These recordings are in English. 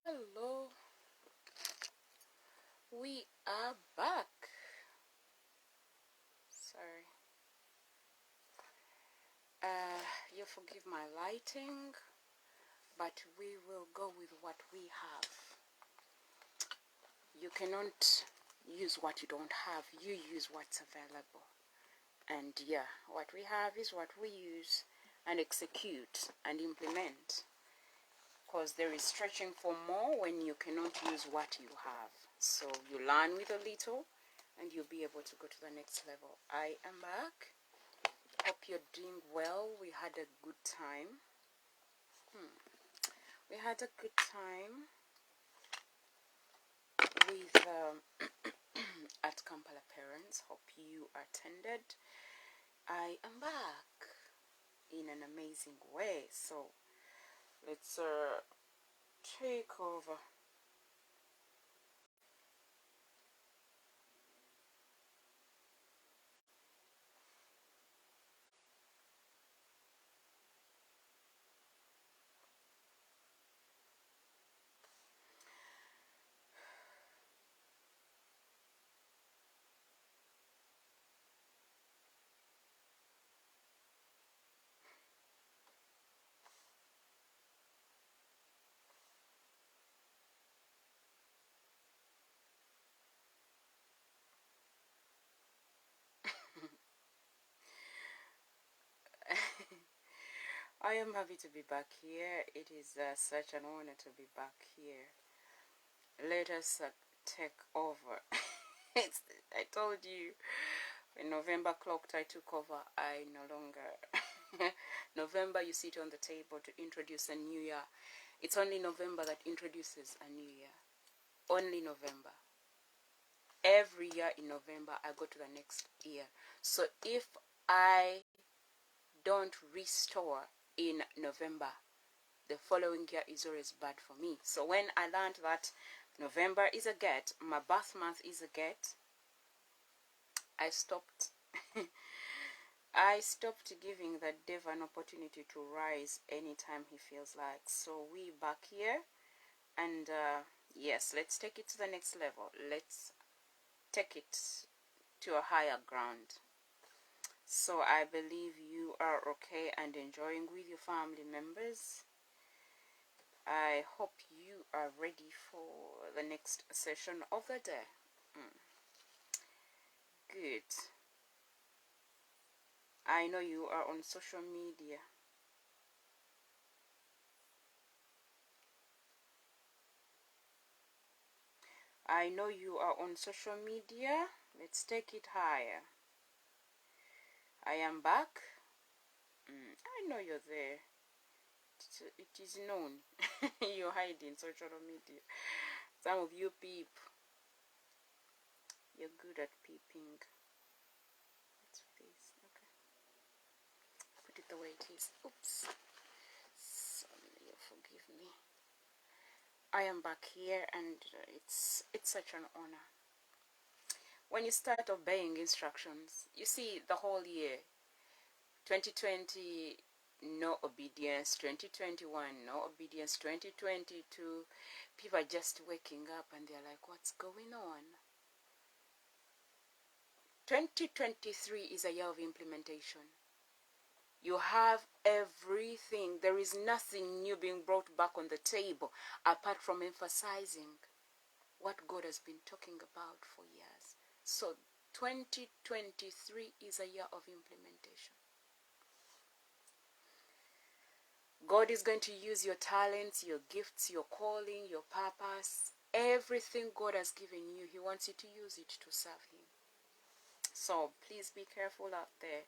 Hello, we are back. Sorry. You forgive my lighting, but we will go with what we have. You cannot use what you don't have, you use what's available. And yeah, what we have is what we use and execute and implement. Because there is stretching for more when you cannot use what you have. So you learn with a little and you'll be able to go to the next level. I am back. Hope you're doing well. We had a good time. We had a good time with at Kampala Parents. Hope you attended. I am back in an amazing way. So let's take over. I am happy to be back here. It is such an honor to be back here. Let us take over. I told you when November clocked, I took over. I no longer. November, you sit on the table to introduce a new year. It's only November that introduces a new year. Only November. Every year in November, I go to the next year. So if I don't restore in November, the following year is always bad for me. So when I learned that November is a get, my birth month is a get, I stopped. I stopped giving the devil an opportunity to rise anytime he feels like. So we back here, and yes, let's take it to the next level. Let's take it to a higher ground. So I believe you are okay and enjoying with your family members. I hope you are ready for the next session of the day. Good. I know you are on social media. I know you are on social media. Let's take it higher. I am back. I know you're there. It is known. You're hiding social media. Some of you peep. You're good at peeping. What's this? Okay. Put it the way it is. Oops. You forgive me. I am back here, and it's such an honor. When you start obeying instructions, you see the whole year, 2020, no obedience, 2021, no obedience, 2022, people are just waking up and they're like, what's going on? 2023 is a year of implementation. You have everything. There is nothing new being brought back on the table apart from emphasizing what God has been talking about for years. So 2023 is a year of implementation. God is going to use your talents, your gifts, your calling, your purpose, everything God has given you. He wants you to use it to serve Him. So please be careful out there,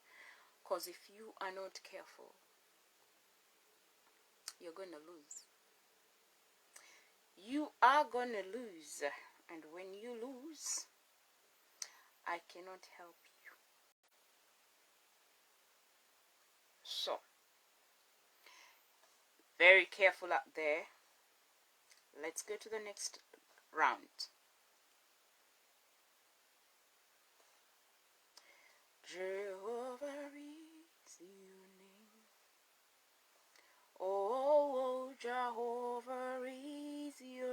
because if you are not careful, you're going to lose. You are going to lose. And when you lose, I cannot help you. So, very careful out there. Let's go to the next round. Jehovah is your name. Oh, Jehovah is your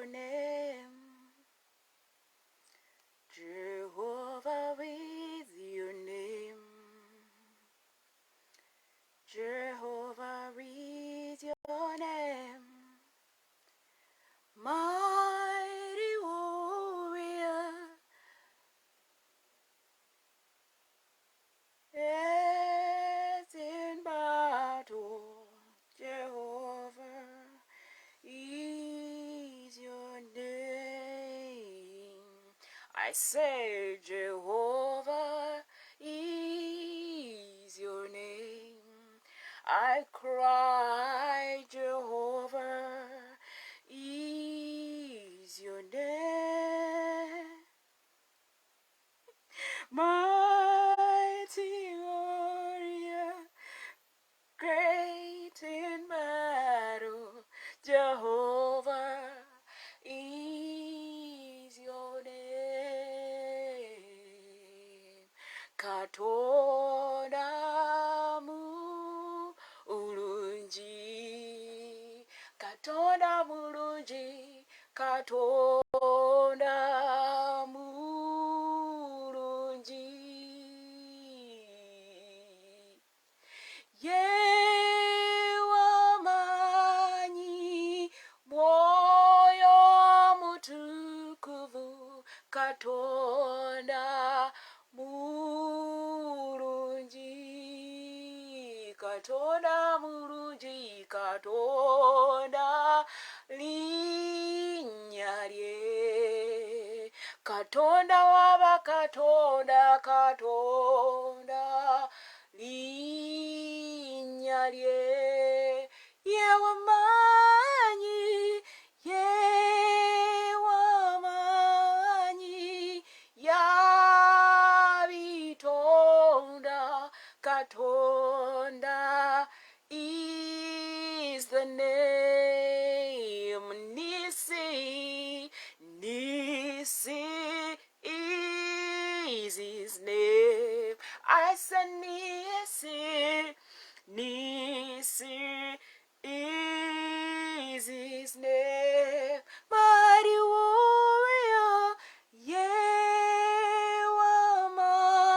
I say Jehovah is your name. I cry Jehovah is your name. Mighty warrior, great in battle, Jehovah is your name. Katonda mulungi, Katonda mulungi, Katonda mulungi. Yewamanyi mwoyo mutukuvu, Katonda mulungi, Katonda mulungi, Katonda linnya lye, Katonda wabakatonda, Katonda linnya lye. Yewamanyi, yewamanyi, yabitonda, Katonda is the name. Nisi, Nisi is his name. I said Nisi, Nisi is his name. Mighty warrior,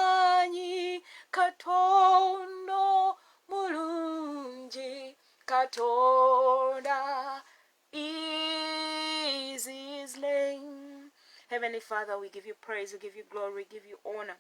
yewamanyi, Katonda mulungi, Katonda is his name. Heavenly Father, we give you praise, we give you glory, we give you honor.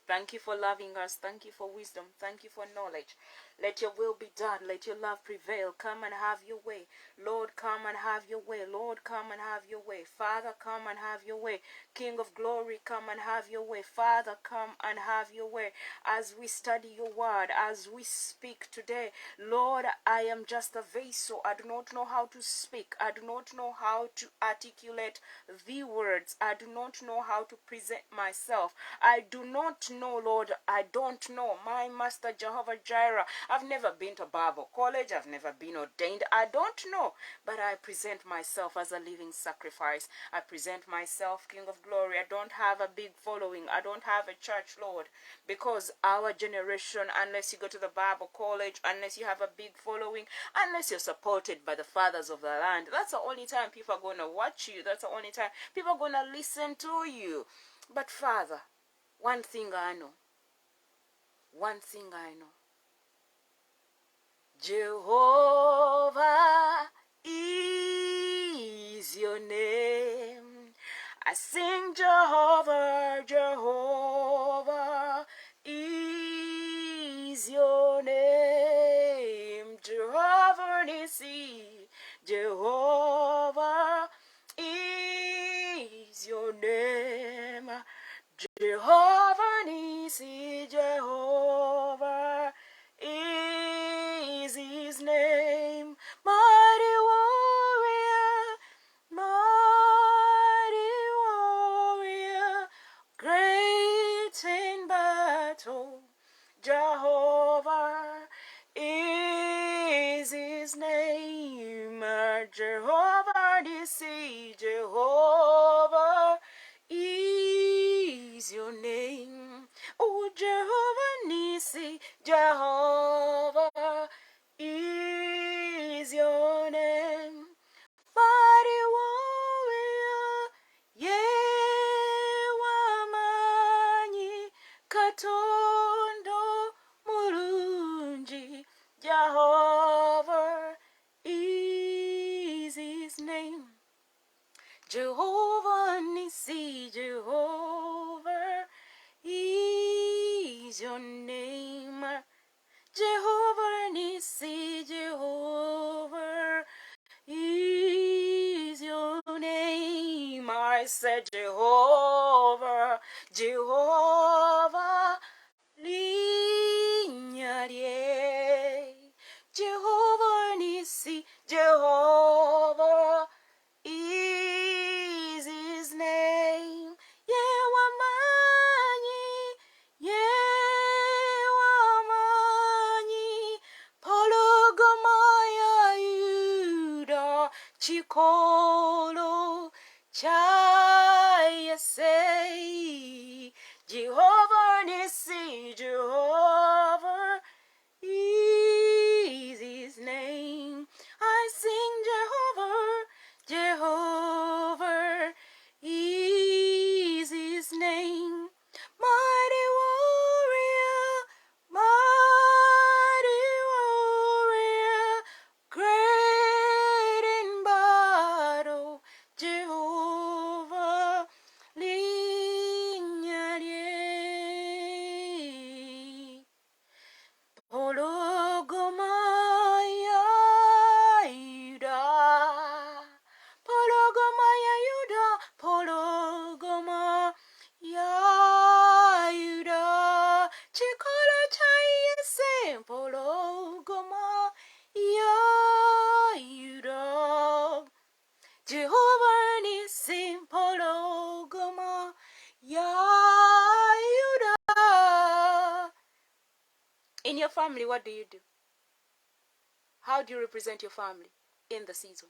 Thank you for loving us. Thank you for wisdom. Thank you for knowledge. Let your will be done. Let your love prevail. Come and have your way. Lord, come and have your way. Lord, come and have your way. Father, come and have your way. King of glory, come and have your way. Father, come and have your way. As we study your word, as we speak today, Lord, I am just a vessel. I do not know how to speak. I do not know how to articulate the words. I do not know how to present myself. I do not know, Lord. I don't know. My Master Jehovah Jireh. I've never been to Bible college. I've never been ordained. I don't know. But I present myself as a living sacrifice. I present myself, King of glory. I don't have a big following. I don't have a church, Lord. Because our generation, unless you go to the Bible college, unless you have a big following, unless you're supported by the fathers of the land, that's the only time people are going to watch you. That's the only time people are going to listen to you. But Father, one thing I know. One thing I know. Jehovah is your name. I sing Jehovah, Jehovah is your name. Jehovah Nissi, Jehovah is your name. Jehovah Nissi, Jehovah is his name. Mighty warrior, mighty warrior, great in battle, Jehovah is his name. Jehovah Nissi, Jehovah is your name. Oh, Jehovah Nissi, Jehovah is your name. Mighty warrior, yewamanyi, Katonda mulungi, Jehovah is his name. Jehovah Nissi, Jehovah is your name. Jehovah Nissi, Jehovah is your name. I I said Jehovah, Jehovah, linyarye. Jehovah Nisi, Jehovah is his name. Yewamanyi, Yewamanyi, Pologomaya Yuda, Chikolo, Chayase, Jehovah Nisi, Jehovah is his name. I sing Jehovah, Jehovah is his name. Mighty warrior, mighty warrior, great in battle, Jehovah linyarye. Pologomaya Yuda, Pologomaya Yuda, Pologomaya Yuda, Chikola Chayase, Pologomaya Yuda, Jehovah Nissim, Pologomaya Yuda. In your family, what do you do? How do you represent your family in the season?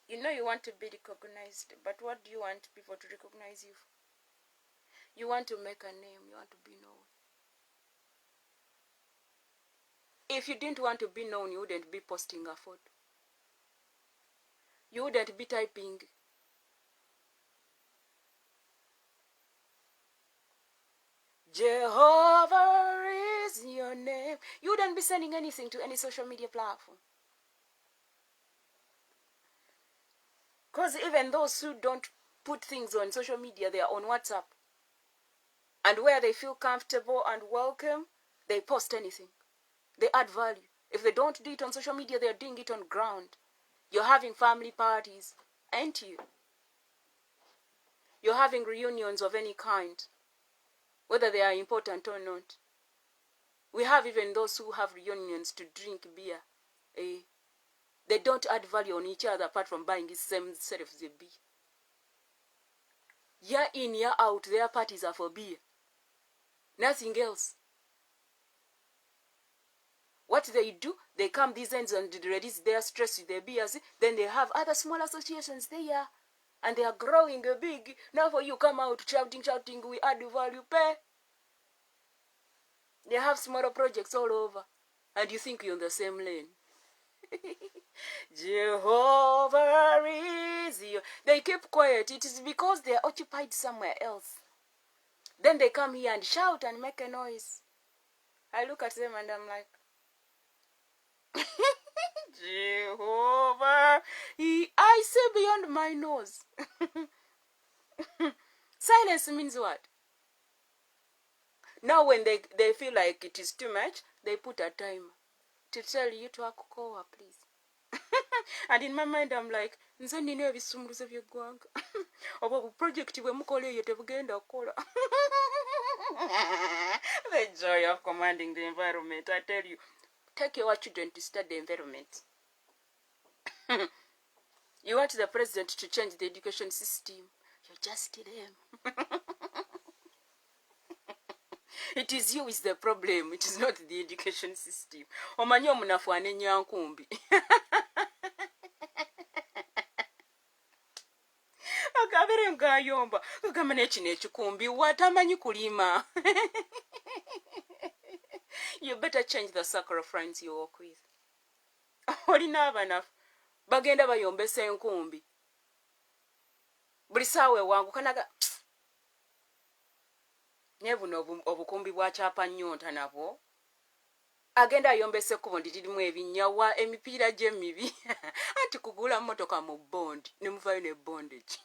You know you want to be recognized, but what do you want people to recognize you for? You want to make a name, you want to be known. If you didn't want to be known, you wouldn't be posting a photo. You wouldn't be typing Jehovah is your name. You wouldn't be sending anything to any social media platform. Because even those who don't put things on social media, they are on WhatsApp. And where they feel comfortable and welcome, they post anything. They add value. If they don't do it on social media, they are doing it on ground. You're having family parties, ain't you? You're having reunions of any kind, whether they are important or not. We have even those who have reunions to drink beer. They don't add value on each other apart from buying the same set of the beer. Year in, year out, their parties are for beer. Nothing else. What they do, they come these ends and release their stress with their beers. Then they have other small associations there. And they are growing big. Now for you come out shouting, we add value, pay. They have smaller projects all over. And you think you're in the same lane. Jehovah is you. They keep quiet. It is because they are occupied somewhere else. Then they come here and shout and make a noise. I look at them and I'm like, Jehovah, I see beyond my nose. Silence means what? Now when they feel like it is too much, they put a timer to tell you to akukowa, please. And in my mind I'm like, nze nina ebisumuluzo by'eggwanga. Oba project bwe mukola eyo tebugenda kukola. The joy of commanding the environment, I tell you. Take your children to study the environment. You want the president to change the education system. You're just them. It is you is the problem. It is not the education system. Omanyi omunafu anenya nkumbi. Akabere ngayomba. Kagamba n'ekino ekikumbi watamanyi kulima. You better change the circle of friends you walk with. Olina abanafu bagenda bayombesa enkumbi. Buli saawa ewangu kanaga ne buno obukumbi bwa kyapa nnyonta nabwo agenda ayombesa ekkubo ndirimu ebinyawa emipiira gy'emibi anti kugula mmotoka mu bondi ne muvayo ne bondage.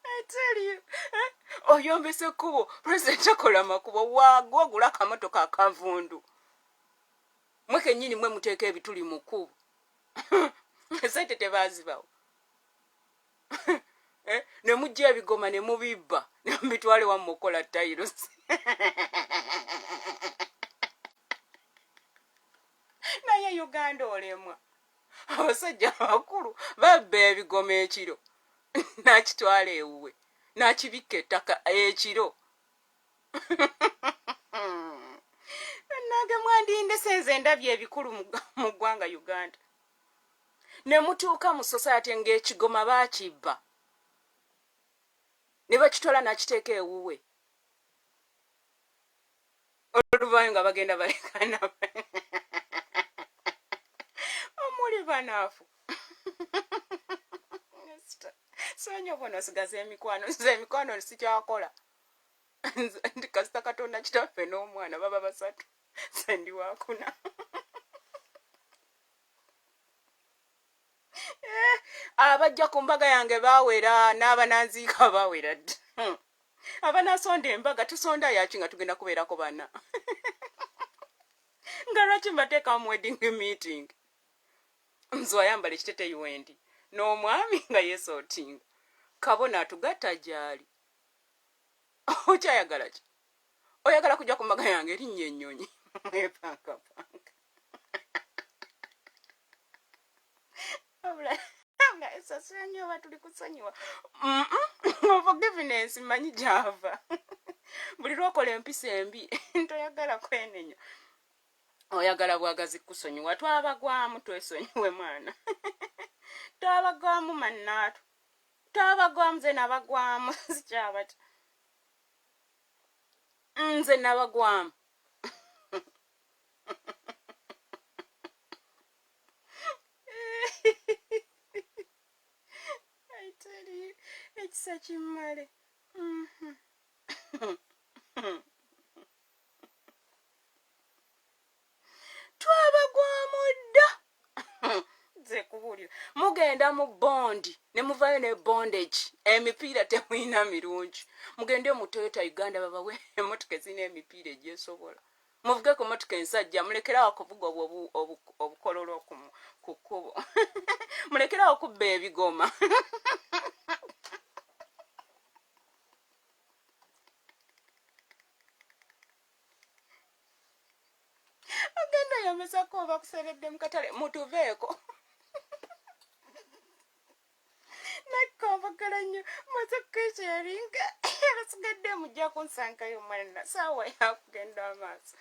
I tell you, oyombese kubo president akola makubo wagula akamotoka akavundu mweke nyini mwe muteeka ebituli mu kubo sente tebazibawo ne mujja ebigoma ne mubibba ne mubitwale wammwe okola tayiro naye Uganda olemwa abasajja abakulu babba ebigoma ekiro nakitwala ewuwe nakibikka ettaka ekiro nange mwandinde senze ndabye ebikulu mu ggwanga Uganda ne mutuuka mu society ng'ekigoma baakibba ne bakitwala nakiteeka ewuwe oluvayo nga bagenda balekana omuli banaafu sonyo bono sigaza emikwano nze emikwano sikyakola ndi kasita Katonda kitaffe n'omwana baba basatu sendi wakuna abajja ku mbaga yange bawera n'abananziika bawera dda abanasonda embaga tusonda yaki nga tugenda kubeerako bana nga lwaki mbateeka mu wedding meeting nze ayambala ekiteteyi wendi n'omwami nga yeesootinga kabona atugatta gyali okyayagala ki oyagala kujja ku mbaga yange erinnya ennyonyi epankapanka esasanya oba tuli kusonyiwa forgiveness manyi gyava buli lwokola empisa embi toyagala kwenenya oyagala bwagazi kusonyiwa twabagwamu twesonyiwe mwana twabagwamu mannaatu twabagwamu ze nabagwamu sikyabati nze nabagwamu I tell you, it's such a matter. Twabagwamu dda nze kubulira mugenda mu bondi ne muvayo ne bondage emipiira temuyina mirungi mugende mu Toyota Uganda babawe emmotoka ezirina emipiira egyesobola muvuge ku mmotoka ensajja mulekerawo kuvuga obukololo ku kkubo mulekerawo kubba ebigoma ogenda yomesako oba kuseredde mu katale mutuveeko nakkambagala nnyo maze kesharinga abasigadde mujja kunsankayo mwana saawa yakugenda amaaso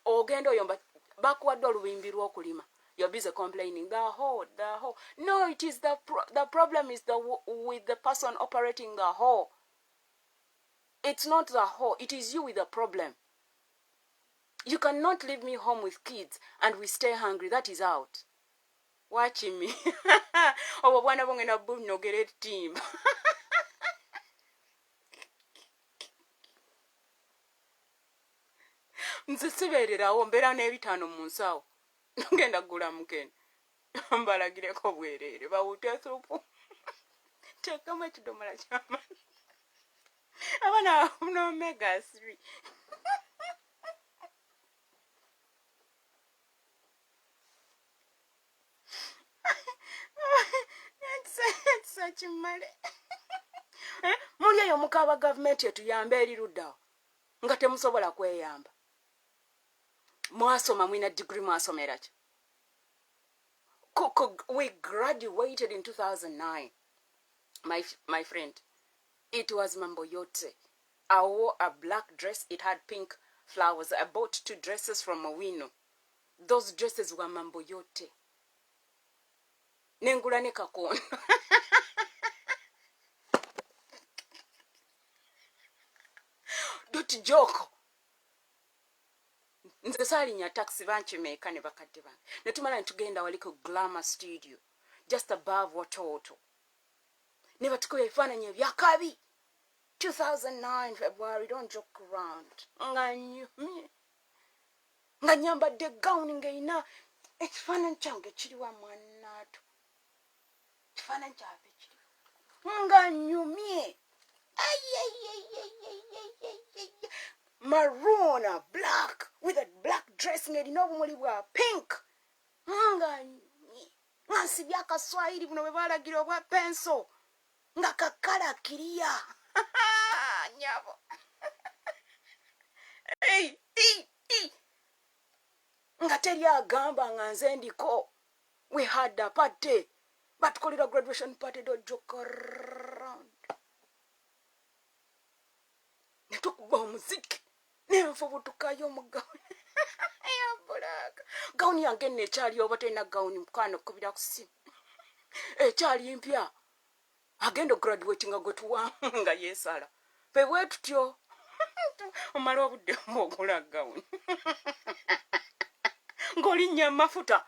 ogenda oyomba bakuwadde olubimbi lw'okulima you're busy complaining the whole no, it is the problem is with the person operating the whole. It's not the whole, it is you with the problem. You cannot leave me home with kids and we stay hungry. That is out. Watching me. Oh, bwana bongena bunogere team. Nze sibeererawo mbeera n'ebitaano mu nsawo ngenda kugula mukene mbalagireko bwereere bawute supu teekamu ekidomola ky'amazzi abana n'omega 3 such male muli eyo mukaba gavumenti etuyambe eri luddawo nga temusobola kweyamba mwasoma mwina degree mwasomera ki we graduated in 2009 my friend. It was mambo yote. I wore a black dress. It had pink flowers. I bought 2 dresses from Owino. Those dresses were mambo yote. Nengula ne kakono. Don't joke. Nze saalinya taxi bankimeka ne bakadde bange. Ne tumala ne tugenda waliko glamour studio. Just above Watoto. Ne batukola ebifaananyi ebyakabi. 2009 February, don't joke around. Nga nyambadde gown ng'erina ekifaananyi kyange kiriwa mwanaato. Ekifaananyi kyange kiriwa. nga nyumye maroon black with a black dress ng'erina obumuli bwa pink nga nyumye nga nsibye akaswahili buno bwe baalagira obwa penso nga kakala kiriya nyabo nga teri agamba nga nze ndiko. We had a party batukolera graduation party dojoka around netukuba omuziki nenfubutukayo mu gawuni eyabulaaka gawuni yange nno ekyali oba terina gawuni mukwana okubira ku simu ekyali mpya agenda ograduate nga gwe tuwa nga yeesala fe bwe tutyo omala obudde ogula gawuni ng'olinnya amafuta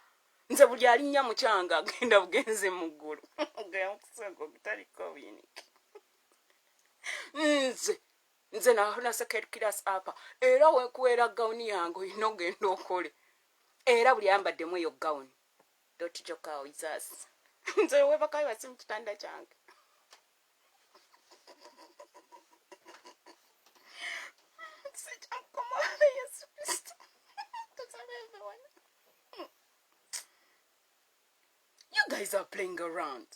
nze buli alinnya mukyanga agenda bugenze mu ggulu gamukusengo gutaliko buyiniki nze na second class apa era wekuweera gawuni yange olina ogenda okole era buli ayambaddemu eyo gawuni dotijokaawo izasi nze webakayo basi mu kitanda kyange sijamukomabe yesu kristo tusabe everyone. You guys are playing around.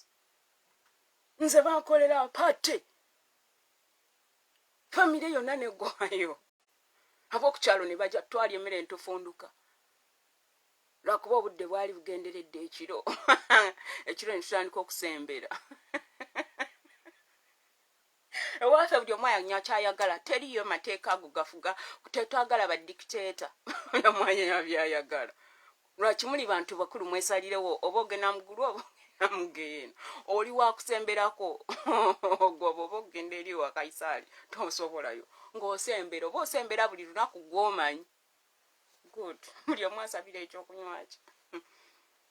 Nze bankolera party. Family yonna negwayo. Ab'okukyalo ne bajja twali emmere ntufunduka. Lwakuba obudde bwali bugenderedde ekiro. Ekiro ne tutandika okusembera. Ewaffe buli omu anywa kyayagala. Teriyo mateeka ago gafuga. Tetwagala badikiteeta. Namwanya byayagala. Lwaki muli bantu bakulu mwesalirewo oba ogenda mugulu oba ogenda mugeeno oli wakusemberako ogwo oba ogenda eri wa Kaisaali tosobolayo ng'osembera oba osembera buli lunaku gw'omanyi good buli omu asabira ekyokunywa kye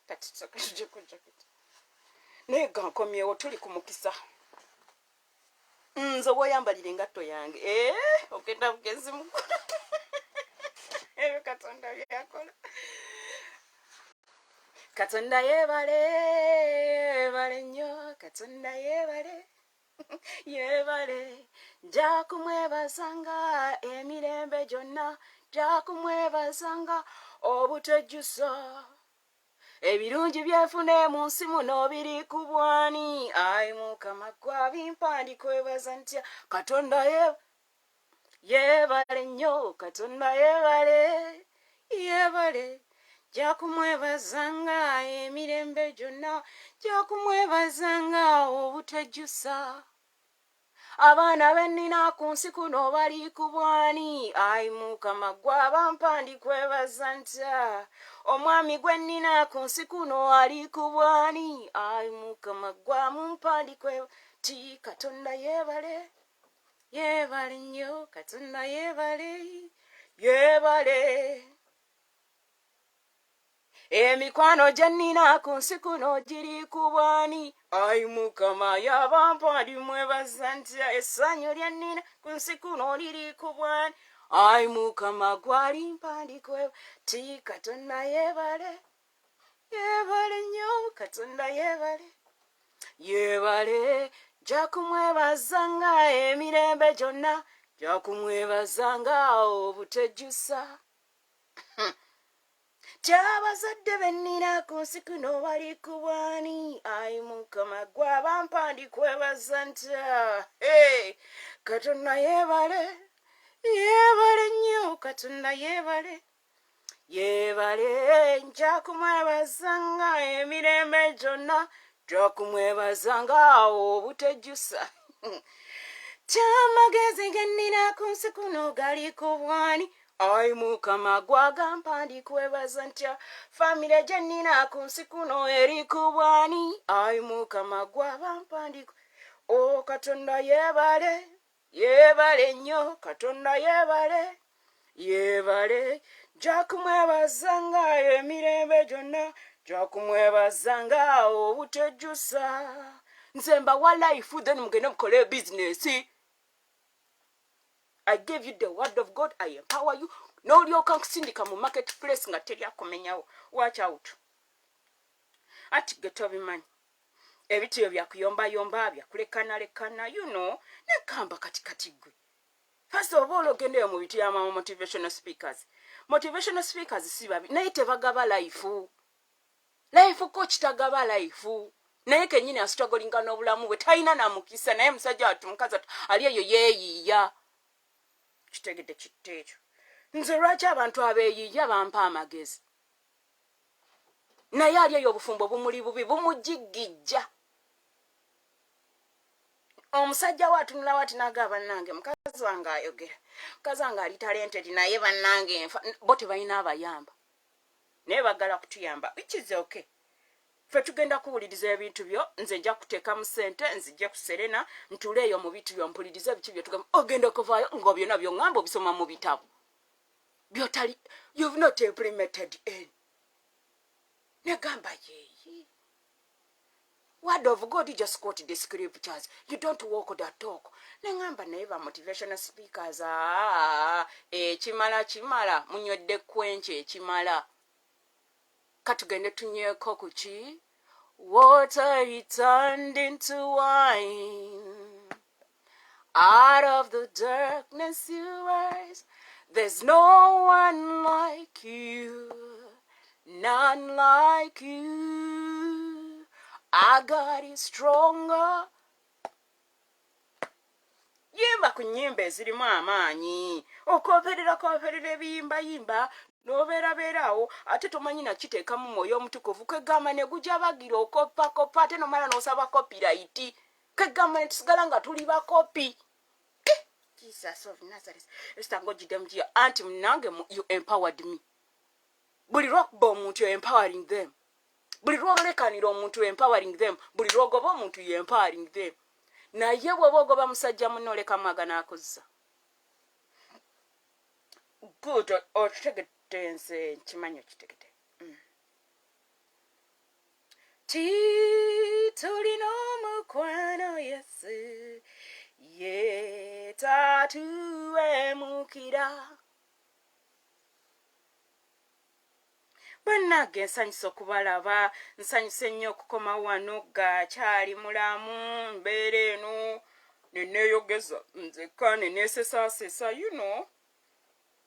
kati tusakejekojaketi naye ga nkomyewo tuli ku mukisa nze oba oyambalira engatto yange ogenda bugenzi mukulu ebyo Katonda byakola. Katonda yebale nnyo, Katonda yebale, nja kumwebazanga emirembe gyonna, nja kumwebazanga obutejjusa. Ebirungi byefune mu nsi muno biri ku bwani, ayi Mukama gw'abimpa ndikwebaza ntya. Katonda yebale nnyo, Katonda yebale. Jakumwebazanga emirembe gyonna, jakumwebazanga obutejjusa. Abaana bennina ku nsi kuno bali ku bwani, ayi Mukama gw'abampa ndikwebaza ntya. Omwami gwe nnina ku nsi kuno ali ku bwani, ayi Mukama gw'amumpa ndikwebaza ti. Katonda yebale nnyo, Katonda yebale. Emikwano gye nnina ku nsi kuno giri ku bwani, ayi Mukama yabampa ndimwebaza ntya. Essanyu lye nnina ku nsi kuno liri ku bwani, ayi Mukama gwalimpa ndikwebaza ti. Katonda yebale nnyo, Katonda yebale. Nja kumwebazanga emirembe gyonna, nja kumwebazanga obutejjusa. Kyabazadde bennina ku nsi kuno bali ku bwani, ayi Mukama gw'abampa ndikwebaza ntya. Katonda yebale nnyo, Katonda yebale. Nja kumwebazanga emirembe gyonna, nja kumwebazanga obutejjusa. Kyamagezi ge nnina ku nsi kuno gali ku bwani, ayi Mukama gw'agamba ndikwebaza ntya. Famire gye nnina ku nsi kuno eri ku bwani, ayi Mukama gw'abampa ndikwebaza. Katonda yebale nnyo, Katonda yebale. Nja kumwebazanga emirembe gyonna, nja kumwebazanga obutejjusa. Nze mbawa life then mugende mukole business. I gave you the word of God. I empower you. N'olyoka nkusindika mu marketplace nga teri akumenyawo. Watch out. Ati ge tobimanyi. ebitiyo byakuyombayomba byakulekkanalekkanna nekamba katikati gwe. First of all, ogendeyo mu biti y'amamu motivational speakers. Motivational speakers si babi naye tebagaba life coach tagaba life naye kenyini asitwagolinga n'obulamu bwe talina namukisa naye musajja watu mukazi ali eyo yeeyiiya. Kitegedde kitte ekyo. Nze lwaki abantu abeeyiiya bampa amagezi naye ali eyo obufumbo bumuli bubi bumujigijja. Omusajja watunula wati nagaba nange mukazi wange ayogera. Mukazi wange ali talented naye bannange bo tebalina abayamba. Naye bagala kutuyamba which is okay. Ffe tugenda kuwuliriza ebintu byo nze nja kuteekamu ssente nzijje ku Serena ntule eyo mu bitu byo mpuliriza biki byo tugamba ogenda okuvaayo nga byonna byongamba obisoma mu bitabo. Byotali you've not implemented in. Negamba yeyi. Word of God, you just quote the scriptures. You don't walk the talk. Nengamba neiva motivational speakers. Chimala. Munywedde kwenche chimala. Katugende tunyweko kuki. Water he turned into wine. Out of the darkness you rise. There's no one like you. None like you. Our God is stronger. Yimba ku nnyimba ezirimu amaanyi. Okoverera ebiyimbayimba n'obeerabeerawo ate tomanyi nakiteekamu mwoyo omutukuvu kwegamba ne gujja bagira okoppakopa ate nomala n'osaba copyright. Kwegamba ne tusigala nga tuli bakopi. Jesus of Nazareth. Esther ng'ogiddemu giya anti munange you empowered me. Buli lw'okuba omuntu you empowering them. Buli lw'olekanira omuntu empowering them. Buli lw'ogoba omuntu you empowering them. Naye bw'oba ogoba musajja munno olekamu aganaakozza. Good okitegedde nze nkimanyi okitegedde. Tulina omukwano Yesu ye tatuwemukira. Bannange nsanyusa okubalaba, nsanyusa ennyo okukoma wano gakyali mulamu mbeera eno neneeyogeza nzekka neneesesaasesa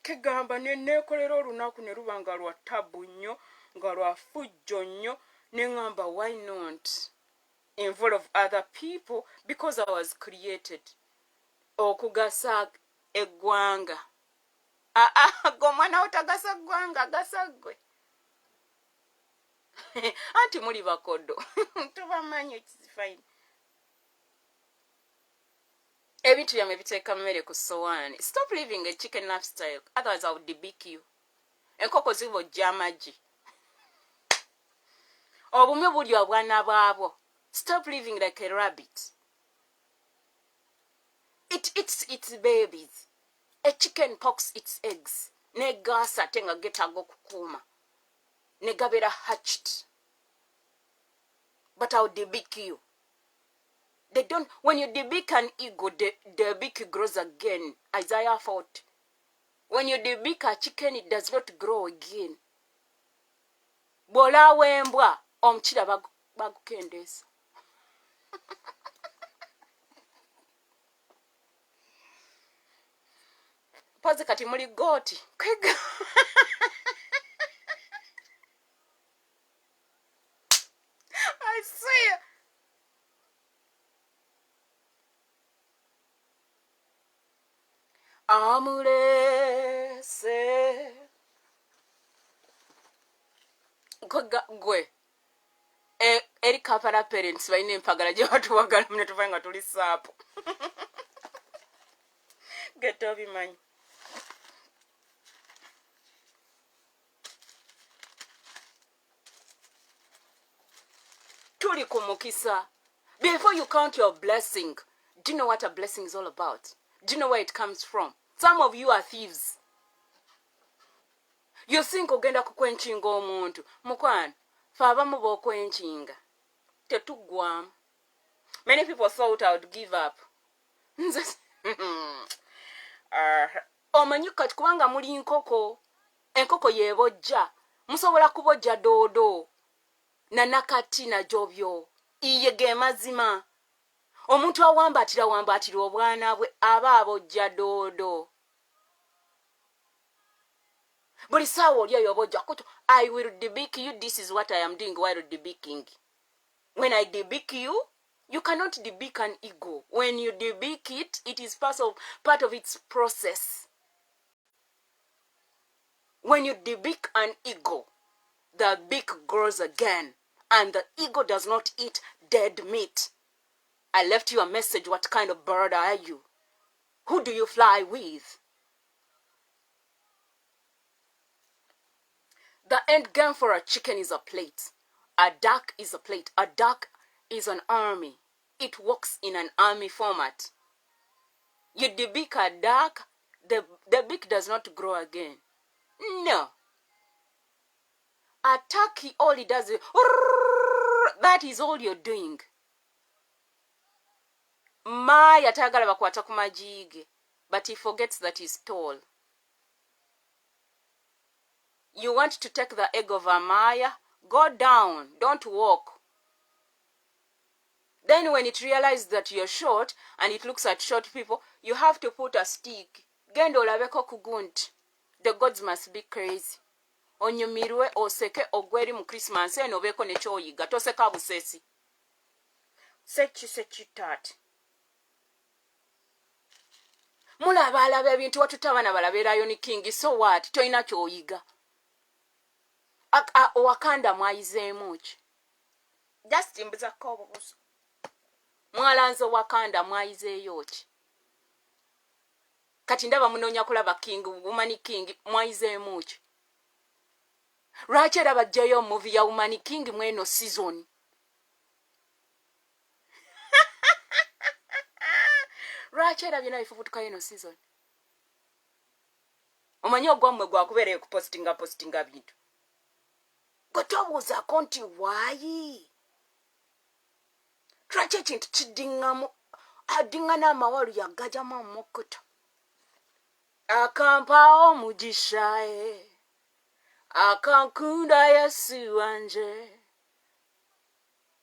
kegamba neneekolera olunaku ne luba nga lwa tabu nnyo nga lwa fujjo nnyo neŋŋamba why not involve other people because I was created okugasa eggwanga. Gomwana otagasa ggwanga agasa ggwe. Anti muli bakodo. Tubamanyi it's fine. Ebintu byammwe biteeka mmere ku sowaani. Stop living a chicken lifestyle. Otherwise I would debake you. Enkoko zibojja amagi. Obumwe buli obwana bwabwo. Stop living like a rabbit. It eats its babies. A chicken pokes its eggs. Negasa tenga getago kukuuma. Negabera hatched. But I'll debake you. They don't, when you debake an eagle, the beak grows again. Isaiah 40. When you debake a chicken, it does not grow again. Bola wembwa, omchira bagukendesa. Pazi kati muli goti. Kwega. I swear. Amulese. Gwe. Eri kapala parents bayine empagala gye batuwagala mune tuvaye nga tuli saapu. Get off man. Tuli kumukisa. Before you count your blessing, do you know what a blessing is all about? Do you know where it comes from? Some of you are thieves. You think ogenda kukwenchinga omuntu. Mukwana, faabamu b'okwenchinga. Tetugwamu. Many people thought I would give up. Omanyi kati kubanga muli nkoko. Enkoko yebojja. Musobola kubojja doodo. Na nakati na jobyo. iye ge mazima. Omuntu awambatira obwana bwe aba abojja doodo. Buli saawa oli eyo obojja kuto, I will debik you, this is what I am doing while debiking. When I debik you, you cannot debik an ego. When you debik it, it is part of its process. When you debik an ego, the beak grows again, and the ego does not eat dead meat. I left you a message. What kind of bird are you? Who do you fly with? The end game for a chicken is a plate. A duck is a plate. A duck is an army. It works in an army format. You debik a duck, the beak does not grow again. No. A turkey, all it does is, that is all you're doing. Maya tagala bakwata ku majige, but he forgets that he's tall. You want to take the egg of a Maya? Go down, don't walk. Then when it realizes that you're short and it looks at short people, you have to put a stick. Gendo olabeko kugunt. The gods must be crazy. Onyumirwe oseke ogweri mu Christmas eno beko ne kyoyiga toseka busesi. Sechi tat. Mulaba alaba ebintu watutabana balaberayo ni king, so what? Toina kyoyiga. Wakanda mwayizeemu ki? Just mbuza kobo buso. Mwalanzo Wakanda mwayizeeyo ki? Kati ndaba munoonya kulaba king, woman king mwayizeemu ki? Lwaki era bajjayo movie ya woman king mweno season? Lwaki era byonna bifubutukayo eno season? Omanyi ogwammwe gwakubeereye ku postinga bintu. Gwe tobuuzaako nti waayi? Lwaki ekintu kiddingamu addingana amawalu yaggajamu amukuta? Akampaawo mugisha akankunda Yesu wanje.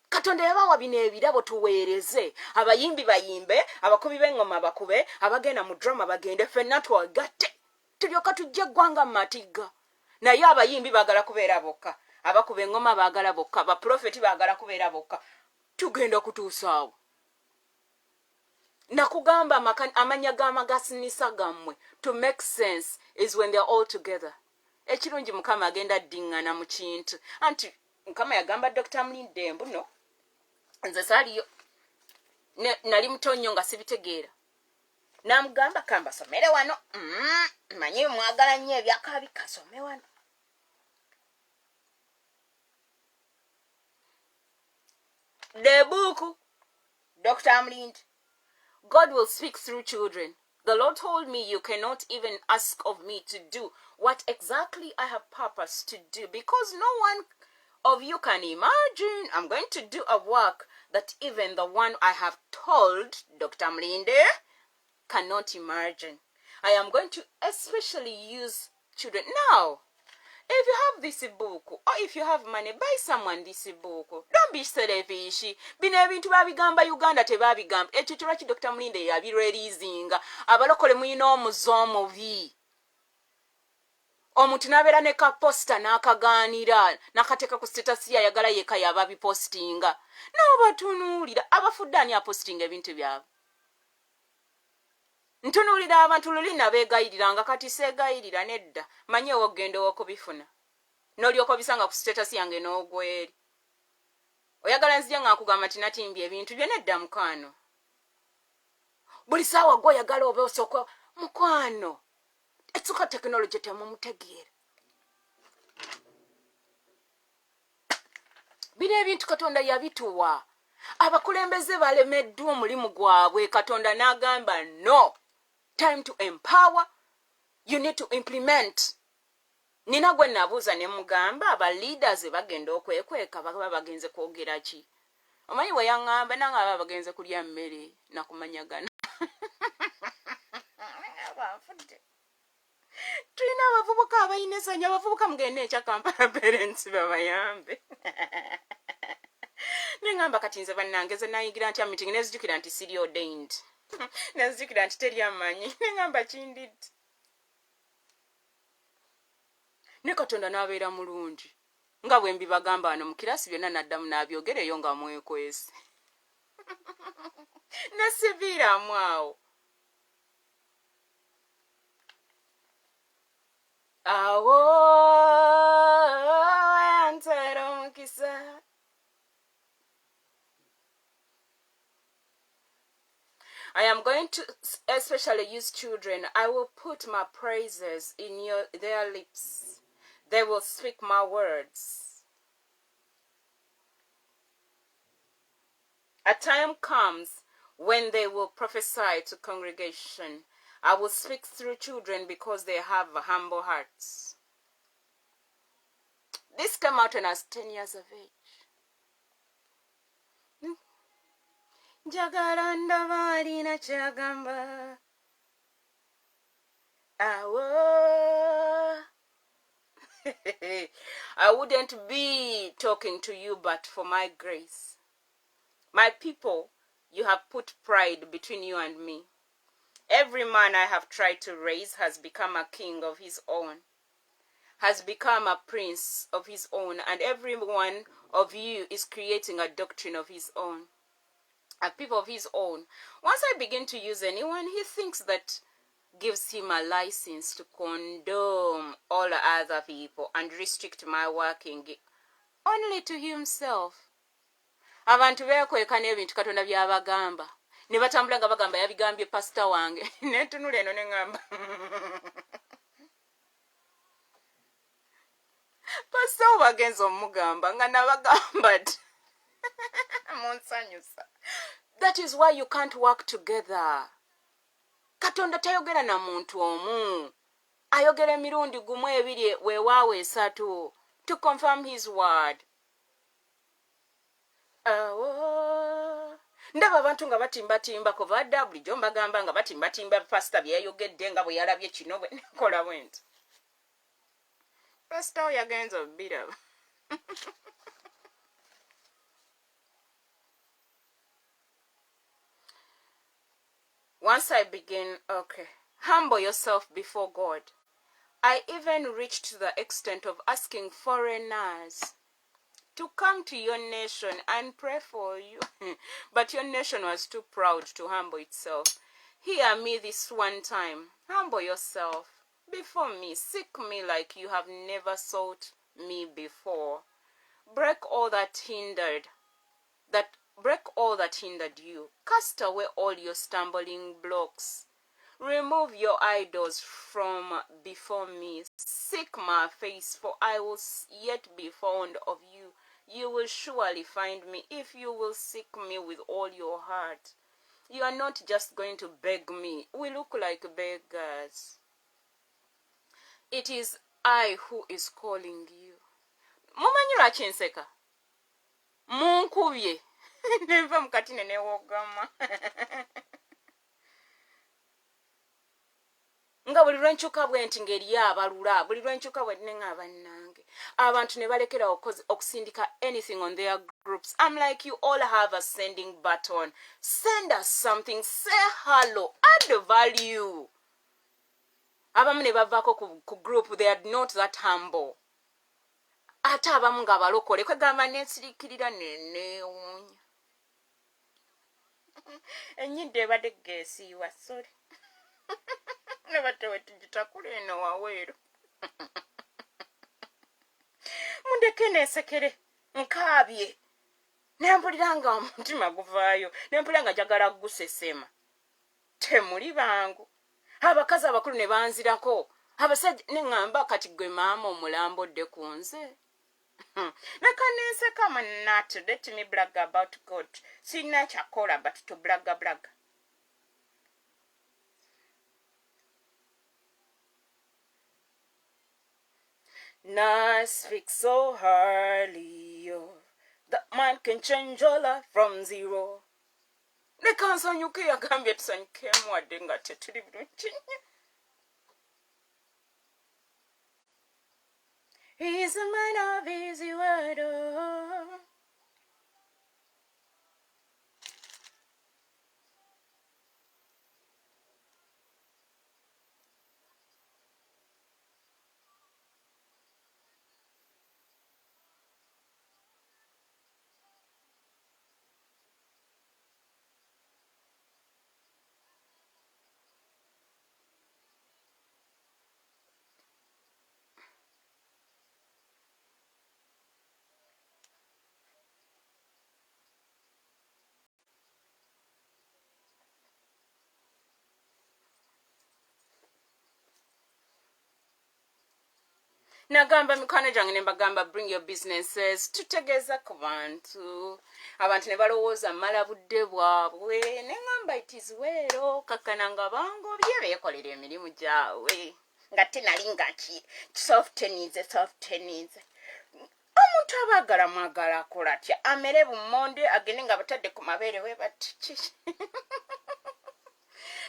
Katonda yabawa bino ebirabo tuweereze. Abayimbi bayimbe, abakubi b'engoma bakube, abagenda mu drama bagende, ffenna twagatte tulyoka tujja eggwanga mu matiga. Naye abayimbi baagala kubeera bokka, abakuba engoma baagala bokka, baprofeti baagala kubeera bokka. Tugenda kutuusa awo. Nakugamba amanya g'amagasinisa gammwe to make sense is when they are all together. Ekirungi Mukama agenda ddingana mu kintu. Anti Mukama yagamba Dr. Mlinde mbuno nze saaliyo nali muto nnyo nga sibitegeera. Namugamba kamba somere wano. Manyi mwagala nnyo ebyakabi kasome wano. The book, Dr. Mlinde. God will speak through children. The Lord told me you cannot even ask of me to do what exactly I have purposed to do, because no one of you can imagine. I'm going to do a work that even the one I have told, Dr. Mlinde, cannot imagine. I am going to especially use children. Now, if you have this book, or if you have money, buy someone this book. Don't be selfish. Bino ebintu babigamba Uganda tebabigamba. Ekyo kirwaki Dr. Mlinde yabireleasinga. Abalokole muyina omuzo omubi. Omuntu nabeera ne kaposta n'akagaanira n'akateeka ku status yayagala yeka yababipostinga. N'obatunuulira abafudde ani apostinga ebintu byabwe. Ntunuulira abantu luli nabeegayiriranga kati seegayirira nedda. Manye ogenda okubifuna. N'olyoka obisanga ku status yange n'ogweri. Oyagala nzija nga nkugamba nti natimbye ebintu bye nedda mukwano. Buli saawa gwe oyagala obe osooka mukwano. Etsuka technology temumutegeera. Bino ebintu Katonda yabituwa. Abakulembeze balemeddwa omulimu gwabwe. Katonda n'agamba no. Time to empower. You need to implement. Nina gwe nabuuza ne mugamba aba leaders bagenda okwekweka baba bagenze kwogera ki. Omanyi we yaŋŋamba nange aba bagenze kulya mmere nakumanyagana. Tulina abavubuka abayina essanyu, abavubuka mugende ekya Kampala parents babayambe. Nengamba kati nze bannange ze nayigira ntya meeting nezijukira nti siri ordained. Nezijukira nti teri amanyi. Nengamba kindidde. Ne Katonda n'abeera mulungi. Nga bwe mbibagamba wano mu kirasi byonna naddamu n'abyogereyo nga mwekwese. Nesiviiramu awo. Awo antera omukisa. I am going to especially use children. I will put my praises in their lips. They will speak my words. A time comes when they will prophesy to congregation. I will speak through children because they have humble hearts. This came out when I was 10 years of age. Njagala ndaba alina kyagamba. Awo. I wouldn't be talking to you but for my grace. My people, you have put pride between you and me. Every man I have tried to raise has become a king of his own, has become a prince of his own, and every one of you is creating a doctrine of his own, a people of his own. Once I begin to use anyone, he thinks that gives him a license to condone all other people and restrict my working only to himself. Abantu beekweka n'ebintu Katonda by'abagamba. Ne batambula nga bagamba yabigambye pastor wange. Netunula eno ne ngamba. Pastor wagenza omugamba nga nabagamba ddi. Munsanyusa. That is why you can't work together. Katonda tayogera na muntu omu. Ayogera emirundi gumu ebiri weewaawo esatu to confirm his word. Ndaba abantu nga batimbatimba kovadda bulijjo mbagamba nga batimbatimba pastor bye yayogedde nga bwe yalabye kino bwe nkola bwenti. Pastor yagenza obbiraba. Once I begin, okay, humble yourself before God. I even reached to the extent of asking foreigners to come to your nation and pray for you. But your nation was too proud to humble itself. Hear me this one time. Humble yourself before me. Seek me like you have never sought me before. Break all that hindered you. Cast away all your stumbling blocks. Remove your idols from before me. Seek my face, for I will yet be found of you. You will surely find me if you will seek me with all your heart. You are not just going to beg me. We look like beggars. It is I who is calling you. Mumanyi lwaki nseka? Munkubye. Neva mukati nenewogama. Nga buli lwenkyuka bwe nti ngeri abalula, buli lwenkyuka bwe nenga bannange. Abantu ne balekera okusindika anything on their groups. I'm like, you all have a sending button. Send us something. Say hello. Add value. Abamu ne bavaako ku group, they are not that humble. Ate abamu nga balokole kwegamba nensirikirira neneewuunya. Enyidde ebadde geesiiwa, sorry. Ne batewe tugitakula eno waweero. Mundeke neesekere nkaabye. Nempulira nga omutima guvaayo. Nempulira nga njagala gusesema. Temuli bangu. Abakazi abakulu ne banzirako. Abasajja ne ngamba kati gwe maama omulambodde ku nze. Leka nenseka not let me brag about God. Sina kyakola but to brag. Now I speak so highly that man can change your life from zero. Leka nsanyuke yagambye tusanyukemu wadde nga tetuli bulungi. He is a man of his word. Nagamba mikwano gyange ne mbagamba bring your businesses tutegeeza ku bantu abantu ne balowooza mala budde bwabwe ne ngamba it is well kakkana nga bangobye beekolera emirimu gyabwe nga tenali nga softenize omuntu abaagala mwagala akola atya amere bummonde agende nga batadde ku mabeere we batiki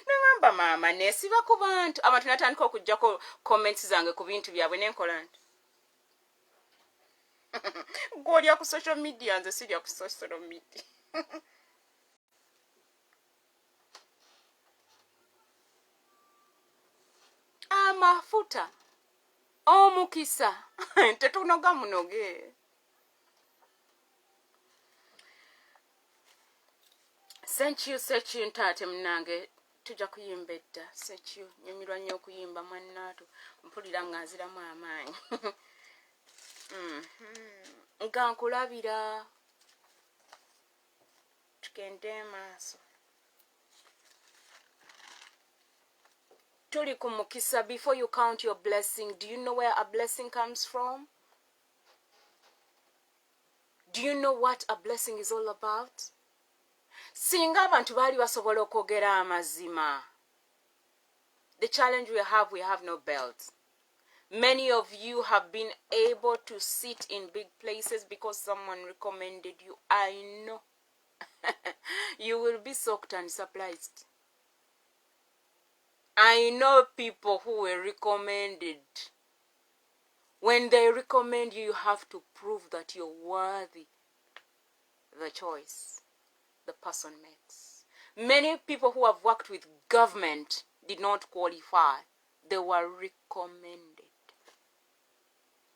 nengamba maama neesiba ku bantu abantu natandika okugjako comments zange ku bintu byabwe nenkola nti gw'olya ku social media nze sirya ku social media amafuta omukisa tetunoga munoge senkyu ntaate munange tujja kuyimba edda senkyu nyumirwa nnyo okuyimba mwannaato mpulira nga nziramu amaanyi nga nkulabira tugende maaso tuli ku mukisa. Before you count your blessing, do you know where a blessing comes from? Do you know what a blessing is all about? Singa abantu bali basobola okwogera amazima. The challenge we have no belt. Many of you have been able to sit in big places because someone recommended you. I know. You will be shocked and surprised. I know people who were recommended. When they recommend you, you have to prove that you're worthy. The choice the person makes. Many people who have worked with government did not qualify. They were recommended.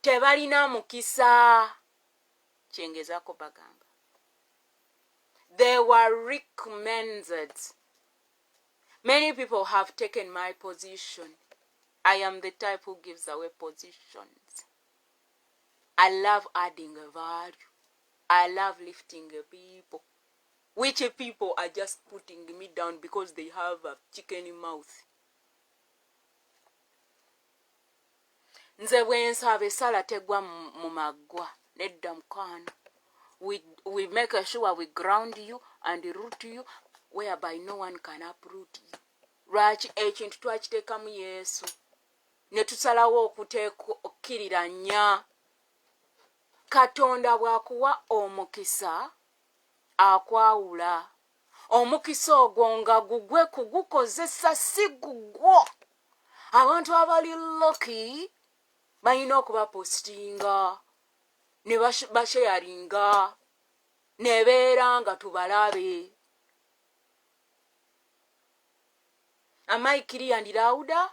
Tebalina mukisa. Kyengezako bagamba. They were recommended. Many people have taken my position. I am the type who gives away positions. I love adding a value. I love lifting people. Which people are just putting me down because they have a chicken mouth. Nze bwensaba esala tegwa mu maggwa nedda mukwano. We make sure we ground you and root you whereby no one can uproot you. Lwaki ekintu twakiteekamu Yesu ne tusalawo okukkirira Katonda bw'akuwa omukisa akwawula. Omukisa ogwo nga gugwe kugukozesa si gugwo. Abantu abali lucky balina okuba postinga ne basharinga ne beera nga tubalabe. Am I clear and louder?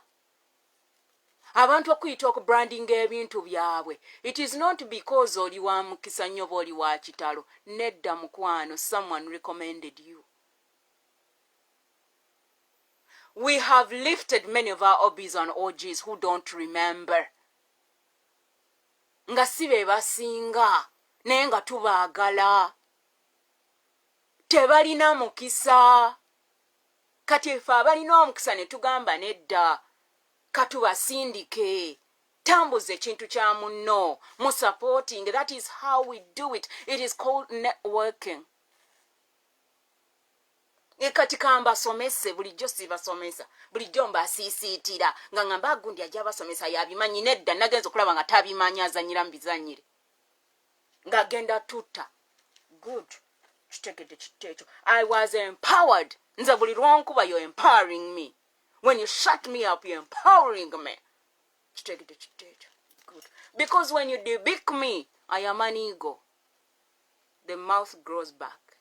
Abantu okuyita okubrandinga ebintu byabwe. It is not because oli wa mukisa nnyo oli wa kitalo. Nedda mukwano, someone recommended you. We have lifted many of our hobbies and orgies who don't remember. Nga sibe basinga, naye nga tubaagala. Tebalina mukisa. Kati efe abalina omukisa ne tugamba nedda. Katubasindike. Tambuze ekintu kya munno. Mu supporting. That is how we do it. It is called networking. Kati kamba somese bulijjo sibasomesa. Bulijjo mbasiisiitira. Nga ngamba gundi ajja basomesa yabimanyi nedda nagenza okulaba nga tabimanyi azanyira mu bizanyire. Nga genda tutta. Good. Kitegedde kiteekyo. I was empowered. Nze buli lwonkuba you're empowering me. When you shut me up, you're empowering me. Good. Because when you debunk me, I am an ego. The mouth grows back.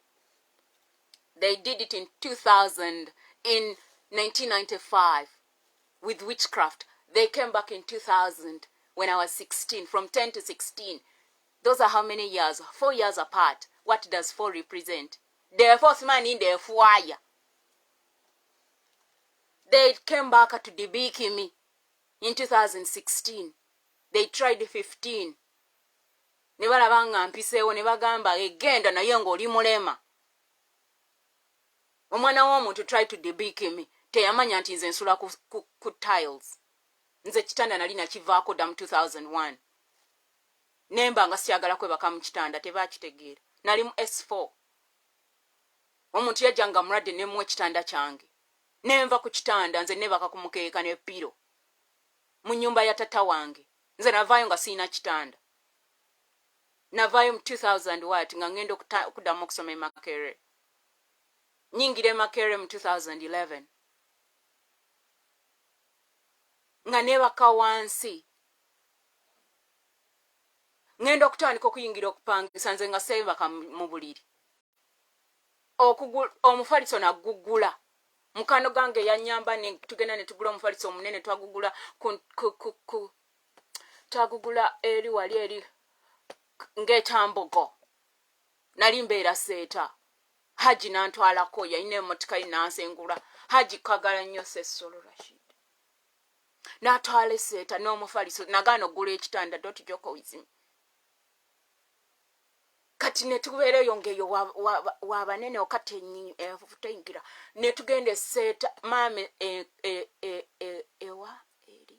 They did it in 2000, in 1995, with witchcraft. They came back in 2000 when I was 16, from 10 to 16. Those are how many years? 4 years apart. What does 4 represent? The fourth man in the fire. They came back to debunk me in 2016. They tried 15. Ne balaba nga mpiseewo ne bagamba egenda naye ng'oli mulema. Omwana w'omuntu tried to debunk me. Teyamanya nti nze nsula ku tiles. nze kitanda nali nakivaako dda mu 2001 nemba nga siyagala kwebaka mu kitanda tebakitegeera nali mu S4 omuntu yajja nga mulwadde nemuwa ekitanda kyange nenva ku kitanda nze nebaka ku mukeeka ne piro mu nyumba ya tata wange nze navaayo nga siina kitanda navaayo mu 2000 wat nga ngenda okuddamu okusoma Makerere nyingire Makerere mu 2011 nga nebaka wansi ngenda okutandika okuyingira okupangisa nze nga seebaka mu buliri omufaliso nagugula mukano gange yanyamba tugenda ne tugula omufaliso omunene twagugula twagugula eri wali eri ng'ekyambogo nali mbeera seeta Haji nantwalako yalina emmotoka nansengula Haji kagala nnyo Sessolo Rashid n'atwala esseeta n'omufaliso nagaana oggula ekitanda don't joke with me kati ne tubeera eyo ng'eyo wabanene okati teyingira ne tugenda esseeta maame ewa eri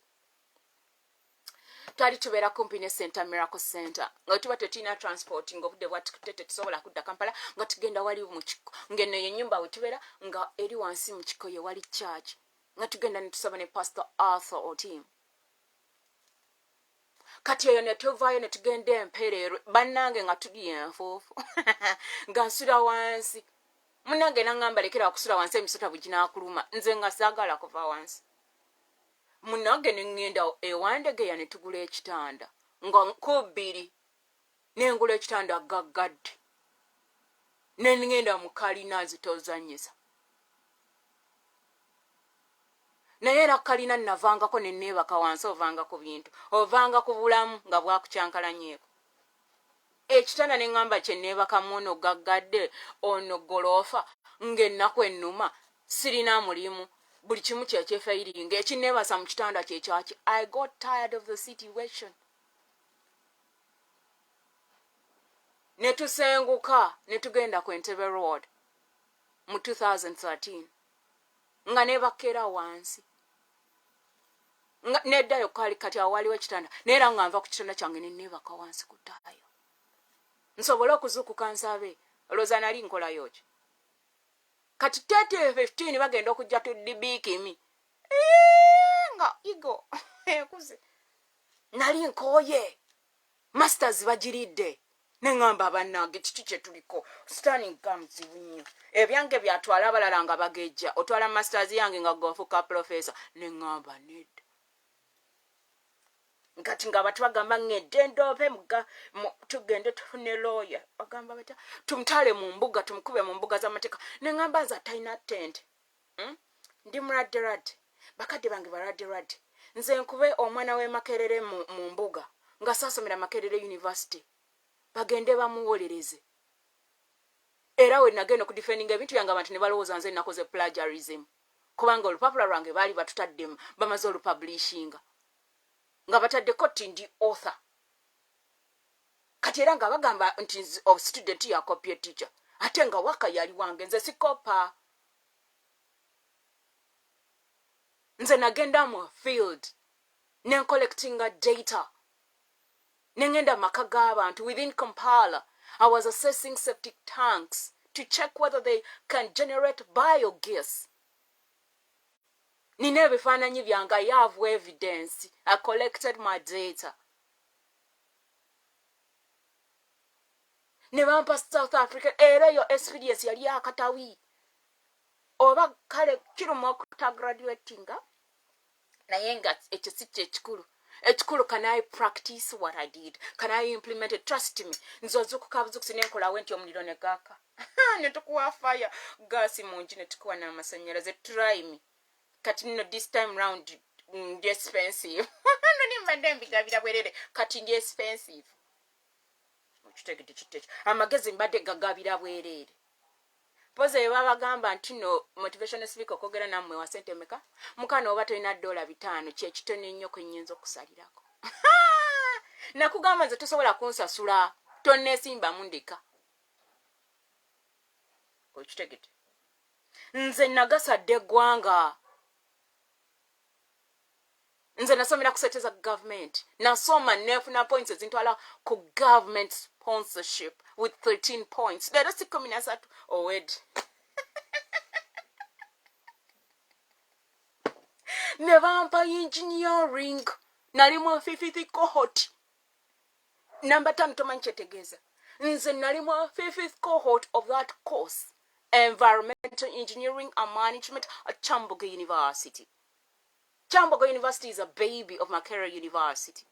twali tubeera kumpi ne Center Miracle Center nga tuba tetina transport ng'obudde bwatutete tusobola kudda Kampala nga tugenda wali mu kiko ng'eno y'ennyumba we tubeera nga eri wansi mu kiko ye wali church nga tugenda ne tusaba ne Pastor Arthur Otim kati eyo ne tuvaayo ne tugenda Empereero bannange nga tuli enfuufu nga nsula wansi munnange n'aŋŋamba lekera okusula wansi emisota bwe ginaakuluma nze nga saagala kuva wansi munnange ne ŋŋenda ewandegeya ne tugula ekitanda nga nkubiri n'engula ekitanda gaggadde ne ŋŋenda mu kalina zitozanyisa naye era kalina navangako ne neebaka wansi ovanga ku bintu ovanga ku bulamu nga bwakukyankalanyeeko ekitanda ne ŋŋamba kye neebakamu ono gaggadde ono goloofa ng'ennaku ennuma sirina mulimu buli kimu kyekyefeyiringa ekinneebasa mu kitanda kyekyaki I got tired of the situation ne tusenguka ne tugenda ku Entebbe Road mu 2013 nga neebakera wansi neddayo kali kati awo waliwo ekitanda naye era nga nva ku kitanda kyange ne neebaka wansi ku ttaayo nsobole okuzuukuka nsabe olowooza nali nkolayo ki kati 3015 bagenda okujja tuddibiikimi nga igo ekuze nali nkooye masters bagiridde ne ŋŋamba abannange kiki kye tuliko standing gamuzibu nnyo ebyange byatwala abalala nga bagejja otwala masters yange nga gofuka professor ne ŋŋamba nedda kati nga abantu bagamba ng'edde ndoope tugende tufune lawyer bagamba batya tumutwale mu mbuga tumukube mu mbuga z'amateeka ne ŋŋamba nze atalina ttente ndi muladderadde bakadde bange baladderadde nze nkube omwana w'e Makerere mu mbuga nga saasomera Makerere University bagende bamuwolereze era we nagenda okudifendinga ebintu byange abantu ne balowooza nze nakoze plagiarism kubanga olupapula lwange baali batutaddemu bamaze olupublishinga nga bataddeko nti ndi author kati era nga bagamba nti of student ya copy teacher ate nga waka yali wange nze sikopa nze nagenda mu field ne collectinga data nengenda maka g'abantu within Kampala I was assessing septic tanks to check whether they can generate biogas nina ebifaananyi byange I have evidence I collected my data ne bampa South Africa era eyo experience yali akatawi oba kale kiruma okutagraduatinga naye nga ekyo si kye ekikulu can I practice what I did can I implement it trust me nzozukuka buzukusi nenkolawo nti omuliro ne gaaka ne tukuwa fire gaasi mungi ne tukuwa n'amasanyalaze try me kati nno this time round ndi expensive noni mbadde mbigabira bwerere kati ndi expensive okitegedde kiteki amagezi mbadde gagabira bwerere poze babagamba nti no motivational speaker okwogera nammwe wa sente meka mukano oba tolina $5 kyekitone nnyo kwennyinza okusalirako nakugamba nze tosobola kunsasula tonneesimba mundika okitegedde nze nagasadde eggwanga nze nasomera kuseteza government nasoma nefuna points ezintwala ku government sponsorship with 13 points leero si 13 owed ne bampa engineering nali mu 5th cohort number 5 tomanyi kyetegeeza nze nali mu 5th cohort of that course environmental engineering and management at Chambogo University. Chambogo University is a baby of Makerere University.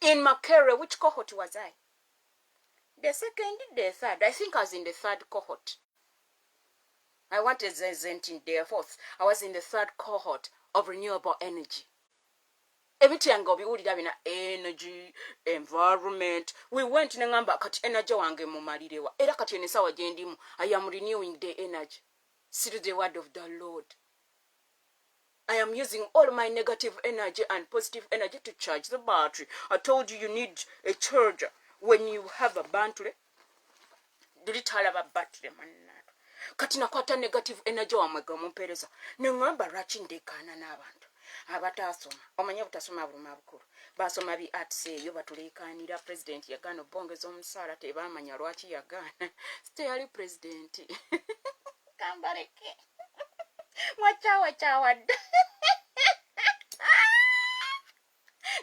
In Makerere, which cohort was I? The second, the third. I think I was in the third cohort. I wanted Zent in the fourth. I was in the third cohort of renewable energy. Ebitiyange biwulira bina energy, environment. We went nengamba kati energy wange mumalirewa. Era kati enesawa gyendimu. I am renewing the energy. Through the word of the Lord. I am using all my negative energy and positive energy to charge the battery. I told you need a charger when you have a battery. Did it have a battery, man? Kati nakwata negative energy wamwega mumpereza. Nengamba rachi ndekana n'abantu. Abatasoma. Omanya butasoma buluma bukulu. Basoma bi arts eyo batulekanira president yagana obongeza omusala tebamanya lwaki yagana. Stay president. Kambareke. Wachawa.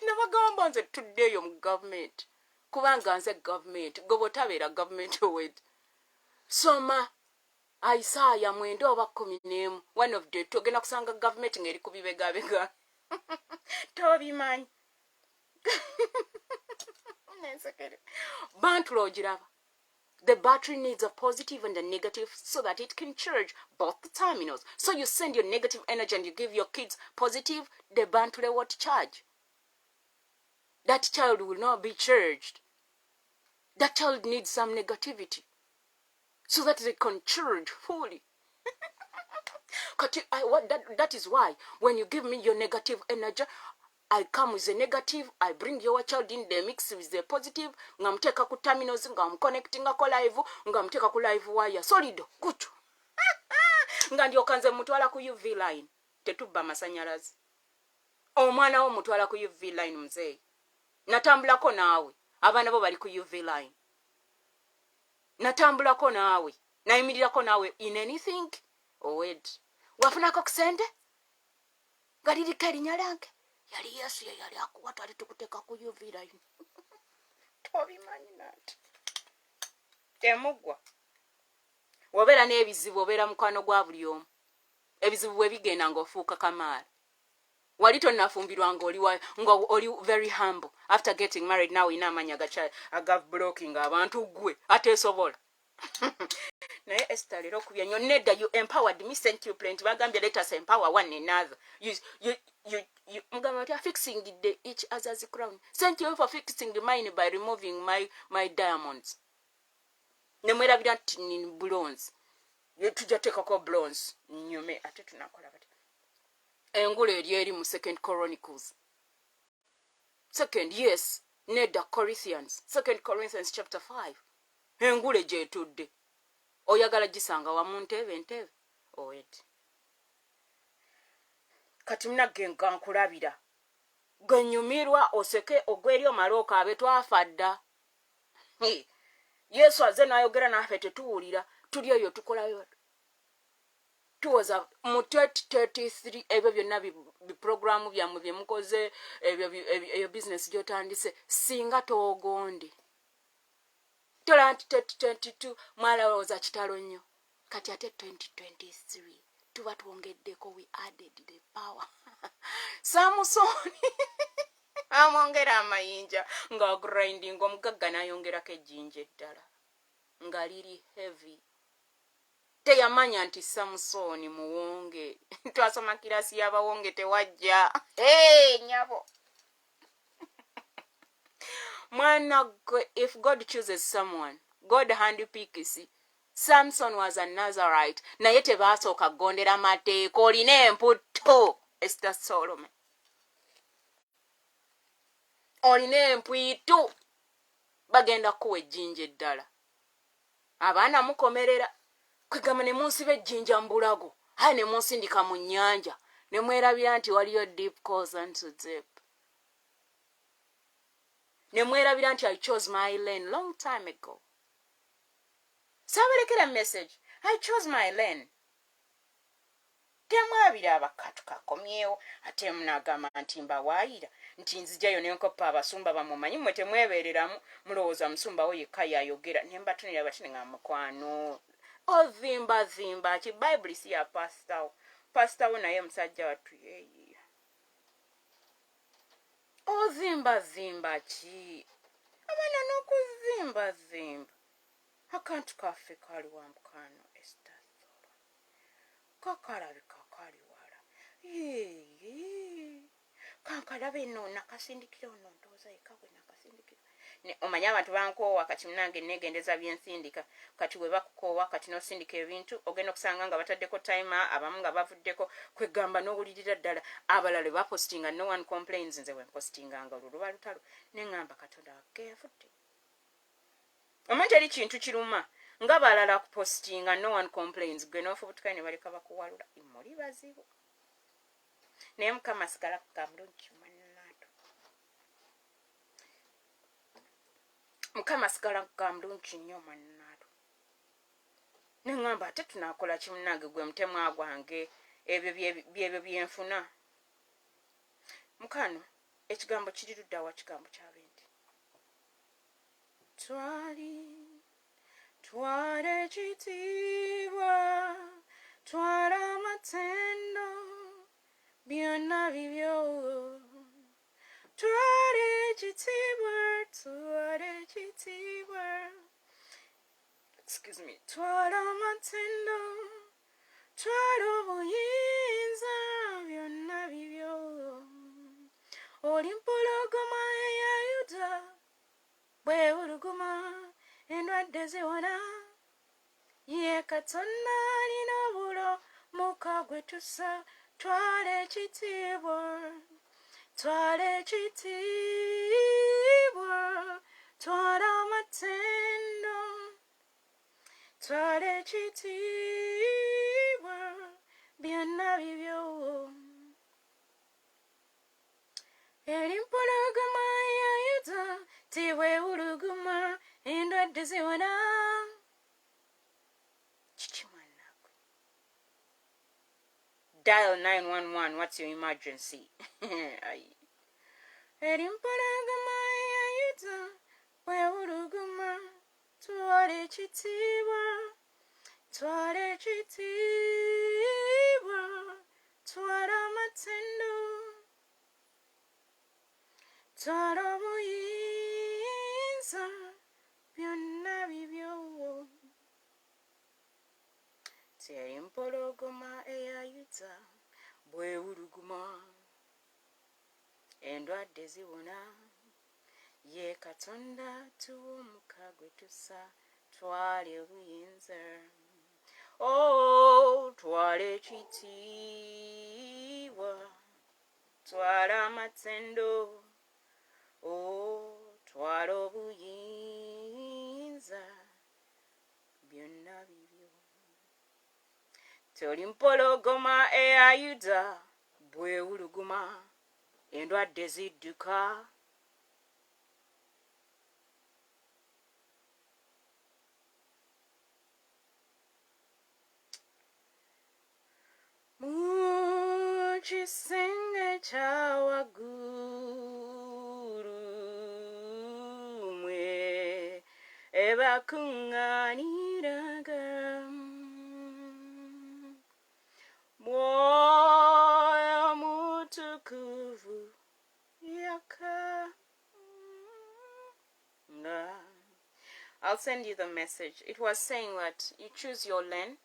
Nabagamba nze tuddeyo mu government. Kubanga nze government. Gobotabera government owed. Soma. Isaiah mwendo oba 11 one of the two gena kusanga government ngeri kubibegabega tobimanyi bantu logiraba the battery needs a positive and a negative so that it can charge both the terminals. So you send your negative energy and you give your kids positive, the battery won't charge. That child will not be charged. That child needs some negativity so that they can charge fully. That is why when you give me your negative energy, I come with a negative, I bring your child in the mix with the positive, ngamteka ku terminals, ngam connecting ako live, ngamteka ku live wire, solido, kuchu. Ngandio kanze mutwala ku UV line, tetuba masanyalazi. Omwana wo mutwala ku UV line mzee. Natambulako naawe, abana bo bali ku UV line. Natambulako naawe, nayimirirako naawe in anything, wait. Wafunako kusende? Galiri keri nyalange. Yali Yesu yali akuwatu ali tukuteka ku UV line. Tobimanyi nati. Temugwa. Wobera n'ebizibu obera mukwano gwa buli omu. Ebizibu bwe bigenda ng'ofuuka kamaala. Wali tonnafumbirwa ng'oli very humble. After getting married now inamanya agav blocking abantu gwe ateesobola. Naye Esther lero kubya nnyo nedda you empowered me sent you plenty bagambye let us empower one another. You mugamba ati fixing each other's crown. Sent you for fixing mine by removing my diamonds. Nemwera biranti ni bronze. Tujja tekako bronze nyume ate tunakola bati. Engule eri mu Second Chronicles. Second, yes, nedda Corinthians. 2 Corinthians chapter 5. Engule gye tudde. Oyagala gisanga wa ntebe. Wait. Kati mnagge nkulabira. Gwenyumirwa oseke ogweri omaloka abe twafadda. Yesu azze n'ayogera naffe tetuwulira. Tuli eyo tukolayo. Tuwoza mu 2033 ebyo byonna bi programu byammwe bye mukoze ebyo business gyotandise singa toogonde. Tola nti 2022 mwalowooza kitalo nnyo. Kati ate 2023 tuba twongeddeko we added the power. Samusoni amwongera amayinja nga grinding omugagga n'ayongerako ejjinja eddala nga liri heavy. Teyamanya nti Samusoni muwonge. Twasoma kirasi y'abawonge tewajja. Nyabo. Mwana, if God chooses someone, God handpicks. Samson was a Nazarite. Naye tebasooka gondera mateeka olina emputo. Esther Solome. Olina empwitu. Bagenda kuwa ejjinja eddala. Abaana mukomerera. Kwegamba ne munsiba ejjinja mbulago. Hayi ne munsindika mu nnyanja. ne mwerabira nti waliyo deep calls unto deep. Ne mwerabira nti I chose my lane long time ago. Sabalekera message. I chose my lane. Temwabira abakatu kakomyewo ate munagamba nti mbawaayira nti nzijayo ne nkoppa abasumba bamumanyi mwe temwebeereramu mulowooza musumba wo yekka yayogera ne mbatunira batini nga mukwano ozimba ki Bible si ya pastor wo naye musajja wattu yeeyi ozimba ki abana n'okuzimba akantu kaffe kali wa mukano Esther kakalabika kali wala kankalabe no nakasindikira ono ndowooza yekka gwe nakasindikira omanye abantu bankoowa kati munange negendeza byensindika kati bwe bakukoowa kati nosindika ebintu ogenda okusanga nga bataddeko timer abamu nga bavuddeko kwegamba n'owulirira ddala abalala bapostinga no one complains nze wempostinganga olwo luba lutalo neŋŋamba katonda wakeefudde omuntu eri kintu kiruma nga balala kupostinga no one complains gwe n'ofubutukayo ne baleka bakuwalula muli bazibu naye mukama sigala kugamulungi mwannato mukama sigala kugamulungi nnyo mwannato neŋŋamba ate tunaakola kimunange gwe mutemwa gwange ebyo byenfuna mukano ekigambo kiri luddawa kigambo kyaba nti twala ekitiibwa twala amatendo byonna bibyo twala ekitiibwa twala amatendo twala obuyinza byonna bibyo oli mpologoma eya Yuda bwe wuluguma endwadde ziwona ye Katonda alina obulo muka gwe tusa twala ekitiibwa twala amatendo twala ekitiibwa byonna bibyo eri mpologoma ya Yuda tibwewuluguma endwadde ziwona kiki mwannakwe dial 911 what's your emergency eri mpologoma ya Yuda bwewuluguma twala ekitiibwa twala amatendo twala obuyinza byonna bibyo teri mpologoma eya Yuda bwewuluguma endwadde ziwona ye Katonda tuwa omuka gwe tusa twala obuyinza twala ekitiibwa twala amatendo twala obuyinza byonna bibyo toli mpologoma eya Yuda bwewuluguma endwadde zidduka mu kisenge kya waggulu mwe ebakuŋŋaaniraga Mwoyo mutukuvu yaka. I'll send you the message. It was saying that you choose your lane.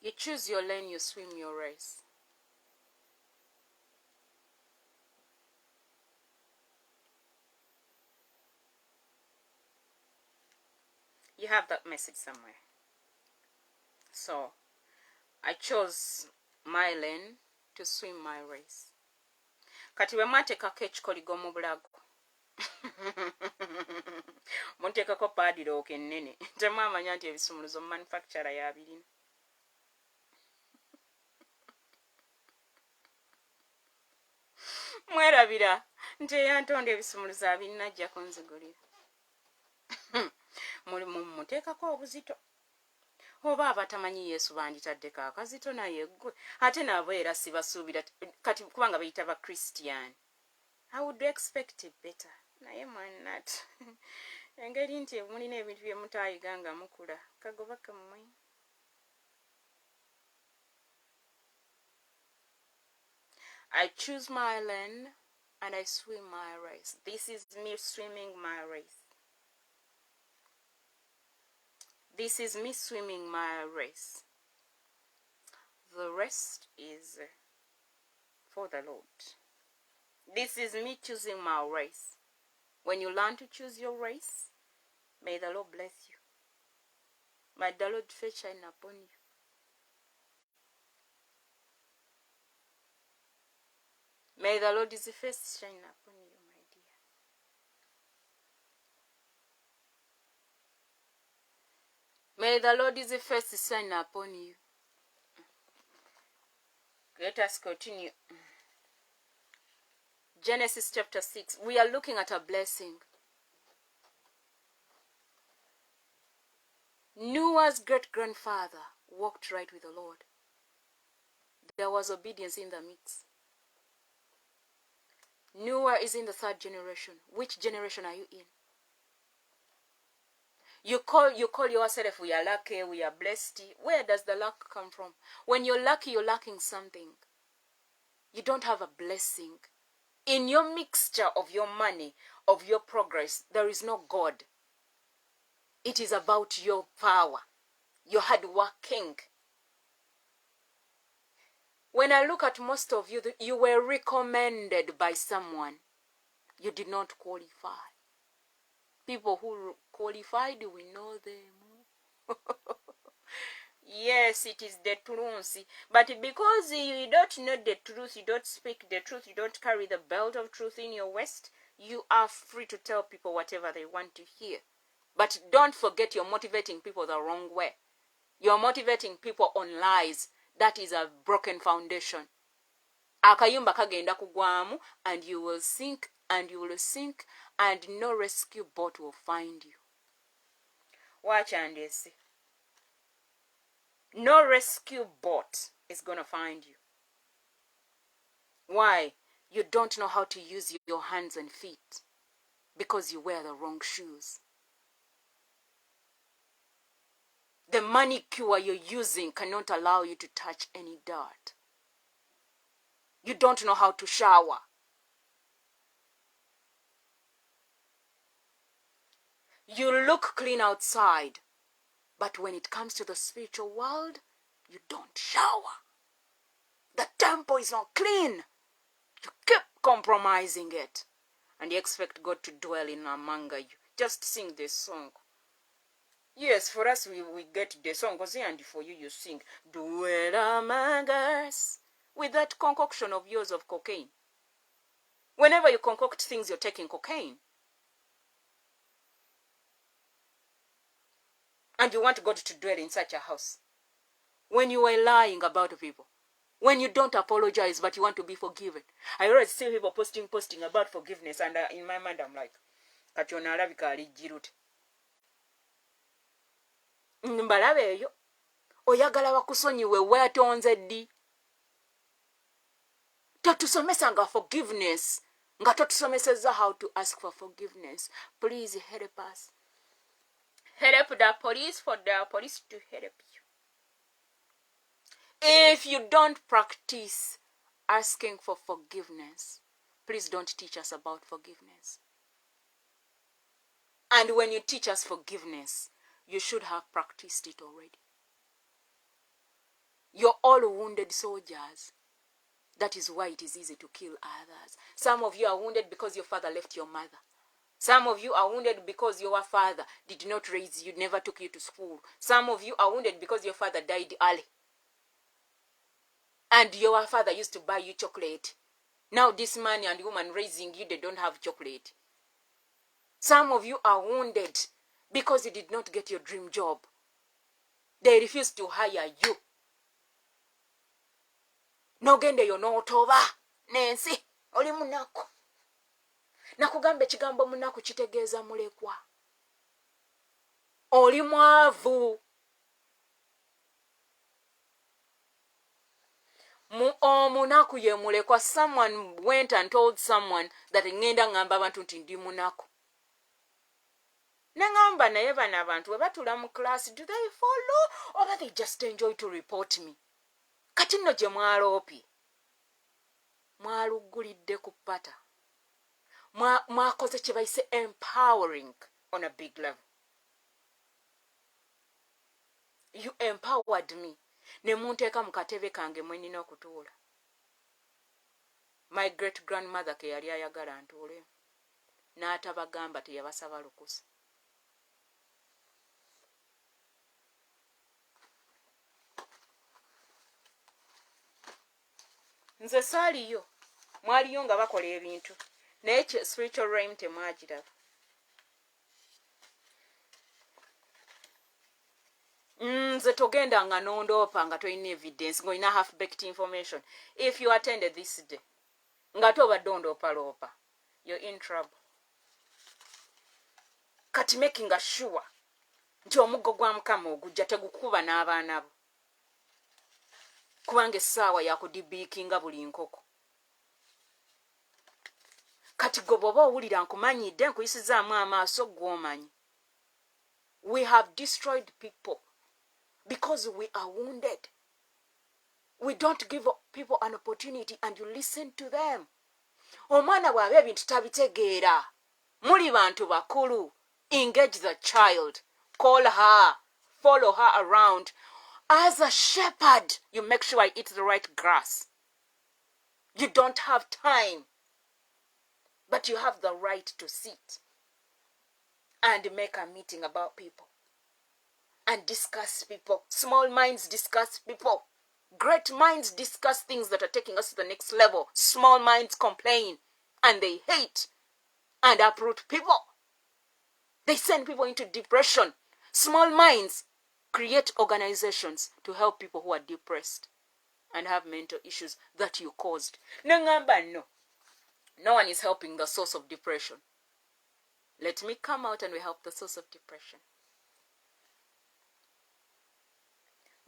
You choose your lane, you swim your race. You have that message somewhere. So, I chose my lane to swim my race. Kati bwe mwateekako ekikoligo mu bulago munteekako paadirooko ennene temwamanya nti ebisumuluzo mu manufacturer y'abirina Mwerabira nti eyantonda ebisumuluzo abinajja kunzigulira. Mulimu muteekako obuzito. Oba abatamanyi Yesu banditaddeko akazito naye ggwe. Ate nabo era sibasuubira kati kubanga bayita ba Christian. I would expect it better. Naye mwannat. Engeri nti mulina ebintu bye mutaayiga nga mukula. Kagoba kammwe. I choose my lane and I swim my race. This is me swimming my race. This is me swimming my race. The rest is for the Lord. This is me choosing my race. When you learn to choose your race, may the Lord bless you. May the Lord face shine upon you. May the Lord's face shine upon you, my dear. May the Lord's face shine upon you. Let us continue. Genesis chapter 6. We are looking at a blessing. Noah's great-grandfather walked right with the Lord. There was obedience in the mix. Noah is in the 3rd generation. Which generation are you in? You call yourself, we are lucky, we are blessed. Where does the luck come from? When you're lucky, you're lacking something. You don't have a blessing. In your mixture of your money, of your progress, there is no God. It is about your power, your hard working. When I look at most of you, you were recommended by someone. You did not qualify. People who qualified, we know them. Yes, it is the truth. But because you don't know the truth, you don't speak the truth, you don't carry the belt of truth in your waist, you are free to tell people whatever they want to hear. But don't forget you're motivating people the wrong way. You're motivating people on lies. That is a broken foundation. Akayumba kagenda kugwamu, and you will sink, and you will sink, and no rescue boat will find you. Watch and see. No rescue boat is going to find you. Why? You don't know how to use your hands and feet because you wear the wrong shoes. The manicure you're using cannot allow you to touch any dirt. You don't know how to shower. You look clean outside, but when it comes to the spiritual world, you don't shower. The temple is not clean. You keep compromising it, and you expect God to dwell in among you. Just sing this song. Yes, for us, we get the song, and for you, you sing, dwell among us, with that concoction of yours of cocaine. Whenever you concoct things, you're taking cocaine. And you want God to dwell in such a house. When you are lying about people. When you don't apologize, but you want to be forgiven. I always see people posting about forgiveness, and in my mind, I'm like, Kationa alabika alijirute. Mbalabe eyo. Oyagala bakusonyiwe weatonze ddi. Totusomesanga forgiveness. Nga totusomeseza how to ask for forgiveness. Please help us. Help the police for the police to help you. If you don't practice asking for forgiveness, please don't teach us about forgiveness. And when you teach us forgiveness, you should have practiced it already. You're all wounded soldiers. That is why it is easy to kill others. Some of you are wounded because your father left your mother. Some of you are wounded because your father did not raise you, never took you to school. Some of you are wounded because your father died early. And your father used to buy you chocolate. Now this man and woman raising you, they don't have chocolate. Some of you are wounded because you did not get your dream job. They refused to hire you. Nogende yo no toba, Nancy. oli munaku. Nakugamba ekigambo munaku kitegeeza mulekwa. Oli mwavu. Omunaku ye mulekwa. Someone went and told someone that ngenda ngamba abantu nti ndi munaku. Nengamba naye bano abantu webatula mu class, do they follow or they just enjoy to report me? Kati nno gye mwaloopi. Mwalugulidde ku pata. Mwakoze kye bayise empowering on a big level. You empowered me. Ne munteeka mu katebe kange mwe nnina okutuula. My great grandmother ke yali ayagala ntuule. N'atabagamba teyabasaba lukusa. Nze saaliyo. Mwaliyo nga bakola ebintu. Naye spiritual realm temwagiraba. Nze togenda nga nondoopa nga toyina evidence, ng'olina half-baked information. If you attended this day, nga tobadde ondoopaloopa, you're in trouble. Kati making sure nti omuggo gwa Mukama ogujja tegukuba n'abaana bo. Kubanga essaawa yakudibiikinga buli nkoko. Kati gwe bw'oba owulira nkumanyidde nkuyisizaamu amaaso gw'omanyi. We have destroyed people because we are wounded. We don't give people an opportunity and you listen to them. Omwana bw'aba ebintu tabitegeera. Muli bantu bakulu. Engage the child. Call her. Follow her around. As a shepherd, you make sure I eat the right grass. You don't have time, but you have the right to sit and make a meeting about people and discuss people. Small minds discuss people. Great minds discuss things that are taking us to the next level. Small minds complain and they hate and uproot people. They send people into depression. Small minds create organizations to help people who are depressed and have mental issues that you caused. No one is helping the source of depression. Let me come out and we help the source of depression.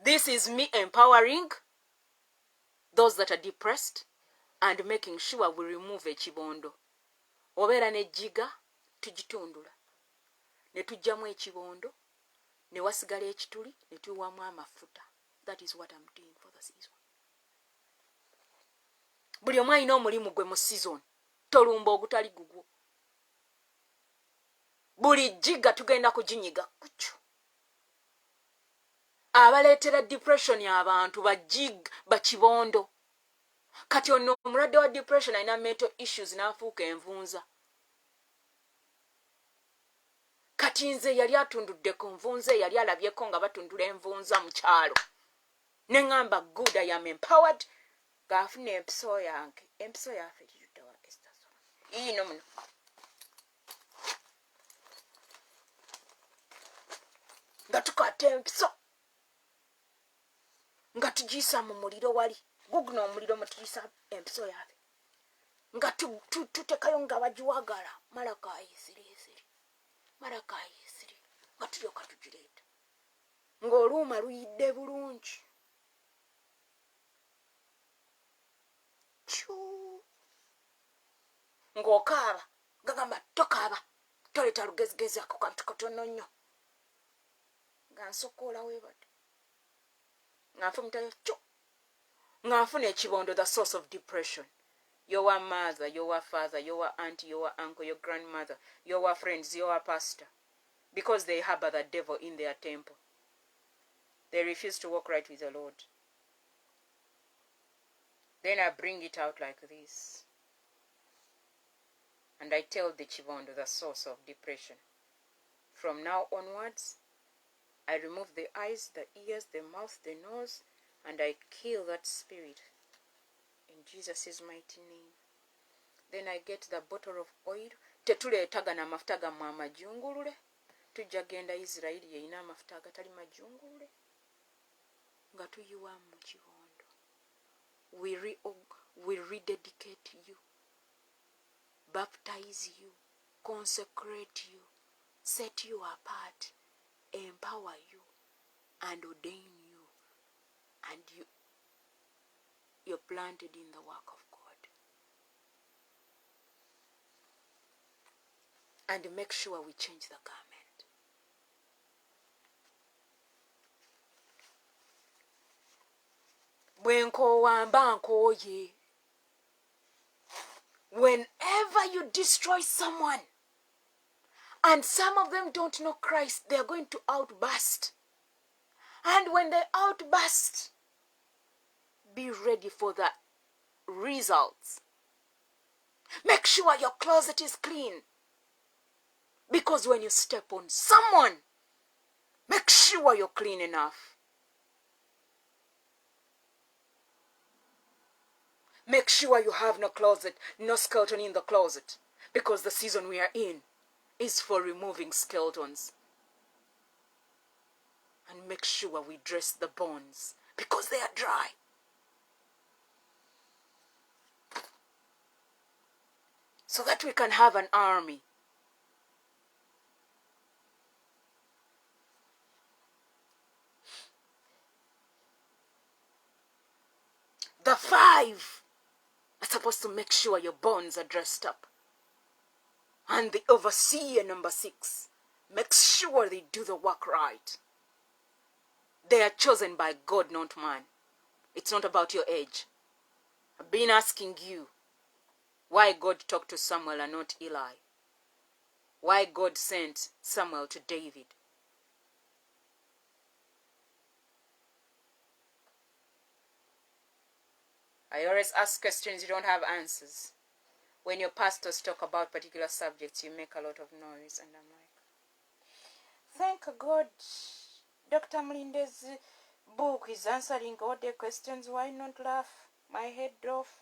This is me empowering those that are depressed and making sure we remove ekibondo. Obeera n'ejjiga tugitundula. Ne tujjamu ekibondo. Ne wasigala ekituli ne tuwamu amafuta. That is what I'm doing for the season. Buli omu alina omulimu gwe mu season. Tolumba ogutali gugwo. Buli jjiga tugenda kuginyiga kutyo. Abaleetera depression y'abantu bakibondo. Kati ono omulwadde wa depression alina mental issues n'afuuka envunza. Kati nze yali atundudde ku nvunza yali alabyeko nga batundula envunza mu kyalo. Ne ngamba good, I am empowered. Gaafuna empiso yange. Empiso yaffe tujuddewa Esther Solome. Ino muno. Nga tukwata empiso. Nga tugiyisa mu muliro wali. Guguno omuliro mu tugiyisa empiso yaffe. Nga tutekayo nga bagiwagala. Malakayi sirisiri. Malakayi siri. Nga tulyoka tugireeta. Ng'oluuma luyidde bulungi. Ng'okaaba. Gagamba tokaaba. Toleeta lugezigezi ako kantu katono nnyo. Nga nsokoola weebadde. Nga nfumitayo cyo. Nga nfuna ekibondo, the source of depression. Your mother, your father, your auntie, your uncle, your grandmother, your friends, your pastor. Because they harbor the devil in their temple. They refuse to walk right with the Lord. Then I bring it out like this. And I tell the chibondo, the source of depression. From now onwards, I remove the eyes, the ears, the mouth, the nose, and I kill that spirit. In Jesus' mighty name. Then I get the bottle of oil. Tetuleetaga n'amafuta gammwe amajungulule. Tujja genda Isirayiri yeyina amafuta agatali majungulule. Nga tuyiwa mu kibondo. We rededicate you baptize you, consecrate you, set you apart, empower you, and ordain you, and you're planted in the work of God. And make sure we change the garment. Whenever you destroy someone, and some of them don't know Christ, they're going to outburst. And when they outburst, be ready for the results. Make sure your closet is clean. Because when you step on someone, make sure you're clean enough. Make sure you have no closet, no skeleton in the closet. Because the season we are in is for removing skeletons. And make sure we dress the bones because they are dry. So that we can have an army. The 5 are supposed to make sure your bones are dressed up. And the overseer, number 6, makes sure they do the work right. They are chosen by God, not man. It's not about your age. I've been asking you why God talked to Samuel and not Eli. Why God sent Samuel to David. I always ask questions, you don't have answers. When your pastors talk about particular subjects, you make a lot of noise. And I'm like, thank God Dr. Mlinde's book is answering all the questions. Why not laugh my head off?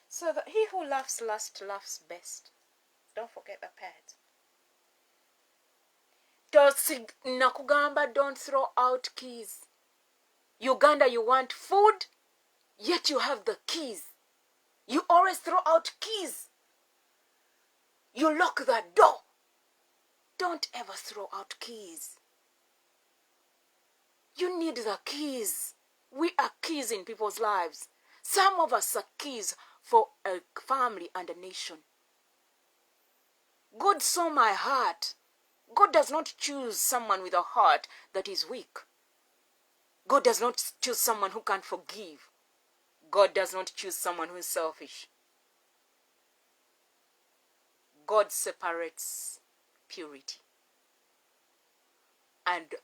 So that he who laughs last laughs best. Don't forget the part. Nakugamba, don't throw out keys. Uganda, you want food, yet you have the keys. You always throw out keys. You lock the door. Don't ever throw out keys. You need the keys. We are keys in people's lives. Some of us are keys for a family and a nation. God saw my heart. God does not choose someone with a heart that is weak. God does not choose someone who can't forgive. God does not choose someone who is selfish. God separates purity and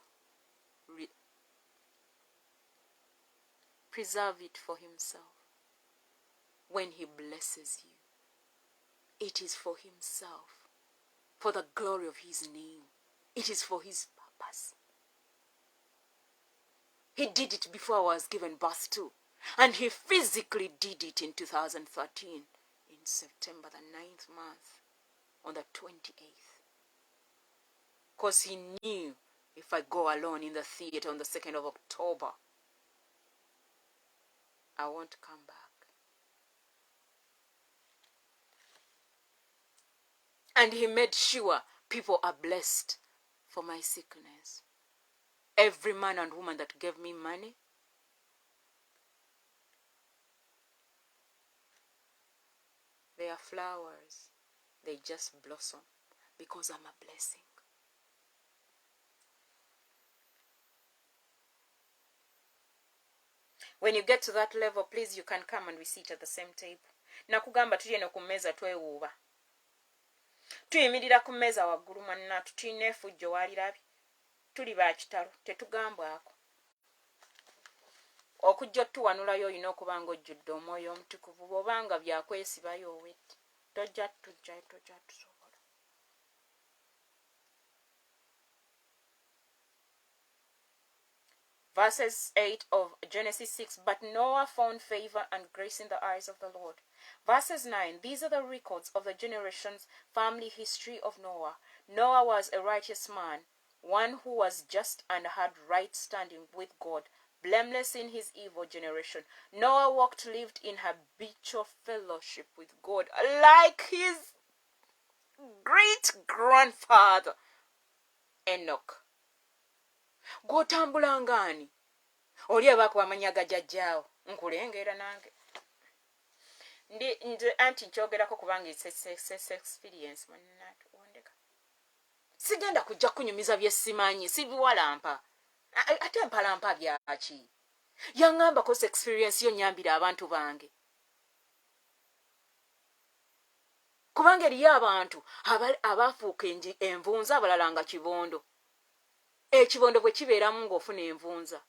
preserve it for himself. When he blesses you, it is for himself, for the glory of his name. It is for his purpose. He did it before I was given birth to. And he physically did it in 2013, in September the 9th month, on the 28th. Because he knew if I go alone in the theater on the 2nd of October, I won't come back. And he made sure people are blessed for my sickness. Every man and woman that gave me money, they are flowers. They just blossom because I'm a blessing. When you get to that level, please, you can come and we sit at the same table. Nakugamba tulina ku mmeeza twewuuba. Tuyimirira ku mmeeza waggulu mannatu tulina efujjo walirabi. Tuli ba kitalo, tetugambwako. Okujja otuwanulayo olina okuba ng'ojjudde omwoyo omutukuvu bw'obanga byakwesibayo owedde. Tojja tusobola. Verses 8 of Genesis 6, but Noah found favor and grace in the eyes of the Lord. Verses 9, these are the records of the generations, family history of Noah. Noah was a righteous man, one who was just and had right standing with God blameless in his evil generation. Noah lived in habitual fellowship with God, like his great-grandfather Enoch. Gw'otambula ng'ani? Oli abaako amanya gajjajjaawo. Nkulengera nange. Nze anti nkyogerako kubanga it's experience munnatu wondeka. Sigenda kujja kunyumiza bye simanyi, sibiwalampa. Ate mpalampa byaki? Yaŋŋambako experience yo nyambira abantu bange. Kubanga eriyo abantu abaafuuka envunza abalala nga kibondo. Ekibondo bwe kibeeramu ng'ofuna envunza.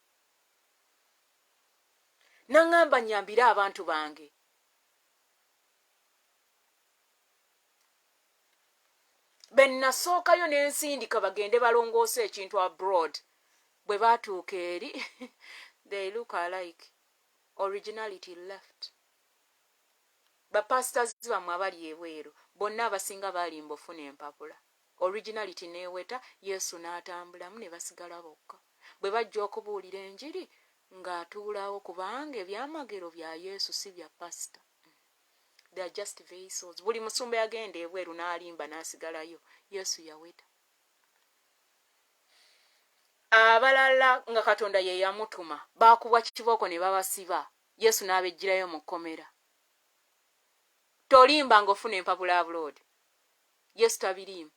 Naŋŋamba nyambire abantu bange. Be nasookayo n'ensindika bagende balongoosa ekintu abroad. Bwe baatuuka eri, they look alike. Originality left. Bapastors bamwe abali ebweru, bonna abasinga baali mbofuna empapula. Originality neeweta, Yesu n'atambulamu ne basigala bokka. Bwe bajja okubuulira enjiri, ng'atuulawo kubanga ebyamagero bya Yesu si bya pastor. They are just vessels. Buli musumba yagenda ebweru n'alimba n'asigalayo. Yesu yaweta. Abalala nga Katonda ye yamutuma baakubwa kibooko ne babasiba. Yesu n'abejjirayo mu kkomera. Tolimba ng'ofuna empapula abroad. Yesu tabirimu.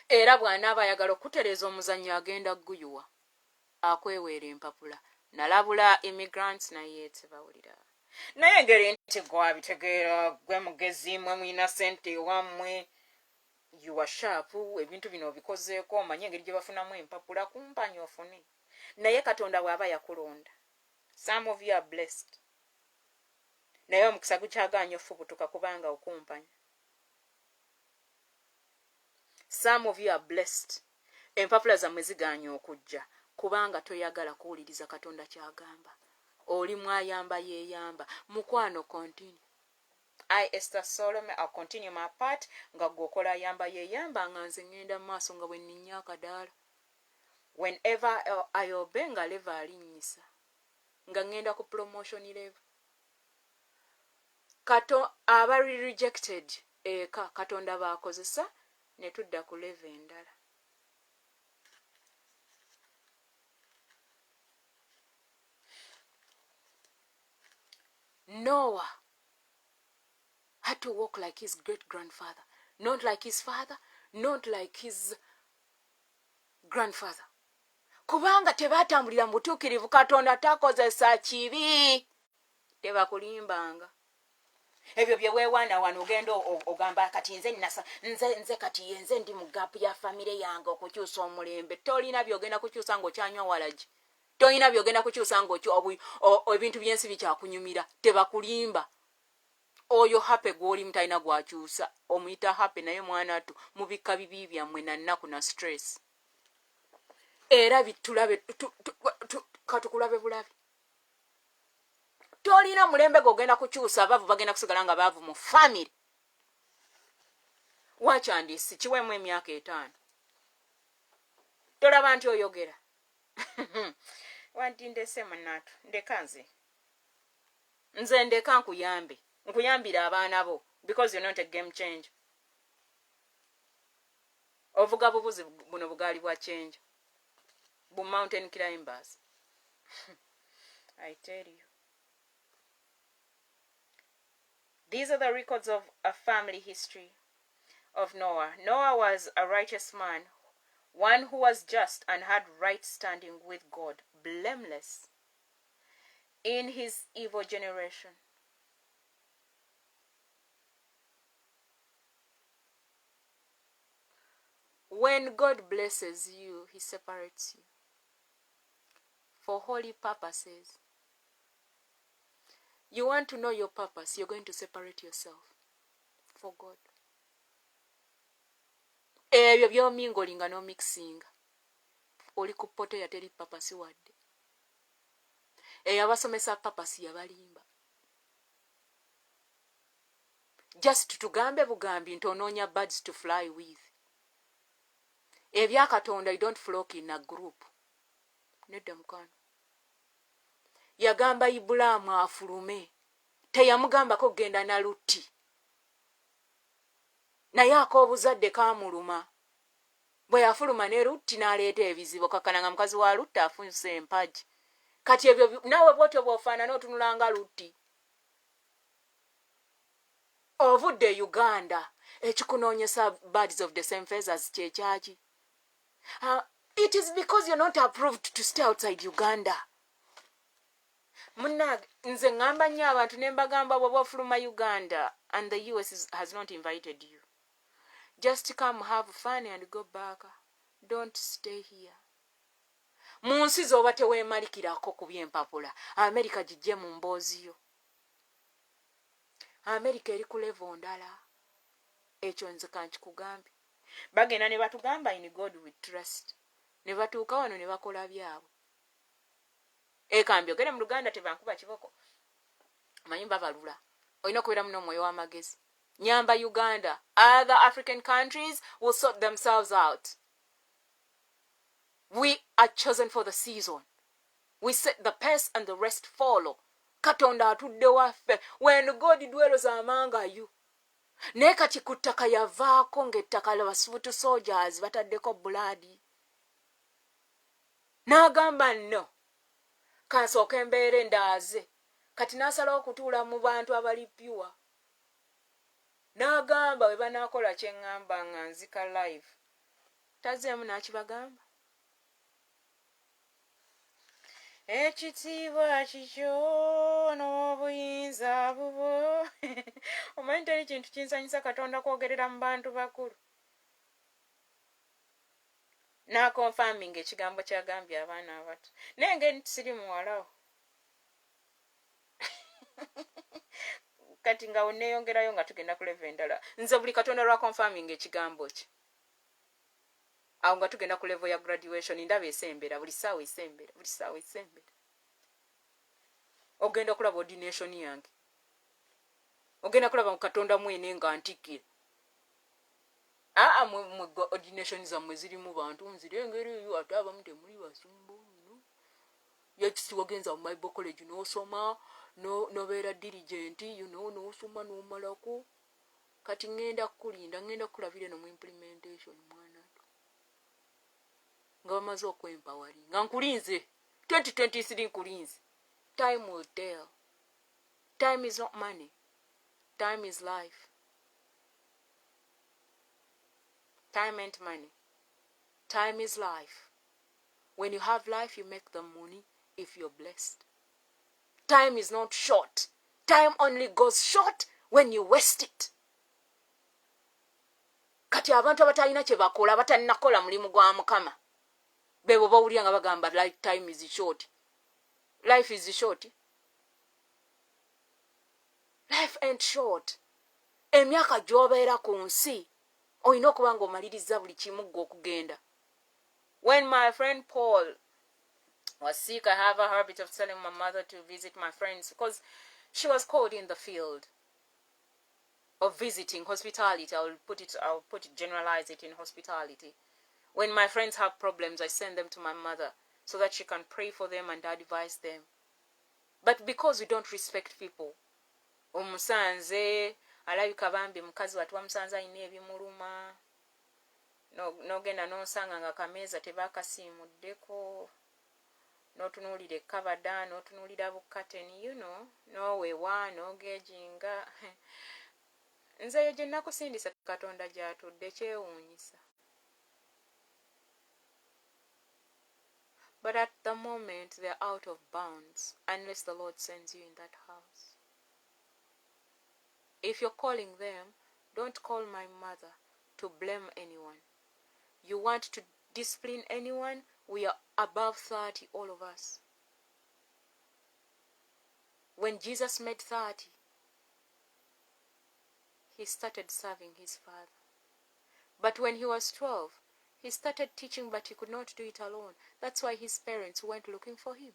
Era bw'anaaba ayagala okutereeza omuzannyo agenda guyuwa. Akweweera empapula. Nalabula immigrants naye tebawulira. Naye ngeri nti gwabitegeera gwe mugezi mwe mulina ssente wammwe. You are sharp, ebintu bino obikozeeko omanye engeri gye bafunamu empapula kumpanya ofune. Naye Katonda bw'aba yakulonda. Some of you are blessed. Naye omukisa gukyagaanya ofubutuka kubanga okumpanya. Some of you are blessed. Empapula zammwe zigaanya okujja kubanga toyagala kuwuliriza Katonda kyagamba. Oli mwayamba yeeyamba. Mukwano continue. I, Esther Solome, I'll continue my part. Nga gwokola yamba yeeyamba nga nze ngenda mu maaso nga bwe nninnya akadaala. Whenever I obey nga leva alinnyisa. Nga ngenda ku promotion level. Abali rejected eka Katonda baakozesa ne tudda ku level endala. Noah had to walk like his great-grandfather, not like his father, not like his grandfather. Kubanga tebatambulira mu butuukirivu, Katonda takozesa kibi. Tebakulimbanga. Ebyo bye weewaana wano ogenda ogamba kati nze kati nze ndi mu gaapu ya famire yange okukyusa omulembe. Tolina byogenda kukyusa ng'okyanywa walagi. Tolina byogenda kukyusa ebintu by'ensi bikyakunyumira. Tebakulimba. Oyo hape gw'oli mutalina gwakyusa. Omuyita hape naye mwanatu mubikka bibi byammwe na nnaku na stress. Era bitulabe katukulabe bulabe. Tolina mulembe gogenda kukyusa abavu bagenda kusigala nga baavu mu family. Wakyandisi kiwemu emyaka 5. Tolaba nti oyogera. Wanti ndese munatu ndeka nze ndeka nkuyambira abaana bo because you're not a game changer. Ovuga bubuzi buno bugali bwa change. Bu mountain climbers. I tell you. These are the records of a family history of Noah. Noah was a righteous man, one who was just and had right standing with God, blameless in his evil generation. When God blesses you, he separates you for holy purposes. You want to know your purpose, you're going to separate yourself for God. Ebyo by'omingolinga n'omixinga. Oli ku poto yateri purpose wadde. Eyabasomesa purpose yabalimba. Just tugambe bugambi nti onoonya birds to fly with. Ebya Katonda, you don't flock in a group. Nedda mukano. yagamba Ibulaamu afulume, teyamugambako genda na Lutti. Naye ak'obuzadde kaamuluma. Bwe yafuluma ne Lutti n'aleeta ebizibu, kakkana nga mukazi wa Lutti afunse empagi. Kati ebyo naawe bw'otyo bw'ofaanana otunulanga Lutti. Ovudde Uganda, ekikunoonyesa birds of the same feathers kye kyaki? It is because you're not approved to stay outside Uganda. Munnange, nze ngamba nnyo abantu ne mbagamba bw'oba ofuluma Uganda and the US has not invited you. Just come have fun and go back. Don't stay here. Mu nsi z'oba teweemalikirako ku by'empapula, Amerika gijje mu mboozi yo. Amerika eri ku level ndala. Ekyo nze kankikugambye. Bagenda ne batugamba in God we trust. Ne batuuka wano ne bakola byabwe. Ekambyogere mu Luganda tebankuba kiboko. Manyi babalula. Olina okubeera muno omwoyo w'amagezi. Nyamba Uganda. Other African countries will sort themselves out. We are chosen for the season. We set the pace and the rest follow. Katonda atudde waffe. When God dwells among you. Naye kati ku ttaka yavaako ng'ettaka ly'abasuutu soldiers bataddeko bulaadi. N'agamba nno. Kansooke mbeere ndaaze. Kati n'asalawo okutuula mu bantu abali pure. N'agamba bwe banaakola kye ŋŋamba nga nzika live. Tazeemu n'akibagamba. Ekitiibwa kikyo n'obuyinza bubwo. Omanyi teri kintu kinsanyusa Katonda kwogerera mu bantu bakulu. N'akonfirming ekigambo ky'agambye abaana abato. Naye ng'eri siri muwalawo. Kati nga onneeyongerayo nga tugenda ku level endala. Nze buli Katonda lwa confirming ekigambo kye. Awo nga tugenda ku level ya graduation ndaba esembera, buli ssaawa esembera, buli ssaawa esembera. Ogenda kulaba ordination yange. Ogenda kulaba mu Katonda mwene nga ntikira. Mwe ordination zammwe zirimu bantu nzirengera eyo ate abamu temuli basumbu. Yakisi wagenza mu Bible college n'osoma, nobeera diligent, n'osoma n'omalako. Kati ngenda kulabira no mu implementation mwana. Nga bamaze okwempawali. Nga nkulinze. 2023 nkulinze. Time will tell. Time is not money. Time is life. Time ain't money. Time is life. When you have life, you make the money if you're blessed. Time is not short. Time only goes short when you waste it. Kati abantu abatalina kye bakola, abatalinakola mulimu gwa Mukama. Bebo bawulira nga bagamba lifetime is short. Life is short. Life ain't short. Emyaka gy'obeera ku nsi olina okuba ng'omaliriza buli kimu ggwe okugenda. When my friend Paul was sick, I have a habit of telling my mother to visit my friends because she was called in the field of visiting hospitality. I'll generalize it in hospitality. When my friends have problems, I send them to my mother so that she can pray for them and advise them. But because we don't respect people, omusanze alabika bambi mukazi watu wamusanze ayina ebimuluma, nogenda n'osanga nga kameeza tebakasiimuddeko, n'otunuulira ekkabada, n'otunuulira bukateni, n'owewa, n'ogejinga. Nze eyo gye nakusindisa Katonda gy'atudde kyewuunyisa. But at the moment, they're out of bounds unless the Lord sends you in that house. If you're calling them, don't call my mother to blame anyone. You want to discipline anyone? We are above 30, all of us. When Jesus made 30, he started serving his Father. But when he was 12, he started teaching, but he could not do it alone. That's why his parents went looking for him.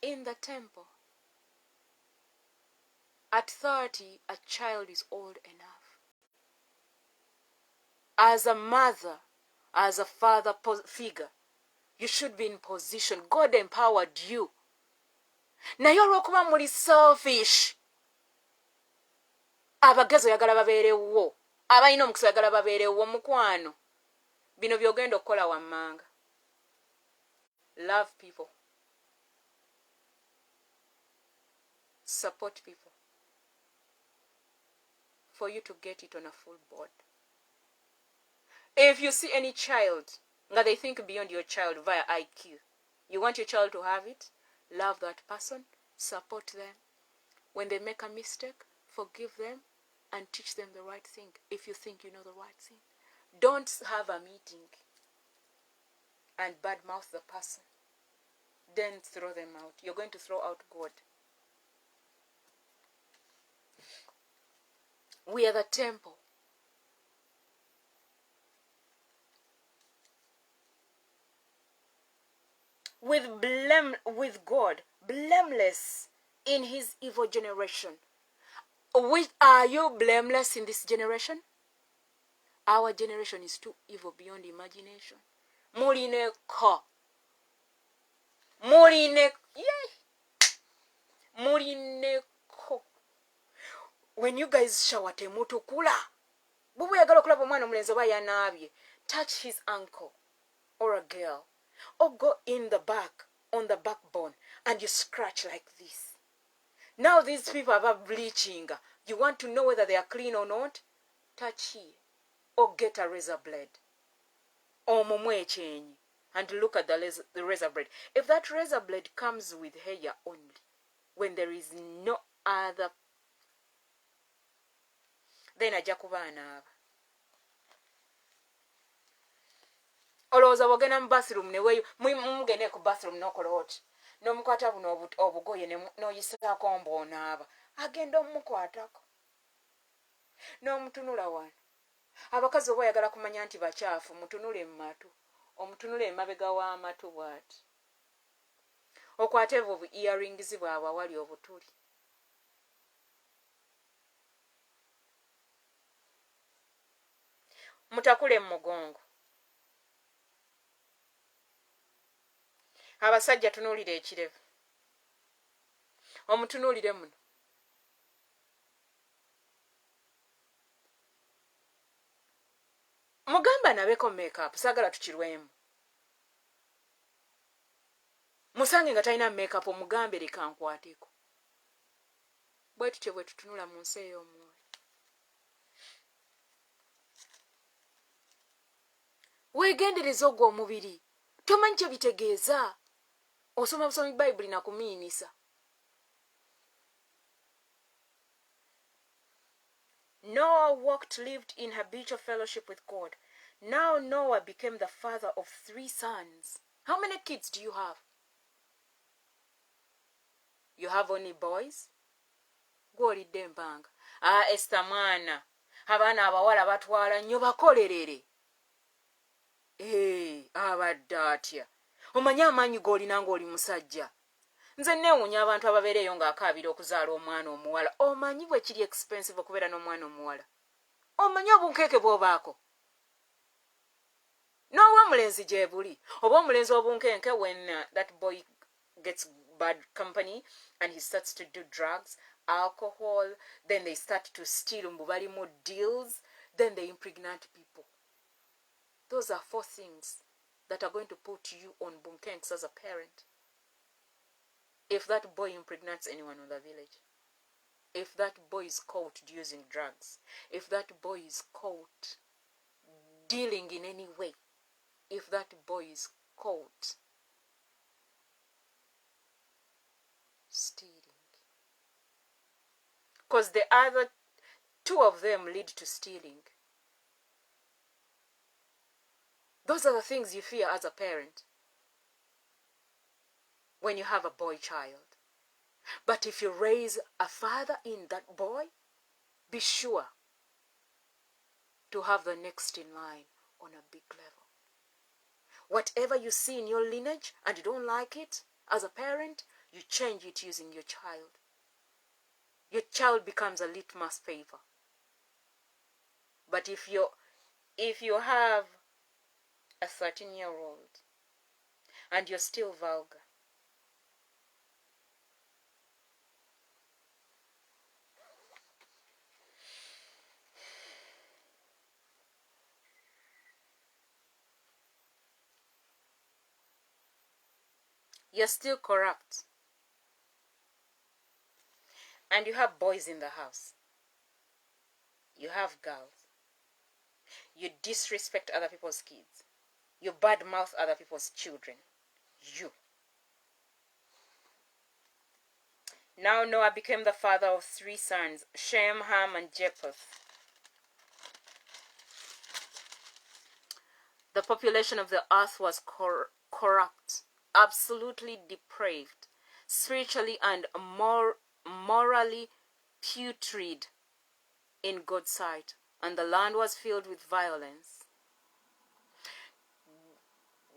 In the temple, at 30, a child is old enough. As a mother, as a father figure, You should be in position. God empowered you. Naye olw'okuba muli selfish, abagezi oyagala babeerewo, abalina omukisa oyagala babeerewo. Mukwano, bino by'ogenda okukola wammanga. Love people. Support people. For you to get it on a full board. If you see any child, now they think beyond your child via IQ. You want your child to have it? Love that person. Support them. When they make a mistake, forgive them and teach them the right thing if you think you know the right thing. Don't have a meeting and badmouth the person. Then throw them out. You're going to throw out God. We are the temple. With God, blameless in his evil generation. Are you blameless in this generation? Our generation is too evil beyond imagination. Mulineko. When you guys shower temutukula. Bubu yagala okulaba omwana omulenzi oba yanaabye. Touch his ankle or a girl. Or go in the back, on the backbone, and you scratch like this. Now these people are bleaching. You want to know whether they are clean or not? Touch here. Or get a razor blade. Or mumwe chenyi. And look at the razor blade. If that razor blade comes with hair only, when there is no other, then ajja kuba anaaba. Olowooza bw'ogenda mu bathroom ne weeyo mugende ku bathroom n'okola oti n'omukwata buno obugoye n'oyisaako mb'onaaba agenda omukwatako n'omutunula wano. Abakazi oba oyagala kumanya nti bakyafu mutunule mu matu, omutunule emabega w'amatu bw'ati, okwate bu earrings bwabwe awali obutuli. Mutakule mu mugongo. Abasajja tunuulire ekirevu. Omutunuulire muno. Mugamba nabeko make-up, saagala tukirwemu. Musange nga talina make-up omugambe leka nkwateko. Bwe tutyo bwe tutunula mu nsi ey'omwoyo. Weegendereza ogwo omubiri. Tomanyi kye bitegeeza. Osoma busomi Bayibuli na kumiinisa. Noah lived in habitual fellowship with God. Now Noah became the father of 3 sons. How many kids do you have? You have only boys? Gwolidde empanga. Esther mwana. Abaana abawala batwala nnyo bakolerere. Abadde atya. Omanyi amaanyi g'olina ng'oli musajja. Nze neewuunya abantu ababeereyo ng'akaabira okuzaala omwana omuwala. Omanyi bwe kiri expensive okubeera n'omwana omuwala. Omanyi obunkeeke bw'obaako. N'ow'omulenzi gye buli. Oba omulenzi obunkenke when that boy gets bad company and he starts to do drugs, alcohol, then they start to steal mbu balimu deals, then they impregnate people. Those are 4 things that are going to put you on bunkenks as a parent. If that boy impregnates anyone in the village, if that boy is caught using drugs, if that boy is caught dealing in any way, if that boy is caught stealing, because the other 2 of them lead to stealing. Those are the things you fear as a parent when you have a boy child. But if you raise a father in that boy, be sure to have the next in line on a big level. Whatever you see in your lineage and you don't like it, as a parent, you change it using your child. Your child becomes a litmus paper. But if you have a 13-year-old And you're still vulgar. You're still corrupt. And you have boys in the house. You have girls. You disrespect other people's kids. You badmouth other people's children. You. Now Noah became the father of 3 sons, Shem, Ham, and Japheth. The population of the earth was corrupt, absolutely depraved, spiritually and morally putrid in God's sight, and the land was filled with violence,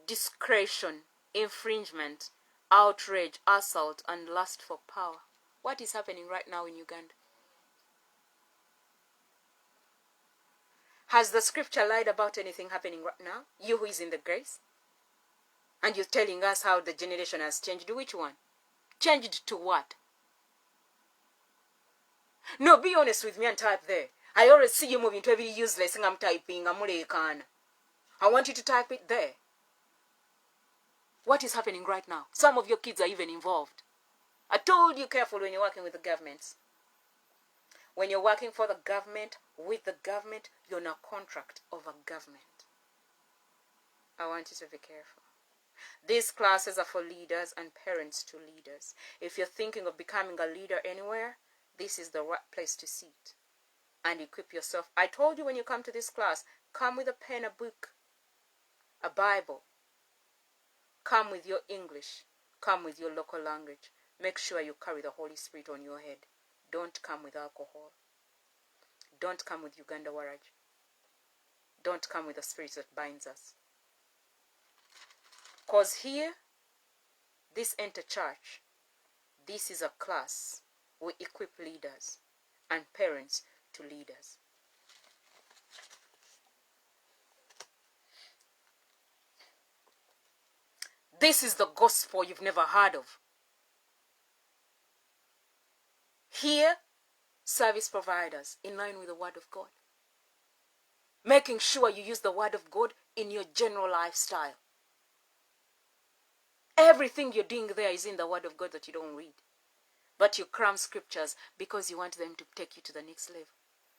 discretion, infringement, outrage, assault, and lust for power. What is happening right now in Uganda? Has the scripture lied about anything happening right now? You who is in the grace? And you're telling us how the generation has changed. Which one? Changed to what? No, be honest with me and type there. I always see you moving to every useless thing I'm typing. I want you to type it there. What is happening right now? Some of your kids are even involved. I told you careful when you're working with the government. When you're working for the government, with the government, you're in a contract of a government. I want you to be careful. These classes are for leaders and parents to leaders. If you're thinking of becoming a leader anywhere, this is the right place to sit and equip yourself. I told you when you come to this class, come with a pen, a book, a Bible. Come with your English. Come with your local language. Make sure you carry the Holy Spirit on your head. Don't come with alcohol. Don't come with Uganda Waraj. Don't come with the spirits that binds us. Because here, this enter church, this is a class. We equip leaders and parents to leaders. This is the gospel you've never heard of. Here, service providers in line with the word of God. Making sure you use the word of God in your general lifestyle. Everything you're doing there is in the word of God that you don't read. But you cram scriptures because you want them to take you to the next level.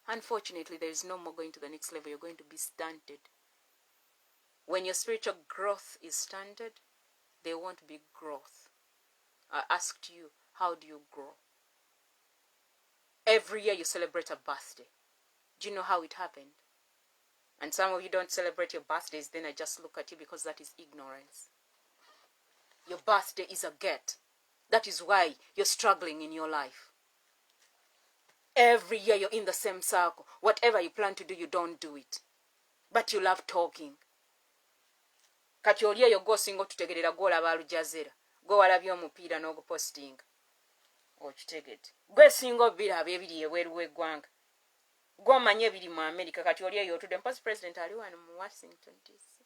Unfortunately, there is no more going to the next level. You're going to be stunted. When your spiritual growth is stunted, there won't be growth. I asked you, how do you grow? Every year you celebrate a birthday. Do you know how it happened? And some of you don't celebrate your birthdays, then I just look at you because that is ignorance. Your birthday is a get. That is why you're struggling in your life. Every year you're in the same circle. Whatever you plan to do, you don't do it. But you love talking. Kati oli eyo go singo tutegerera go laba alujazera. Go walabye omupiira n'ogupostinga. Okitegedde. Gwe singo biraba ebiri ebweru w'eggwanga. Go omanye ebiri mu America. Kati oli eyo otudde mpasi president ali wano mu Washington DC.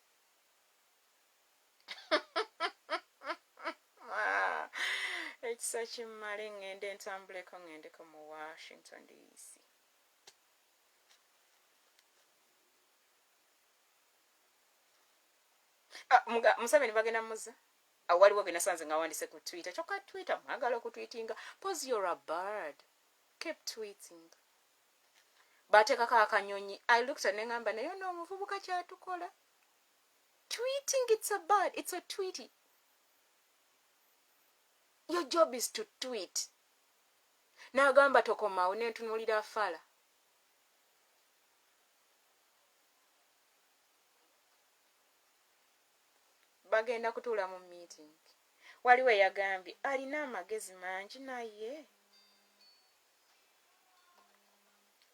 Ekisa kimmale ngende ntambuleko ngendeko mu Washington DC. Museveni bagenda muza. Waliwo gwe nasanze nga wandise ku Twitter. Kyokka Twitter mwagala okutweetinga. Pause, you're a bird. Keep tweeting. Bateekako akanyonyi. I looked at nengamba naye n'omuvubuka kyatukola. Tweeting, it's a bird. It's a tweety. Your job is to tweet. N'agamba tokomawo nentunuulira afala. Bagenda kutuula mu meeting. Waliwo yagambye alina amagezi mangi naye.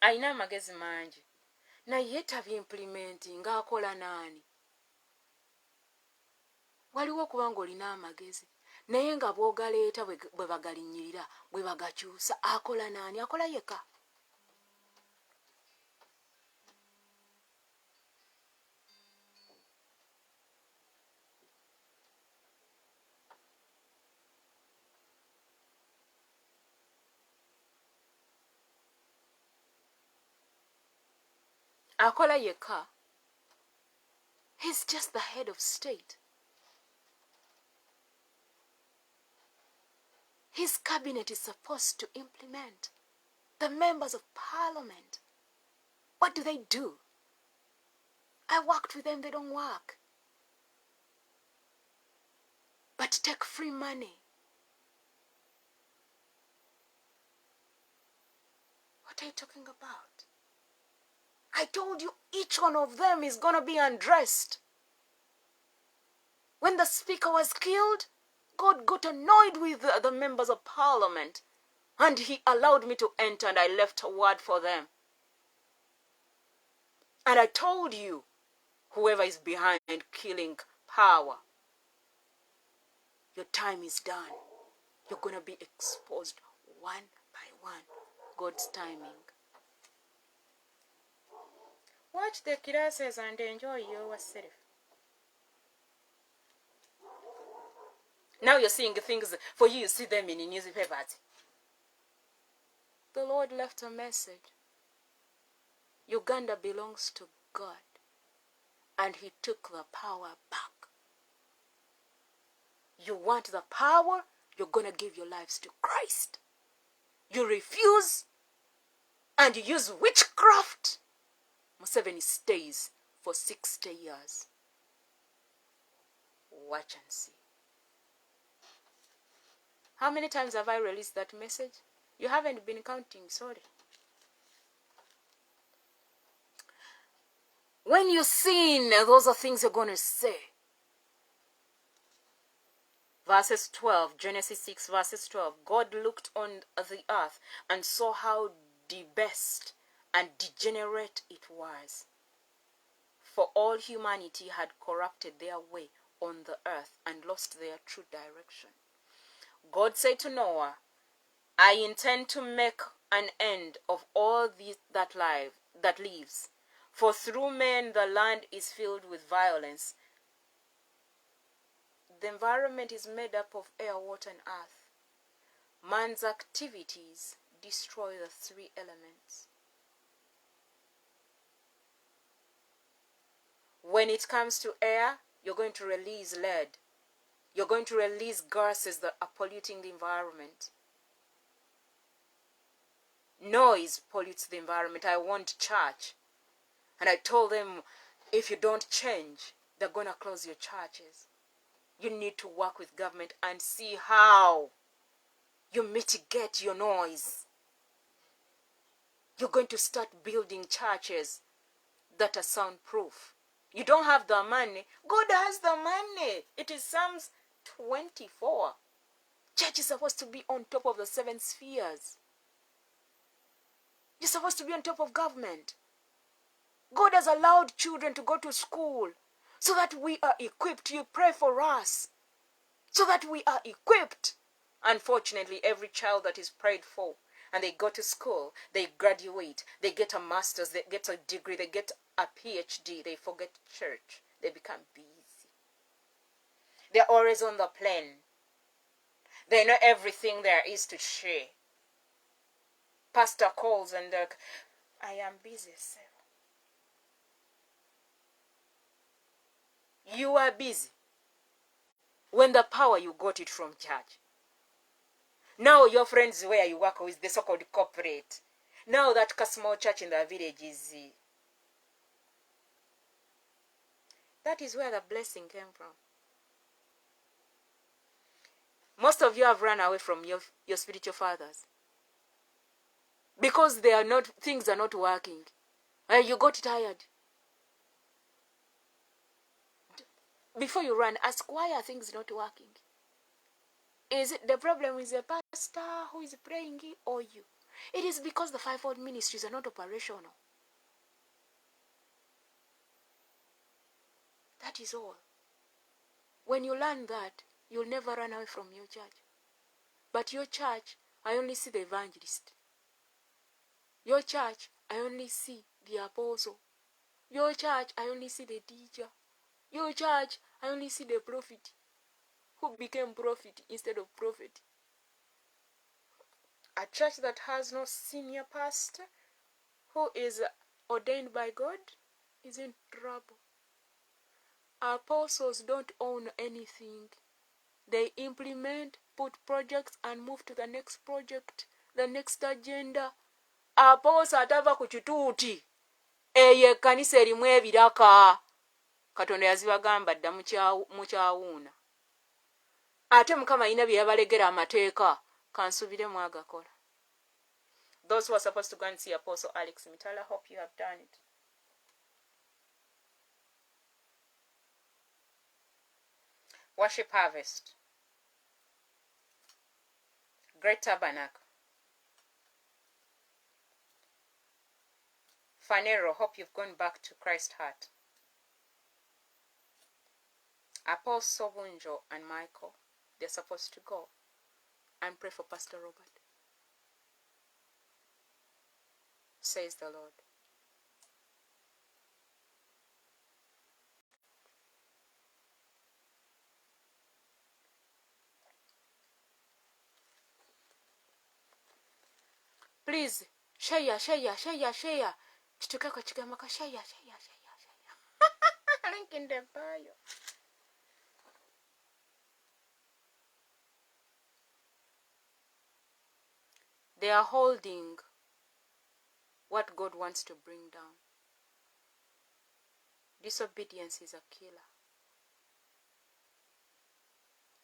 Alina amagezi mangi. Naye tabimplementing akola naani. Waliwo kubanga olina amagezi. Naye nga bw'ogaleeta bwe bagalinyirira, bwe bagakyusa, akola naani? Akola yeka. akola yekka. He's just the head of state. His cabinet is supposed to implement. The members of parliament, what do? I worked with them, they don't work. But take free money. What are you talking about? I told you each one of them is going to be undressed. When the speaker was killed, God got annoyed with the members of parliament, and he allowed me to enter, and I left a word for them. And I told you, whoever is behind killing power, your time is done. You're going to be exposed one by one. God's timing. Watch the classes and enjoy yourself. Now you're seeing things, for you see them in the newspapers. The Lord left a message. Uganda belongs to God, and he took the power back. You want the power, you're going to give your lives to Christ. You refuse, and you use witchcraft. Museveni stays for 60 years. Watch and see. How many times have I released that message? You haven't been counting, sorry. When you're seeing, those are things you're going to say. Verses 12, Genesis 6, verses 12. God looked on the earth and saw how debased and degenerate it was. For all humanity had corrupted their way on the earth and lost their true direction. God said to Noah, I intend to make an end of all that lives, for through men the land is filled with violence. The environment is made up of air, water, and earth. Man's activities destroy the three elements. When it comes to air, you're going to release lead. You're going to release gases that are polluting the environment. Noise pollutes the environment. I want church. And I told them, if you don't change, they're going to close your churches. You need to work with government and see how you mitigate your noise. You're going to start building churches that are soundproof. You don't have the money. God has the money. It is Psalms 24. Church is supposed to be on top of the 7 spheres. You're supposed to be on top of government. God has allowed children to go to school so that we are equipped. You pray for us so that we are equipped. Unfortunately, every child that is prayed for and they go to school, they graduate, they get a master's, they get a degree, they get a PhD, they forget church. They become busy. They're always on the plane. They know everything there is to share. Pastor calls and I am busy, sir. You are busy. When the power, you got it from church. Now your friends where you work with, the so-called corporate. Now that small church in the village is... That is where the blessing came from. Most of you have run away from your spiritual fathers. Because things are not working. And you got tired. Before you run, ask, why are things not working? Is it the problem with the pastor who is praying or you? It is because the fivefold ministries are not operational. That is all. When you learn that, you'll never run away from your church. But your church, I only see the evangelist. Your church, I only see the apostle. Your church, I only see the teacher. Your church, I only see the prophet who became prophet instead of prophet. A church that has no senior pastor who is ordained by God is in trouble. Apostles don't own anything. They implement, put projects, and move to the next project, the next agenda. Apostle atava ku kituuti. Eyo ekkanisa erimu ebiraka. Katonda yazibagamba dda mu kyawuuna. Ate Mukama alina bye yabalegera amateeka. Kansubiremu agakola. Those who are supposed to go and see Apostle Alex Mitala, hope you have done it. Worship Harvest. Great Tabernacle. Fanero, hope you've gone back to Christ Heart. Apostle Bunjo and Michael, they're supposed to go and pray for Pastor Robert. Says the Lord. Please, share. Chitukako chigamaka, share. Link in the bio. They are holding what God wants to bring down. Disobedience is a killer.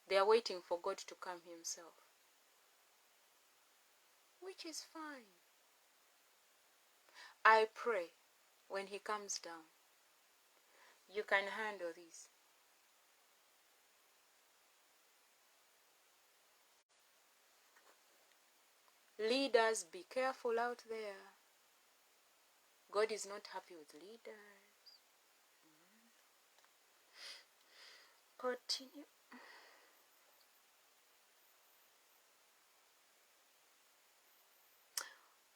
They are waiting for God to come himself, which is fine. I pray when he comes down, you can handle this. Leaders, be careful out there. God is not happy with leaders. Continue.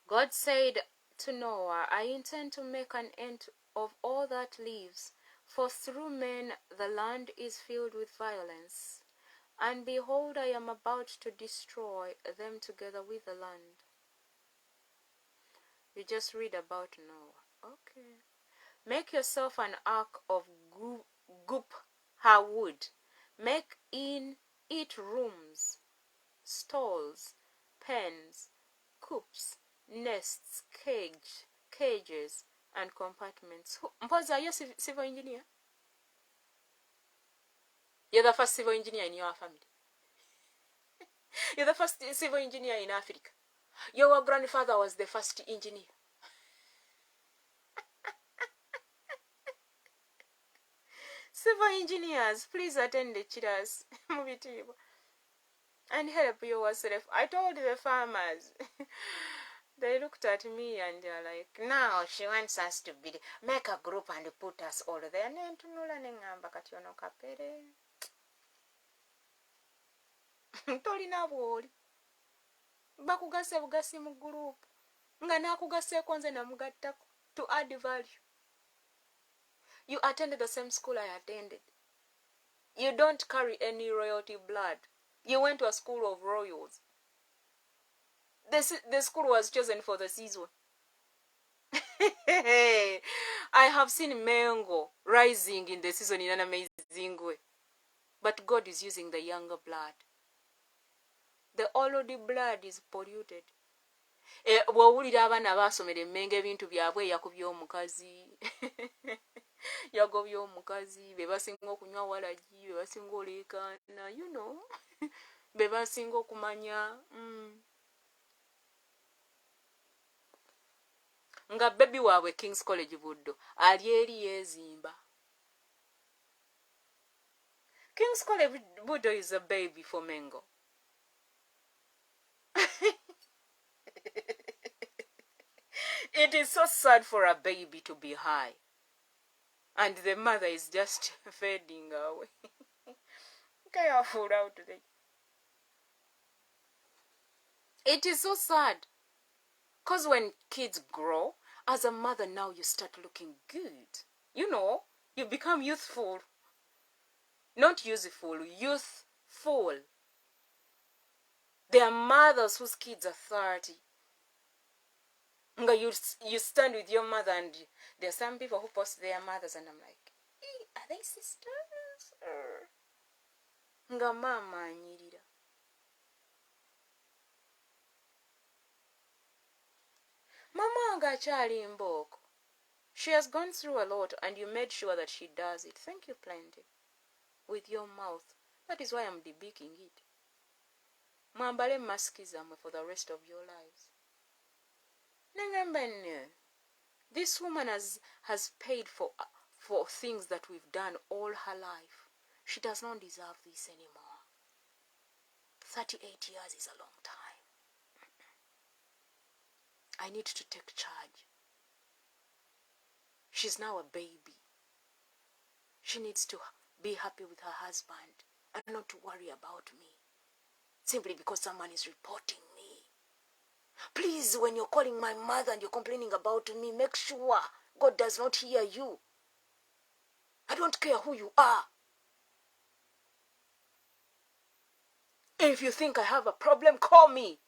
God said to Noah, I intend to make an end of all that lives, for through men the land is filled with violence. And behold, I am about to destroy them together with the land. You just read about Noah. Okay. Make yourself an ark of wood. Make in it rooms, stalls, pens, coops, nests, cages, and compartments. Mpoza, are you a civil engineer? You're the first civil engineer in your family. You're the first civil engineer in Africa. Your grandfather was the first engineer. Civil engineers, please attend the chairs and help yourself. I told the farmers. They looked at me and they're like, now she wants us to make a group and put us all there. Tolina bwoli. Bakugase bugasi mu group. Nga nakugaseeko nze namugattako to add value. You attended the same school I attended. You don't carry any royalty blood. You went to a school of royals. The school was chosen for the season. I have seen mango rising in the season in an amazing way. But God is using the younger blood. The older blood is polluted. Bw'owulira abaana baasomera emmengo ebintu byabwe yakubye omukazi. Yagobye omukazi, be basinga okunywa walagi, be basinga oleekaana, you know. Be basinga okumanya. Nga baby waabwe King's College Buddo ali eri yeezimba. King's College Buddo is a baby for Mengo. It is so sad for a baby to be high and the mother is just fading away. Careful out there. It is so sad because when kids grow, as a mother now you start looking good. You know, you become youthful. Not useful, youthful. There are mothers whose kids are 30. You stand with your mother, and there are some people who post their mothers, and I'm like, are they sisters? Nga mama anyirira. Mama nga akyali mbooko. She has gone through a lot, and you made sure that she does it. Thank you plenty. With your mouth. That is why I'm debaking it. Mwambale maski zammwe for the rest of your lives. Nengamba nno. This woman has paid for things that we've done all her life. She does not deserve this anymore. 38 years is a long time. I need to take charge. She's now a baby. She needs to be happy with her husband and not to worry about me. Simply because someone is reporting me. Please, when you're calling my mother and you're complaining about me, make sure God does not hear you. I don't care who you are. If you think I have a problem, call me.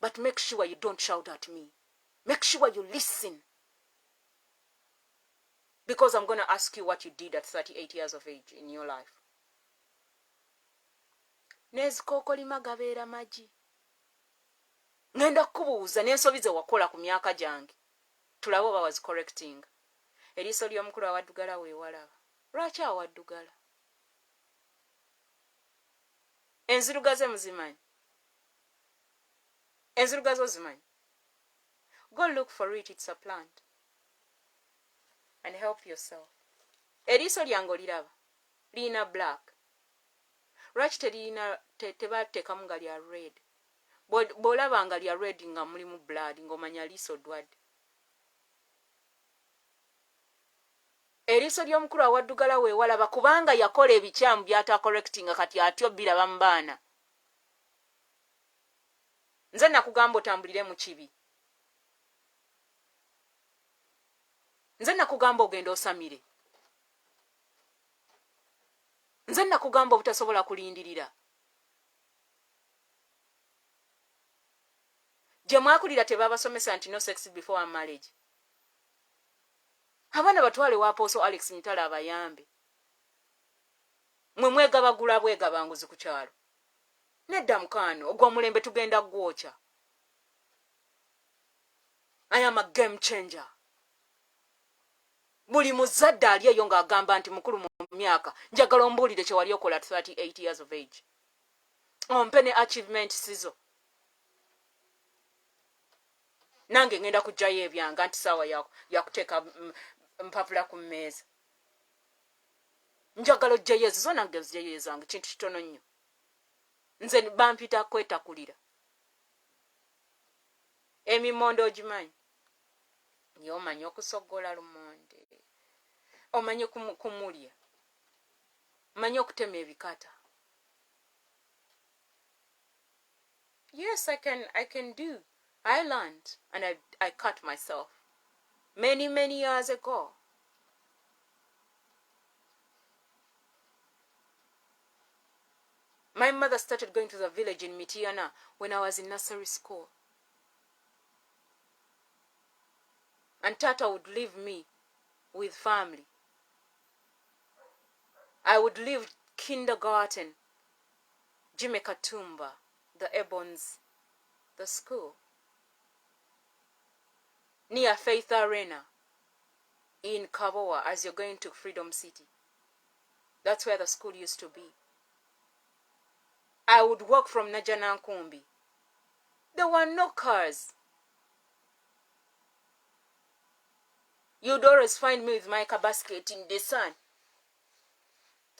But make sure you don't shout at me. Make sure you listen. Because I'm going to ask you what you did at 38 years of age in your life. Nezikokolima gabeera magi. Ngenda kubuuza n'ensobi ze wakola ku myaka gyange. Tulabe oba was correcting. Eriiso ly'omukulu awaddugala weewalaba. Lwaki awaddugala? Enzirugaze muzimanyi? Enzirugaze ozimanyi? Go look for it, it's a plant. And help yourself. Eriiso lyange oliraba? Liina black. Lwaki tebateekamu nga lya red? Bw'olaba nga lya red nga mulimu blood ng'omanya liiso ddwadde. Eriiso ly'omukulu awaddugala weewalaba kubanga yakola ebikyamu by'atacorrectinga kati atyo biraba mu baana. Nze nakugamba otambulire mu kibi. Nze nakugamba ogenda osamire. Nze nakugamba obutasobola kulindirira. Gye mwakulira tebabasomesa nti no sex before marriage. Abaana batwale wa Apostle Alex Mitala abayambe. Mwe mwegabagula bwegabanguzi ku kyalo. Nedda mukaano ogw'omulembe tugenda gwokya. I am a game changer. Buli muzadde ali eyo ng'agamba nti mukulu mu myaka njagala ombuulire kye wali okola at 38 years of age. Ompe ne achievement sizo. Nange ngenda kujjayo ebyanga nti saawa yakuteeka mpapula ku mmeeza. Njagala ojjayo ezo zo nange ozijjayo ezange kintu kitono nnyo. Nze bampita kwetakulira. Emimondo ogimanyi? Yo omanyi okusoggola lumonde. Omanyi kumulya. Omanyi okutema ebikata. Yes, I can do. I learned and I cut myself many years ago. My mother started going to the village in Mitiana when I was in nursery school. And Tata would leave me with family. I would leave kindergarten, Jimmy Katumba, the Ebons, the school. Near Faith Arena in Kaboa as you're going to Freedom City. That's where the school used to be. I would walk from Najanankumbi. There were no cars. You'd always find me with my basket in the sun.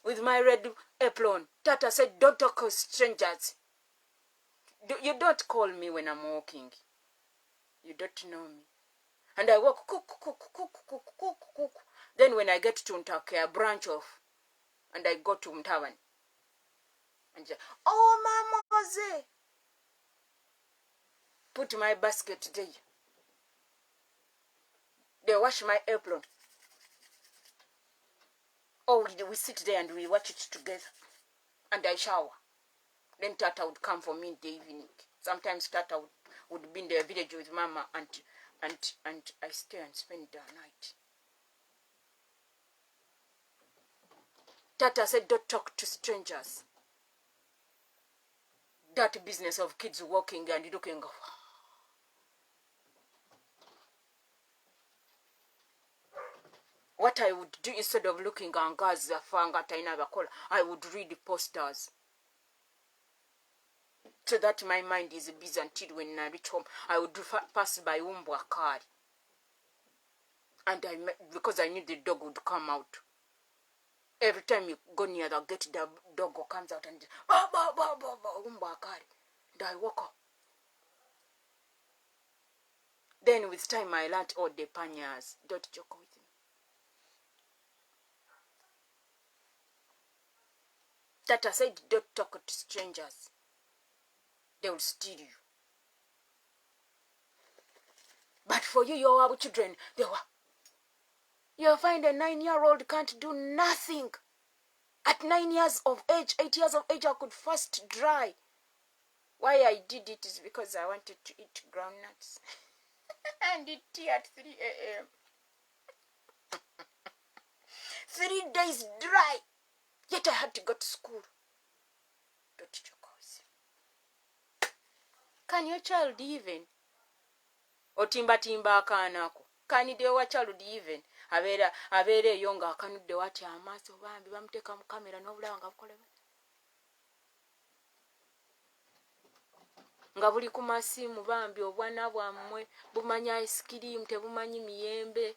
With my red apron. Tata said, don't talk to strangers. You don't call me when I'm walking. You don't know me. And I walk, cook. Then when I get to Ntake, I branch off. And I go to Mtavan. And say, oh, Mama Jose. Put my basket there. They wash my apron. Oh, we sit there and we watch it together. And I shower. Then Tata would come for me in the evening. Sometimes Tata would be in the village with Mama and I stay and spend the night. Tata said, don't talk to strangers. That business of kids walking and looking. What I would do instead of looking at guys, I would read the posters. So that my mind is busy until when I reach home, I would pass by Umbwa car. And because I knew the dog would come out. Every time you go near the gate, the dog comes out and bah, bah, bah, bah, bah, Umbwa car. And I walk up. Then with time I learned all the panyas. Don't joke with me. Tata said, don't talk to strangers. They will steal you. But for you, your children, you'll find a 9-year-old can't do nothing. At 9 years of age, 8 years of age, I could fast dry. Why I did it is because I wanted to eat groundnuts. And eat tea at 3 a.m. 3 days dry. Yet I had to go to school. Don't joke. Can your child even? Otimba akaanako. Can your child even? Abere yonga akanudde wati amaaso bambi bamuteeka mu kamera n'obulaba nga bukoleba. Nga buli ku masimu bambi obwana bwammwe bumanya ice cream tebumanyi miyembe.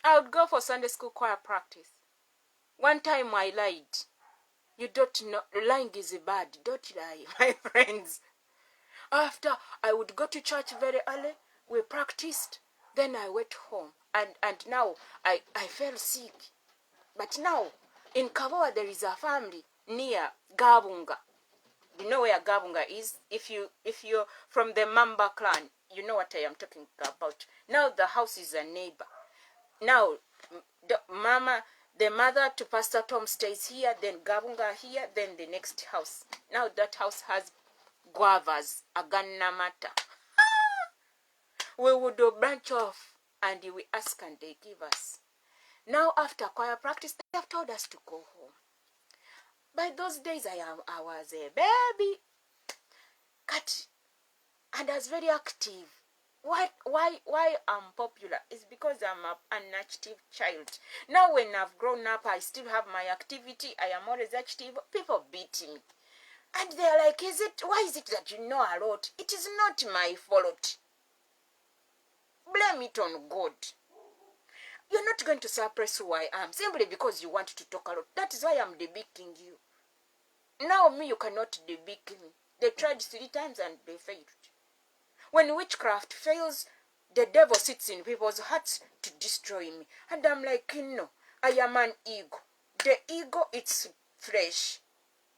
I would go for Sunday school choir practice. One time I lied. You don't know, lying is bad. Don't lie, my friends. After I would go to church very early, we practiced, then I went home. And now I fell sick. But now, in Kavoa there is a family near Gabunga. You know where Gabunga is? If you're from the Mamba clan, you know what I am talking about. Now the house is a neighbor. Now, the mother to Pastor Tom stays here, then Gabunga here, then the next house. Now that house has guavas, aganamata. We would branch off and we ask and they give us. Now after choir practice, they have told us to go home. By those days, I was a baby. Cut. And I was very active. Why I'm popular is because I'm an active child. Now when I've grown up, I still have my activity. I am always active. People beat me. And they're like, why is it that you know a lot? It is not my fault. Blame it on God. You're not going to suppress who I am simply because you want to talk a lot. That is why I'm debunking you. Now me, you cannot debunk me. They tried 3 times and they failed. When witchcraft fails, the devil sits in people's hearts to destroy me. And I'm like, no, I am an ego. The ego, it's flesh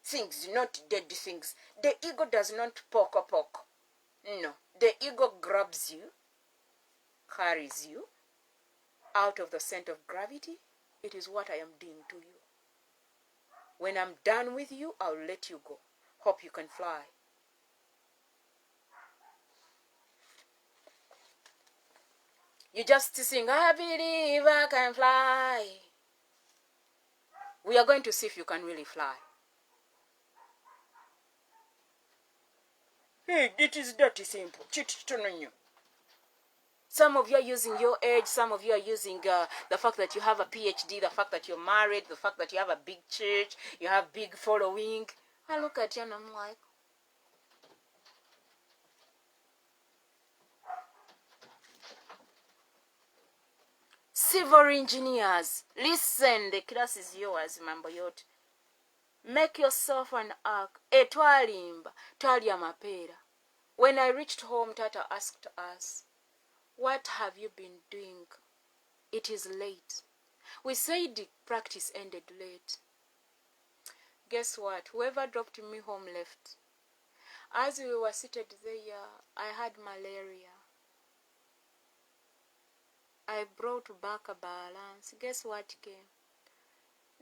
things, not dead things. The ego does not poke. No, the ego grabs you, carries you out of the center of gravity. It is what I am doing to you. When I'm done with you, I'll let you go. Hope you can fly. You just sing, I believe I can fly. We are going to see if you can really fly. Hey, it is dirty simple. Some of you are using your age. Some of you are using the fact that you have a PhD, the fact that you're married, the fact that you have a big church, you have big following. I look at you and I'm like, civil engineers, listen, the class is yours, mambo yote. Make yourself an ark. Twalimba, twalia mapera. When I reached home, Tata asked us, what have you been doing? It is late. We said the practice ended late. Guess what? Whoever dropped me home left. As we were seated there, I had malaria. I brought back a balance. Guess what came?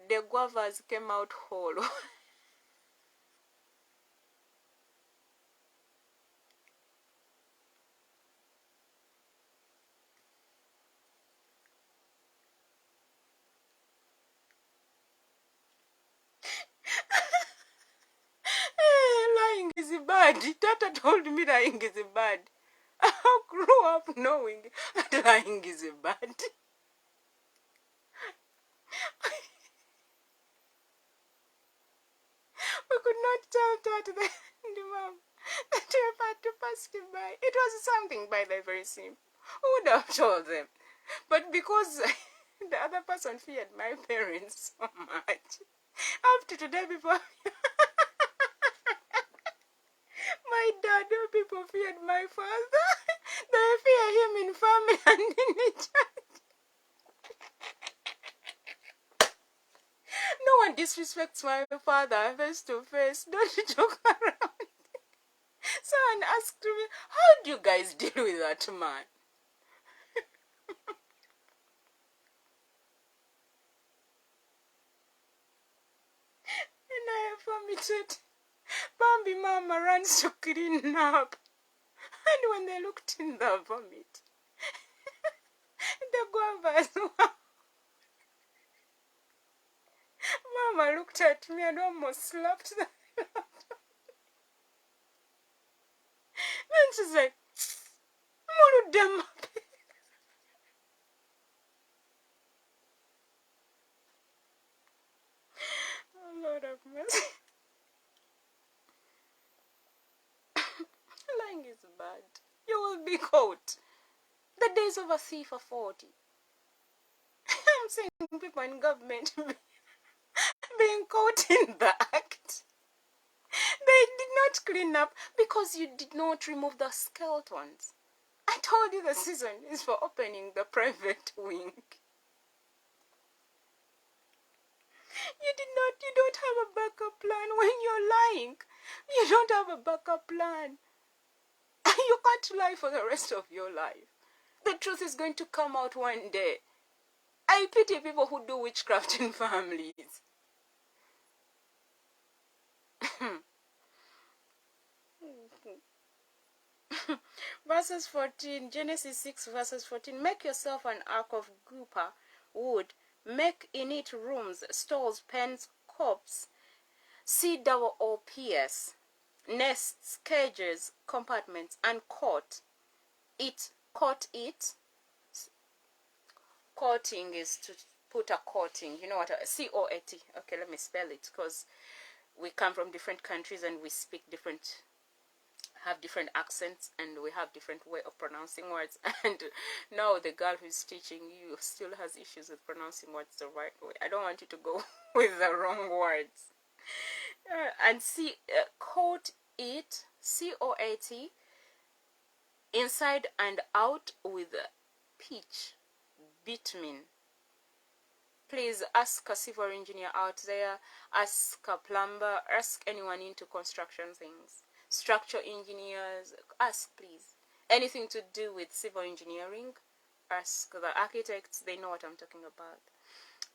the guavas came out whole. Lying is bad. Tata told me lying is bad. I grew up knowing that lying is bad. We could not tell Tata the mom that we had to pass him by. It was something, by the very simple. Who would have told them? But because the other person feared my parents so much, up to today, before my dad, people feared my father. They fear him in family and in the church. No one disrespects my father face to face. Don't joke around. Someone asked me, how do you guys deal with that man? And I vomited. Bambi mama runs to clean up. And when they looked in the vomit, the guavas, Mama looked at me and almost slapped the and she's like, Muludama. Oh, Lord have mercy. Lying is bad. You will be caught. The days of a thief are 40. I'm seeing people in government being caught in the act. They did not clean up because you did not remove the skeletons. I told you the season is for opening the private wing. You don't have a backup plan when you're lying. You don't have a backup plan. You can't lie for the rest of your life. The truth is going to come out one day. I pity people who do witchcraft in families. Verses 14, Genesis 6 verses 14. Make yourself an ark of copper wood. Make in it rooms, stalls, pens, copes, cedar or PS, nests, cages, compartments, and coat it. Coating is to put a coating. You know what? C-O-A-T. Okay, let me spell it because we come from different countries and we speak different, have different accents, and we have different way of pronouncing words. And now the girl who's teaching you still has issues with pronouncing words the right way. I don't want you to go with the wrong words. And coat it, C-O-A-T, inside and out with pitch, bitumen. Please ask a civil engineer out there, ask a plumber, ask anyone into construction things. Structure engineers, ask please. Anything to do with civil engineering, ask the architects, they know what I'm talking about.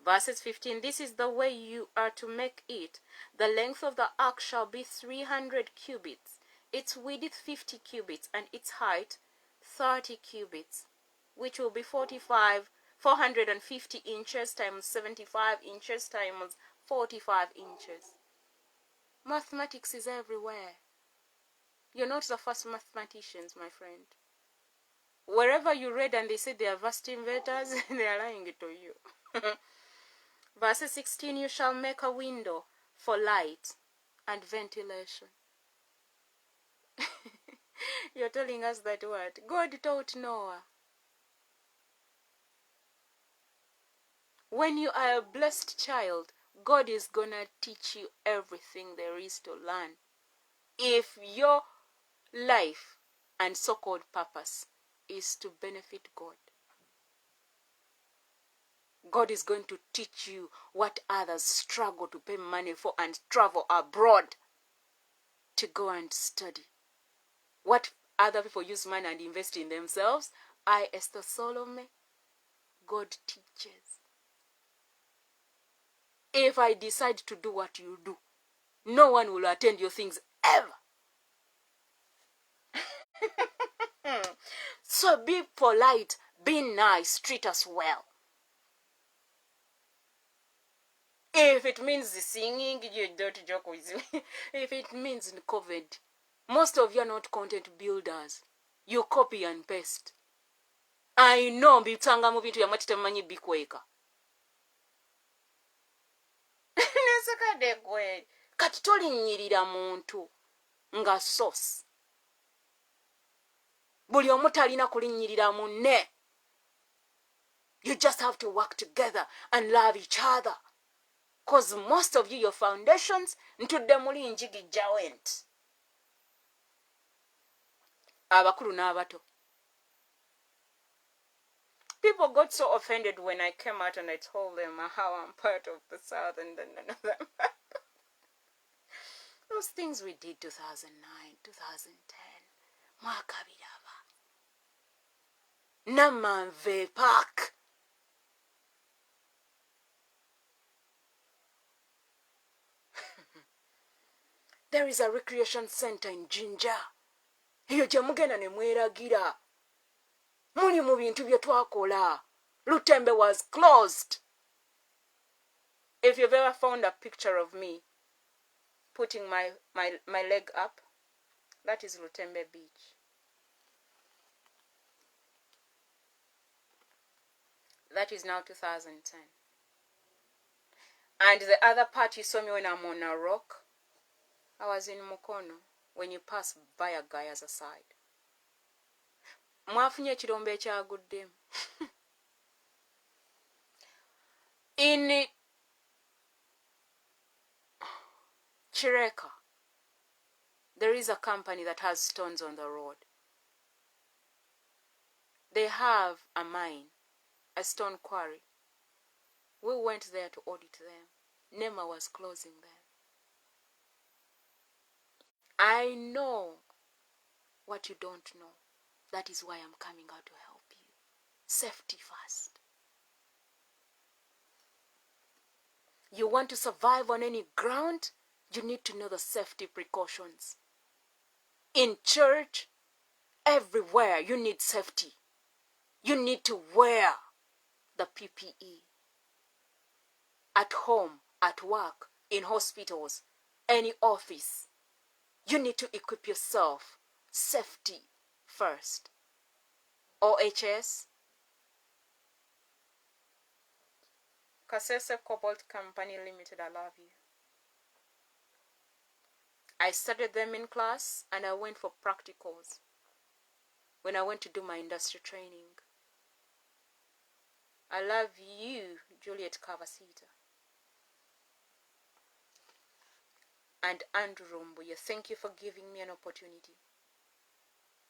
Verses 15, this is the way you are to make it. The length of the ark shall be 300 cubits, its width 50 cubits, and its height 30 cubits, which will be 450 inches times 75 inches times 45 inches. Mathematics is everywhere. You're not the first mathematicians, my friend. Wherever you read and they say they are vast inventors, they are lying to you. Verse 16, you shall make a window for light and ventilation. You're telling us that what? God taught Noah. When you are a blessed child, God is gonna teach you everything there is to learn. If your life and so-called purpose is to benefit God, God is going to teach you what others struggle to pay money for and travel abroad to go and study. What other people use money and invest in themselves, I, Esther Solome, God teaches. If I decide to do what you do, no one will attend your things ever. So be polite, be nice, treat us well. If it means singing, you don't joke with me. If it means COVID, most of you are not content builders. You copy and paste. I know mbitanga mu bintu yamwe temanyi bikweka. Nesakade gwe. Kati tolinnyirira muntu nga sauce. Buli omu talina kulinnyirira munne. You just have to work together and love each other. Because most of you, your foundations, ntudde muli njigijja went. Abakulu n'abato. People got so offended when I came out and I told them how I'm part of the South and then none of them. Those things we did 2009, 2010. Mwakabiraba. Namanve Park. There is a recreation center in Jinja. Eyo gye mugenda ne mweragira. Muli mu bintu bye twakola. Lutembe was closed. If you've ever found a picture of me putting my leg up, that is Lutembe Beach. That is now 2010. And the other part you saw me when I'm on a rock, I was in Mukono when you pass by a guy as a side. Mwafunye ekirombe ekyaguddemu. In Chireka, there is a company that has stones on the road. They have a mine, a stone quarry. We went there to audit them. NEMA was closing them. I know what you don't know. That is why I'm coming out to help you. Safety first. You want to survive on any ground? You need to know the safety precautions. In church, everywhere, you need safety. You need to wear the PPE. At home, at work, in hospitals, any office. You need to equip yourself. Safety first. OHS, Kasese Cobalt Company Limited, I love you. I studied them in class and I went for practicals when I went to do my industry training. I love you, Juliet Cavasita. And Andrew Rumbuye, thank you for giving me an opportunity.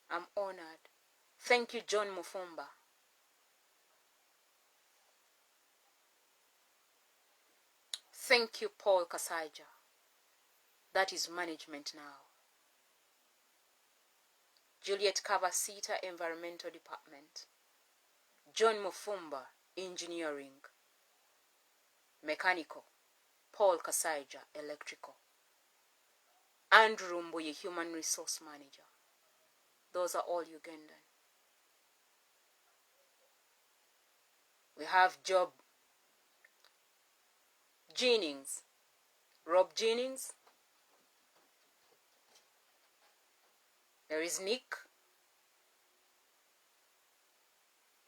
I'm honored. Thank you, John Mufumba. Thank you, Paul Kasaija. That is management now. Juliet Cavasita, Environmental Department. John Mufumba, Engineering. Mechanical. Paul Kasaija, Electrical. Andrew Rumbuye, Human Resource Manager. Those are all Ugandan. We have Job Jennings, Rob Jennings. There is Nick.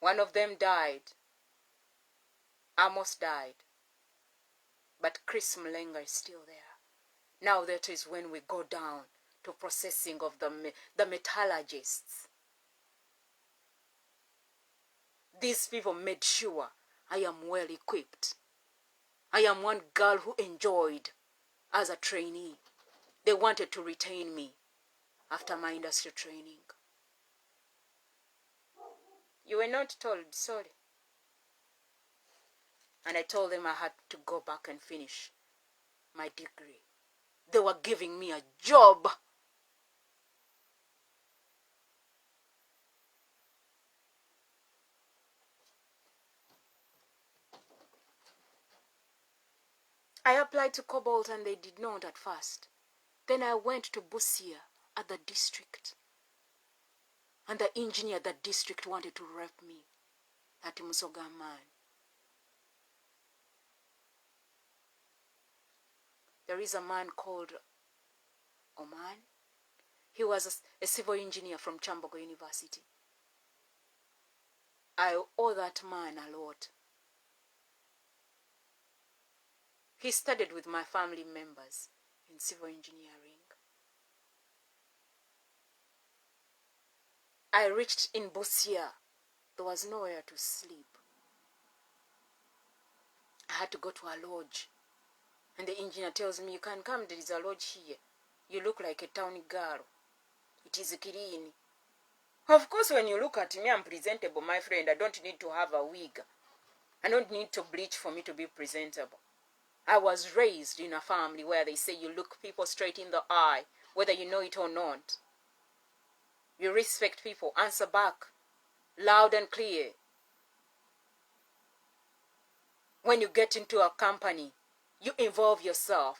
One of them died. Amos died. But Chris Mlenga is still there. Now that is when we go down to processing of the metallurgists. These people made sure I am well equipped. I am one girl who enjoyed as a trainee. They wanted to retain me after my industry training. You were not told, sorry. And I told them I had to go back and finish my degree. They were giving me a job. I applied to Cobalt and they did not at first. Then I went to Busia at the district. And the engineer at the district wanted to rep me. That Musoga man. There is a man called Oman. He was a civil engineer from Chambogo University. I owe that man a lot. He studied with my family members in civil engineering. I reached in Busia. There was nowhere to sleep. I had to go to a lodge. And the engineer tells me, you can come, there is a lodge here. You look like a town girl. It is clean. Of course, when you look at me, I'm presentable, my friend. I don't need to have a wig. I don't need to bleach for me to be presentable. I was raised in a family where they say you look people straight in the eye, whether you know it or not. You respect people, answer back, loud and clear. When you get into a company, you involve yourself.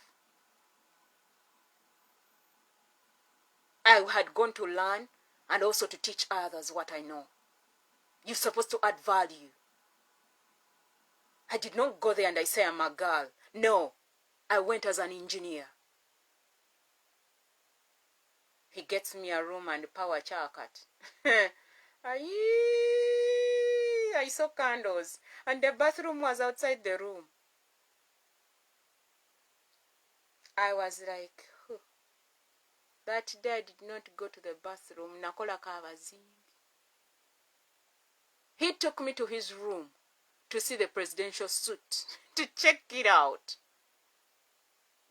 I had gone to learn and also to teach others what I know. You're supposed to add value. I did not go there and I say I'm a girl. No, I went as an engineer. He gets me a room and power charcut. I saw candles and the bathroom was outside the room. I was like, that day I did not go to the bathroom. Nakola kavazimbi. He took me to his room to see the presidential suite, to check it out.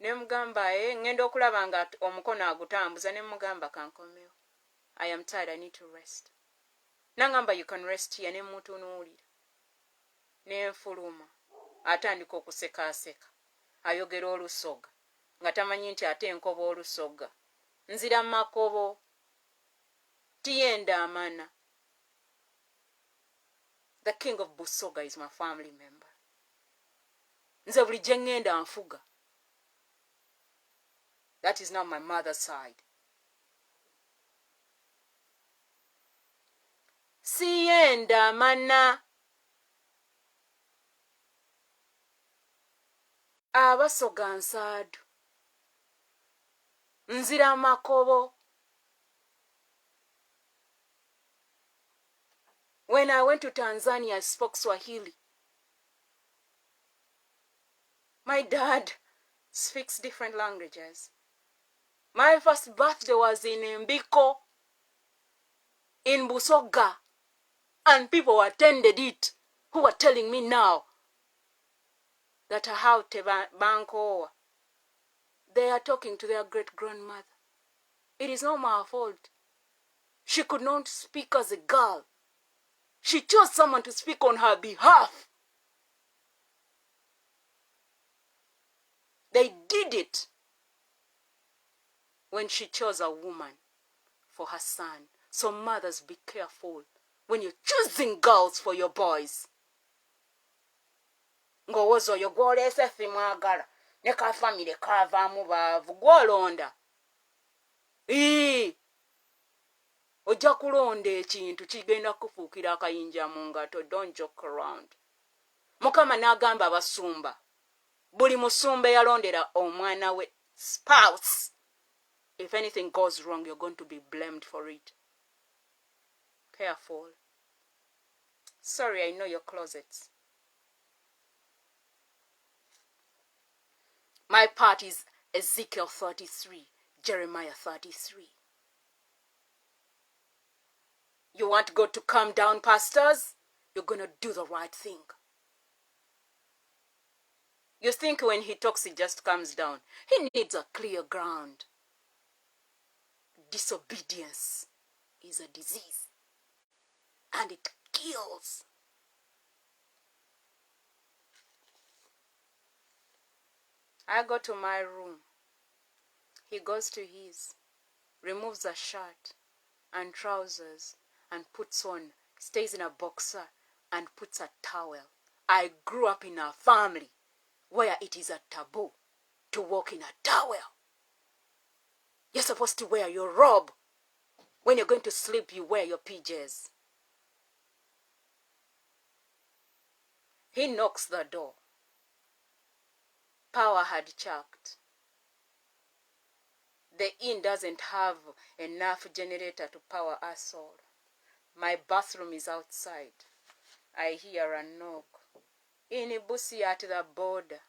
Nemugamba ngenda okulaba nga omukono agutambuza nemugamba kankomeo. I am tired, I need to rest. Nangamba you can rest here nemutunuulira. Nenfuluma. Atandika okusekaaseka. Ayogera olusoga. Nga tamanyi nti ate enkoba olusoga. Nzira makobo. Tiyenda amana. The king of Busoga is my family member. Nze buli gye ngenda nfuga. That is now my mother's side. Siyenda mana. Abasoga nsaadu. Nzira makobo. When I went to Tanzania, I spoke Swahili. My dad speaks different languages. My first birthday was in Mbiko, in Busoga, and people attended it who are telling me now that I have Banko. They are talking to their great-grandmother. It is not my fault. She could not speak as a girl. She chose someone to speak on her behalf. They did it when she chose a woman for her son. So mothers, be careful when you're choosing girls for your boys. Ngowozo yo gwolese simwagala ne ka family kavaamu baavu gwolonda. Ojja kulonda ekintu kigenda kufuukira akayinja mu ngato. Don't joke around. Mukama n'agamba abasumba. Buli musumba yalondera omwana we spouse. If anything goes wrong, you're going to be blamed for it. Careful. Sorry, I know your closets. My part is Ezekiel 33, Jeremiah 33. You want God to come down, pastors? You're going to do the right thing. You think when he talks, he just comes down. He needs a clear ground. Disobedience is a disease. And it kills. I go to my room. He goes to his, removes a shirt and trousers and puts on, stays in a boxer and puts a towel. I grew up in a family where it is a taboo to walk in a towel. You're supposed to wear your robe. When you're going to sleep, you wear your PJs. He knocks the door. Power had chucked. The inn doesn't have enough generator to power us all. My bathroom is outside. I hear a knock. In Busia at the border.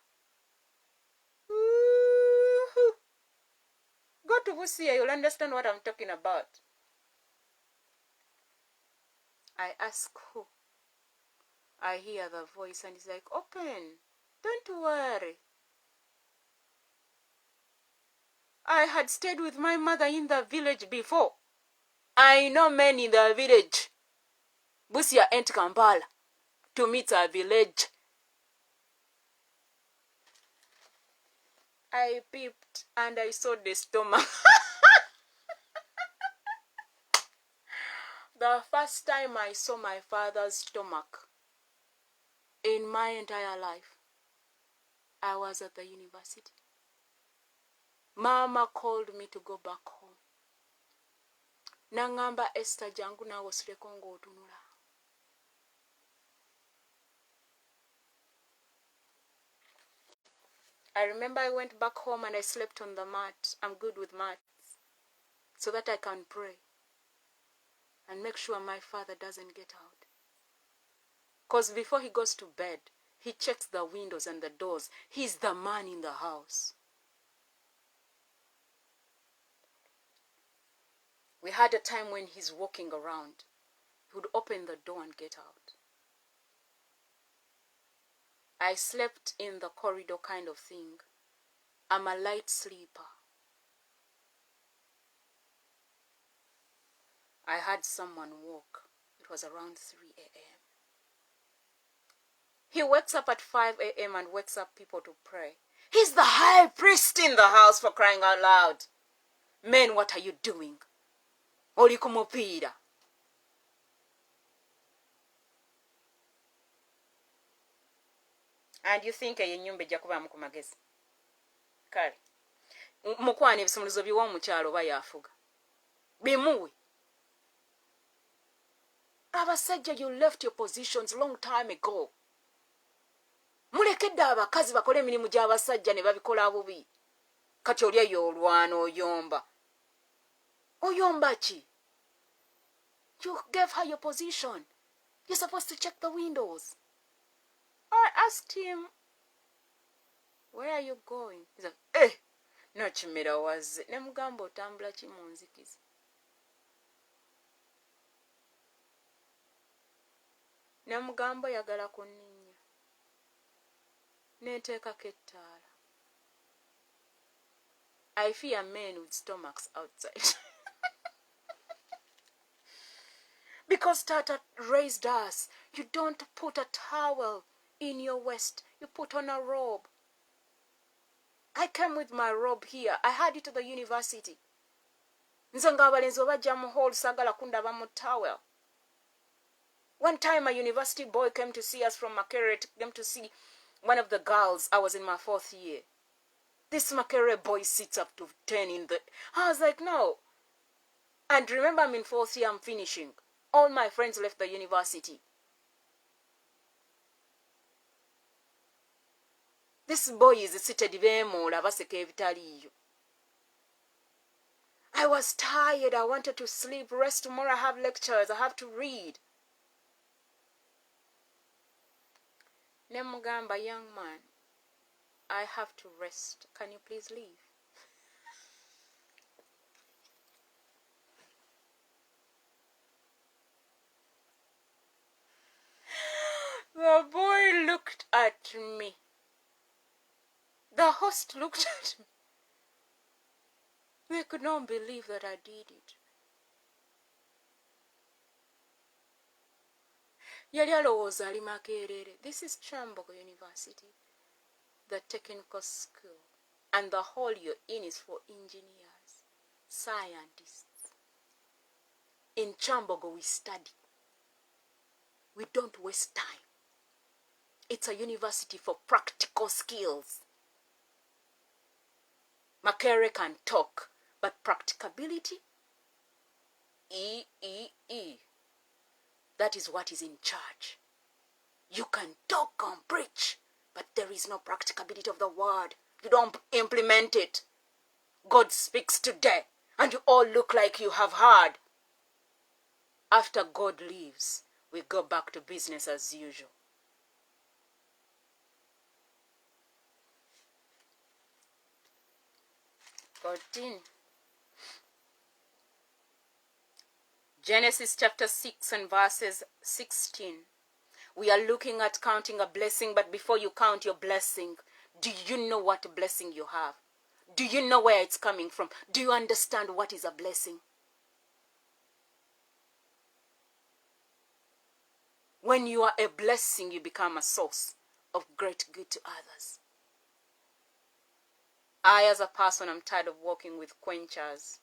Woo-hoo. Go to Busia, you'll understand what I'm talking about. I ask who. I hear the voice and it's like, open. Don't worry. I had stayed with my mother in the village before. I know men in the village. Busia ain't Kampala. To meet a village. I peeped and I saw the stomach. The first time I saw my father's stomach in my entire life, I was at the university. Mama called me to go back home. Nangamba Esther jangu na osuleko ng'otunula. I remember I went back home and I slept on the mat. I'm good with mats. So that I can pray. And make sure my father doesn't get out. Because before he goes to bed, he checks the windows and the doors. He's the man in the house. We had a time when he's walking around. He would open the door and get out. I slept in the corridor kind of thing. I'm a light sleeper. I had someone walk. It was around 3 a.m. He wakes up at 5 a.m. and wakes up people to pray. He's the high priest in the house, for crying out loud. Men, what are you doing? Oli kumupira. And you think enyumba ejja kuba mu kumagezi? Kale. Mukwana ebisumuluzo biw'omukyalo oba yafuga. Bimuwe. Abasajja, you left your positions long time ago. Mulekedde abakazi bakole emirimu gy'abasajja ne babikola bubi. Kati oli eyo olwana oyomba. Oyomba ki? You gave her your position. You're supposed to check the windows. I asked him, where are you going? He's like, no chimera wazze. Ne mugamba otambula ki mu nzikiza. Ne mugamba oyagala kunninnya. Neeteekako ettaala. I fear men with stomachs outside. Because Tata raised us. You don't put a towel in your waist. You put on a robe. I came with my robe here. I had it to the university. Nze ng'abalenzi obajja mu hall sagala kundaba mu towel. One time a university boy came to see us from Makerere, came to see one of the girls. I was in my 4th year. This Makerere boy sits up to 10 in the... I was like, no. And remember, I'm in 4th year, I'm finishing. All my friends left the university. This boy is seated beemoola baseka ebitaliiyo. I was tired. I wanted to sleep, rest. Tomorrow I have lectures. I have to read. Ne mugamba, young man, I have to rest. Can you please leave? The boy looked at me. The host looked at me. They could not believe that I did it. Yali alowooza ali Makerere. This is Chambogo University, the technical school. And the hall you're in is for engineers, scientists. In Chambogo we study. We don't waste time. It's a university for practical skills. Makere can talk, but practicability, that is what is in charge. You can talk and preach, but there is no practicability of the word. You don't implement it. God speaks today, and you all look like you have heard. After God leaves, we go back to business as usual. Genesis chapter 6 and verses 16. We are looking at counting a blessing, but before you count your blessing, do you know what blessing you have? Do you know where it's coming from? Do you understand what is a blessing? When you are a blessing, you become a source of great good to others. I, as a person, am tired of working with quenchers.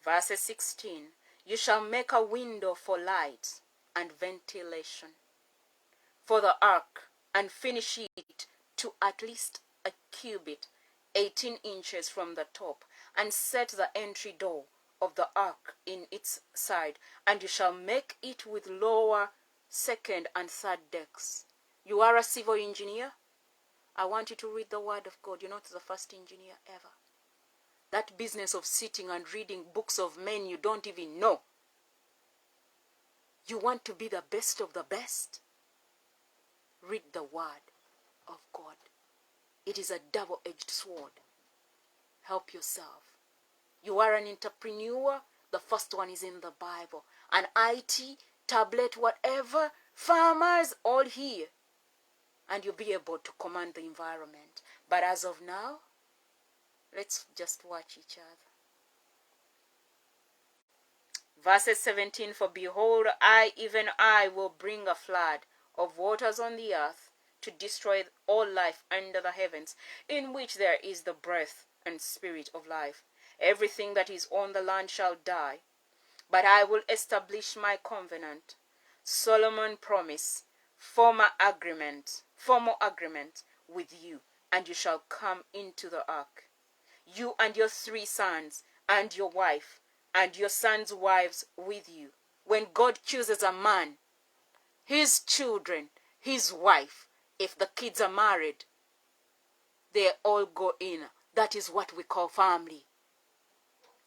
Verse 16. You shall make a window for light and ventilation for the ark, and finish it to at least a cubit, 18 inches from the top, and set the entry door of the ark in its side, and you shall make it with lower, second, and third decks. You are a civil engineer? I want you to read the word of God. You're not the first engineer ever. That business of sitting and reading books of men you don't even know. You want to be the best of the best? Read the word of God. It is a double-edged sword. Help yourself. You are an entrepreneur. The first one is in the Bible. An IT, tablet, whatever. Farmers, all here. And you'll be able to command the environment. But as of now, let's just watch each other. Verses 17, for behold, I, even I, will bring a flood of waters on the earth to destroy all life under the heavens, in which there is the breath and spirit of life. Everything that is on the land shall die. But I will establish my covenant, Solomon promise, former agreement with you, and you shall come into the ark, you and your 3 sons, and your wife, and your sons' wives with you. When God chooses a man, his children, his wife, if the kids are married, they all go in. That is what we call family.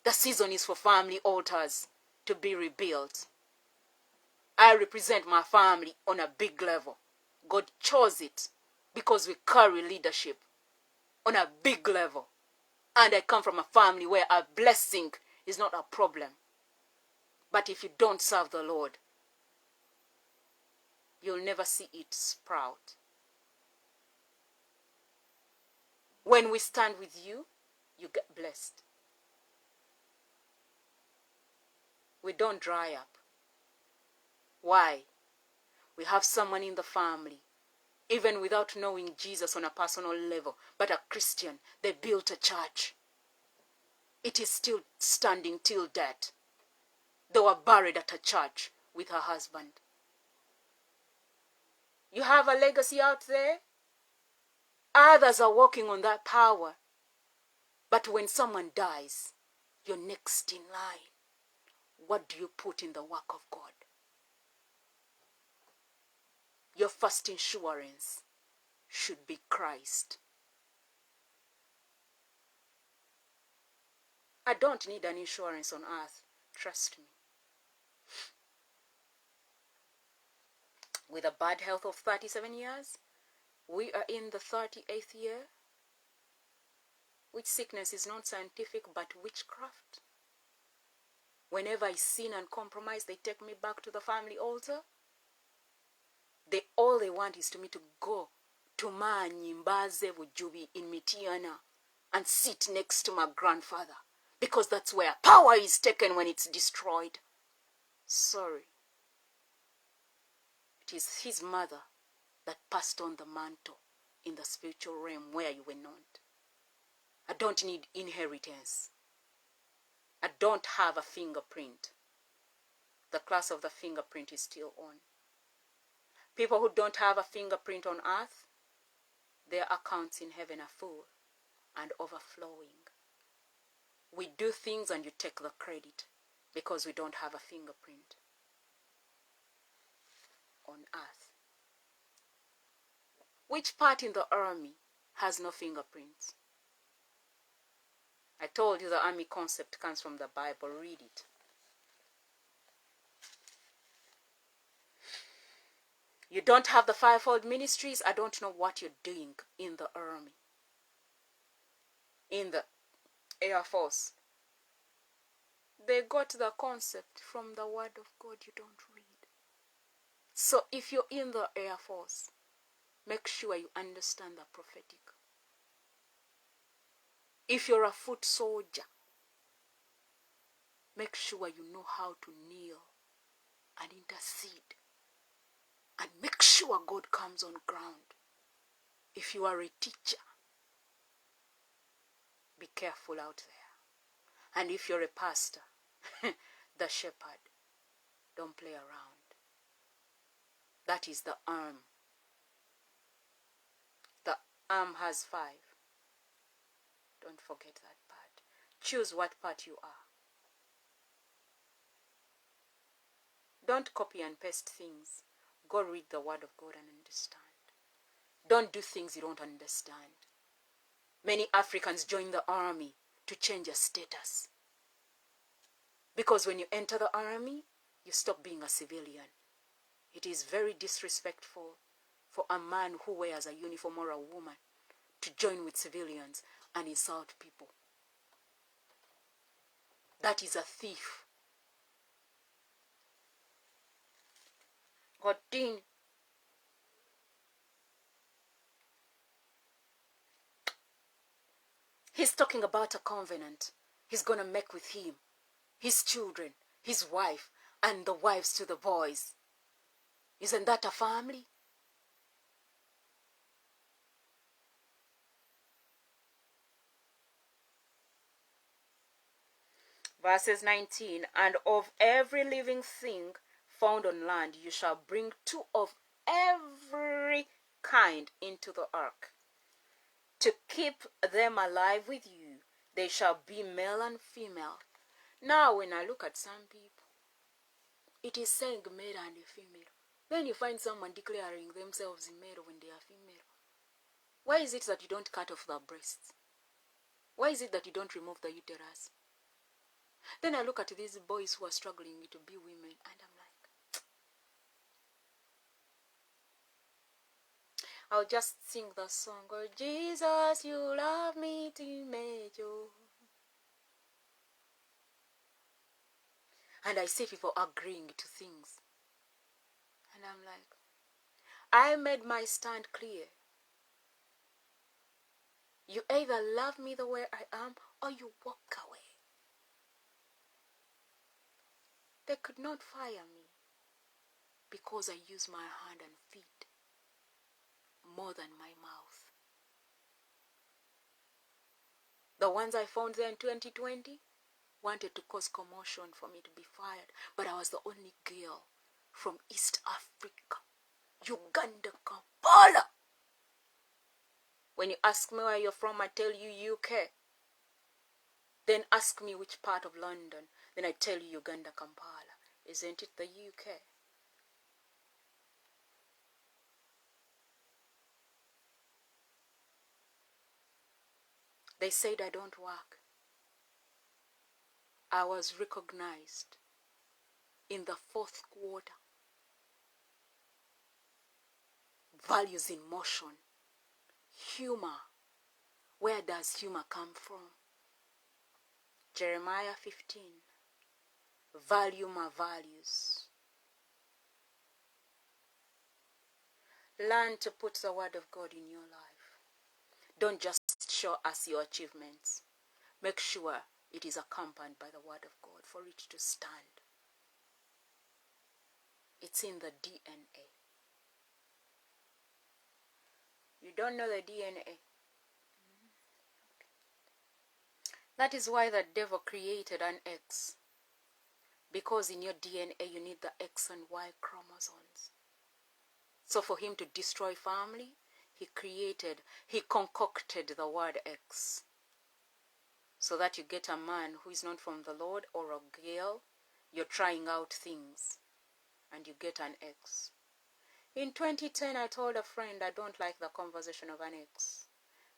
The season is for family altars to be rebuilt. I represent my family on a big level. God chose it because we carry leadership on a big level. And I come from a family where a blessing is not a problem. But if you don't serve the Lord, you'll never see it sprout. When we stand with you, you get blessed. We don't dry up. Why? We have someone in the family, even without knowing Jesus on a personal level, but a Christian. They built a church. It is still standing till death. They were buried at a church with her husband. You have a legacy out there. Others are walking on that power. But when someone dies, you're next in line. What do you put in the work of God? Your first insurance should be Christ. I don't need an insurance on earth. Trust me. With a bad health of 37 years, we are in the 38th year. Which sickness is not scientific but witchcraft. Whenever I sin and compromise, they take me back to the family altar. All they want is to me to go to Nyimbaze Vujubi in Mitiana and sit next to my grandfather, because that's where power is taken when it's destroyed. Sorry. It is his mother that passed on the mantle in the spiritual realm where you were not. I don't need inheritance. I don't have a fingerprint. the class of the fingerprint is still on. People who don't have a fingerprint on earth, their accounts in heaven are full and overflowing. We do things and you take the credit because we don't have a fingerprint on earth. Which part in the army has no fingerprints? I told you the army concept comes from the Bible. Read it. You don't have the fivefold ministries. I don't know what you're doing in the army, in the Air Force. They got the concept from the Word of God you don't read. So if you're in the Air Force, make sure you understand the prophetic. If you're a foot soldier, make sure you know how to kneel and intercede. And make sure God comes on ground. If you are a teacher, be careful out there. And if you're a pastor, the shepherd, don't play around. That is the arm. The arm has 5. Don't forget that part. Choose what part you are. Don't copy and paste things. Go read the Word of God and understand. Don't do things you don't understand. Many Africans join the army to change their status. Because when you enter the army, you stop being a civilian. It is very disrespectful for a man who wears a uniform or a woman to join with civilians and insult people. That is a thief. God ding. He's talking about a covenant. He's going to make with him, his children, his wife, and the wives to the boys. Isn't that a family? Verses 19, and of every living thing found on land you shall bring 2 of every kind into the ark, to keep them alive with you. They shall be male and female. Now when I look at some people, it is saying male and female. Then you find someone declaring themselves male when they are female. Why is it that you don't cut off the breasts? Why is it that you don't remove the uterus? Then I look at these boys who are struggling to be women, and I'm like, I'll just sing the song, oh Jesus, you love me to make you. And I see people agreeing to things. And I'm like, I made my stand clear. You either love me the way I am, or you walk away. They could not fire me because I use my hand and feet more than my mouth. The ones I found there in 2020 wanted to cause commotion for me to be fired, but I was the only girl from East Africa, Uganda, Kampala. When you ask me where you're from, I tell you UK. Then ask me which part of London, then I tell you Uganda, Kampala. Isn't it the UK? They said I don't work. I was recognized in the 4th quarter. Values in motion. Humor. Where does humor come from? Jeremiah 15. Value my values. Learn to put the Word of God in your life. Don't just show us your achievements. Make sure it is accompanied by the Word of God for it to stand. It's in the DNA. You don't know the DNA? That is why the devil created an X. Because in your DNA you need the X and Y chromosomes. So for him to destroy family, he concocted the word X. So that you get a man who is not from the Lord, or a girl, you're trying out things, and you get an X. In 2010, I told a friend I don't like the conversation of an X.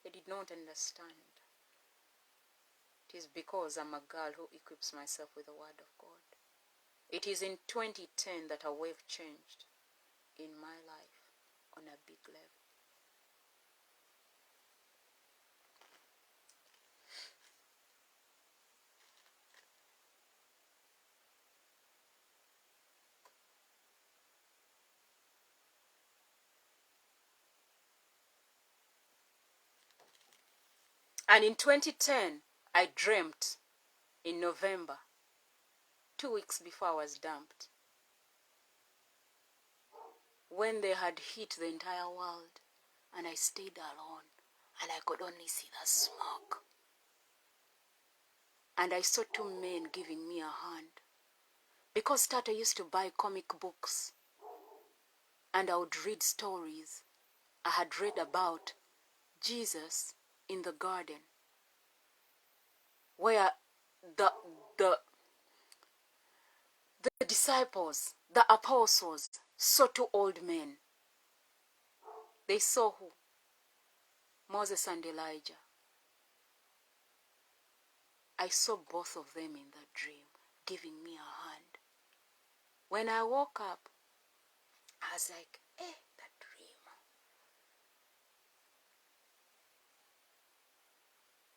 They did not understand. It is because I'm a girl who equips myself with the word of God. It is in 2010 that a wave changed in my life on a big level. And in 2010, I dreamt in November, 2 weeks before I was dumped, when they had hit the entire world, and I stayed alone, and I could only see the smoke. And I saw 2 men giving me a hand. Because Tata used to buy comic books, and I would read stories. I had read about Jesus in the garden, where the disciples, the apostles, saw 2 old men. They saw who? Moses and Elijah. I saw both of them in the dream, giving me a hand. When I woke up, I was like, that dream.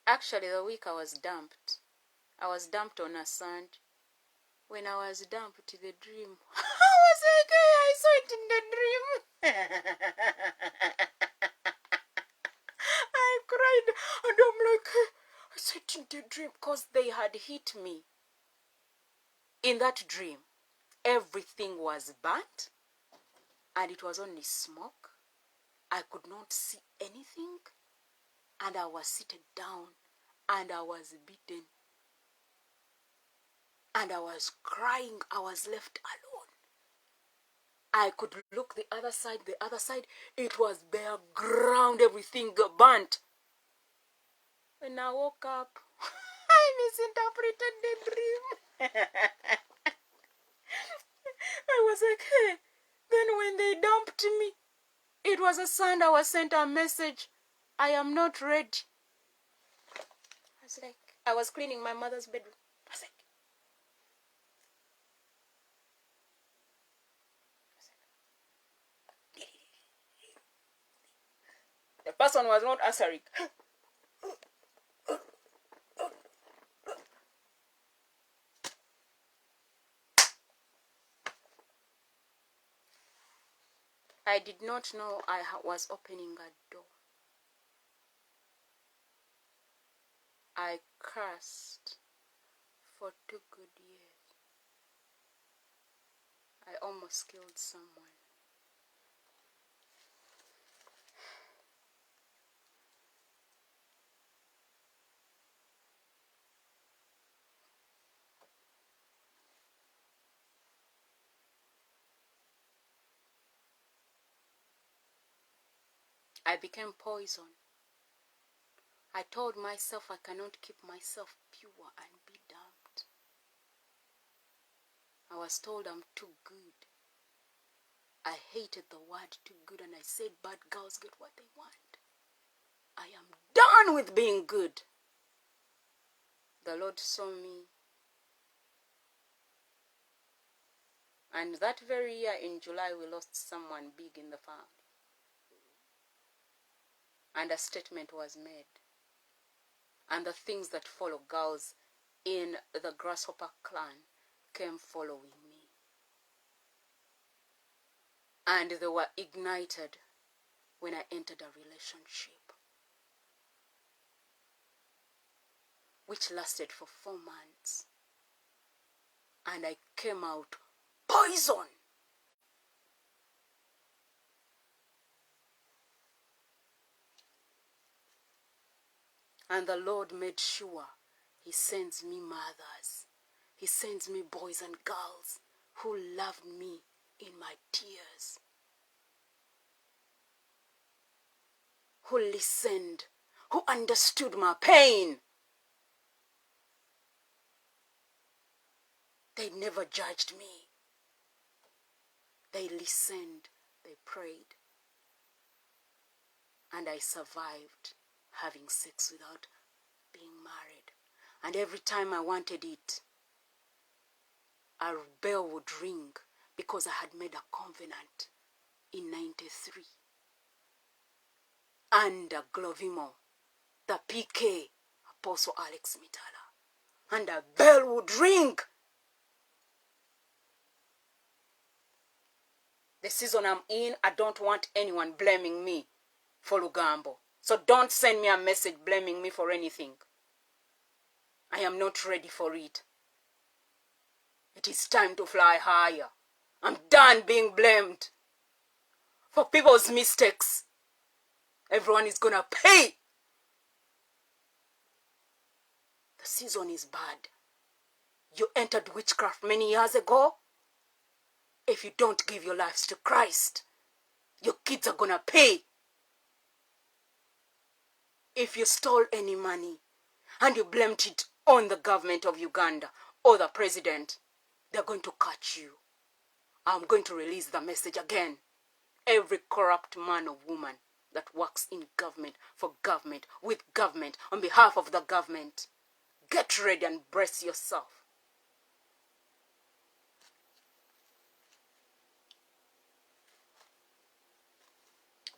Actually, the week I was dumped on a Sunday. When I was dumped in the dream, I was like, I saw it in the dream. I cried, and I'm like, I saw it in the dream, because they had hit me. In that dream, everything was burnt, and it was only smoke. I could not see anything, and I was seated down, and I was beaten, and I was crying. I was left alone. I could look the other side, it was bare ground, everything burnt. When I woke up, I misinterpreted the dream. I was like, hey. Then when they dumped me, it was a Sunday. I was sent a message, I am not ready. I was cleaning my mother's bedroom. I was like, the person was not answering. I did not know I was opening a door. I cursed for 2 good years. I almost killed someone. I became poison. I told myself I cannot keep myself pure and be damned. I was told I'm too good. I hated the word too good, and I said bad girls get what they want. I am done with being good. The Lord saw me. And that very year in July, we lost someone big in the family. And a statement was made. And the things that follow girls in the Grasshopper clan came following me. And they were ignited when I entered a relationship, which lasted for 4 months. And I came out poison. And the Lord made sure He sends me mothers. He sends me boys and girls who loved me in my tears, who listened, who understood my pain. They never judged me. They listened, they prayed, and I survived having sex without being married. And every time I wanted it, a bell would ring because I had made a covenant in 93 under Glovimo, the PK, Apostle Alex Mitala. And a bell would ring. The season I'm in, I don't want anyone blaming me for Lugambo. So don't send me a message blaming me for anything. I am not ready for it. It is time to fly higher. I'm done being blamed for people's mistakes. Everyone is gonna pay. The season is bad. You entered witchcraft many years ago. If you don't give your lives to Christ, your kids are gonna pay. If you stole any money and you blamed it on the government of Uganda or the president, they're going to catch you. I'm going to release the message again. Every corrupt man or woman that works in government, for government, with government, on behalf of the government, get ready and brace yourself.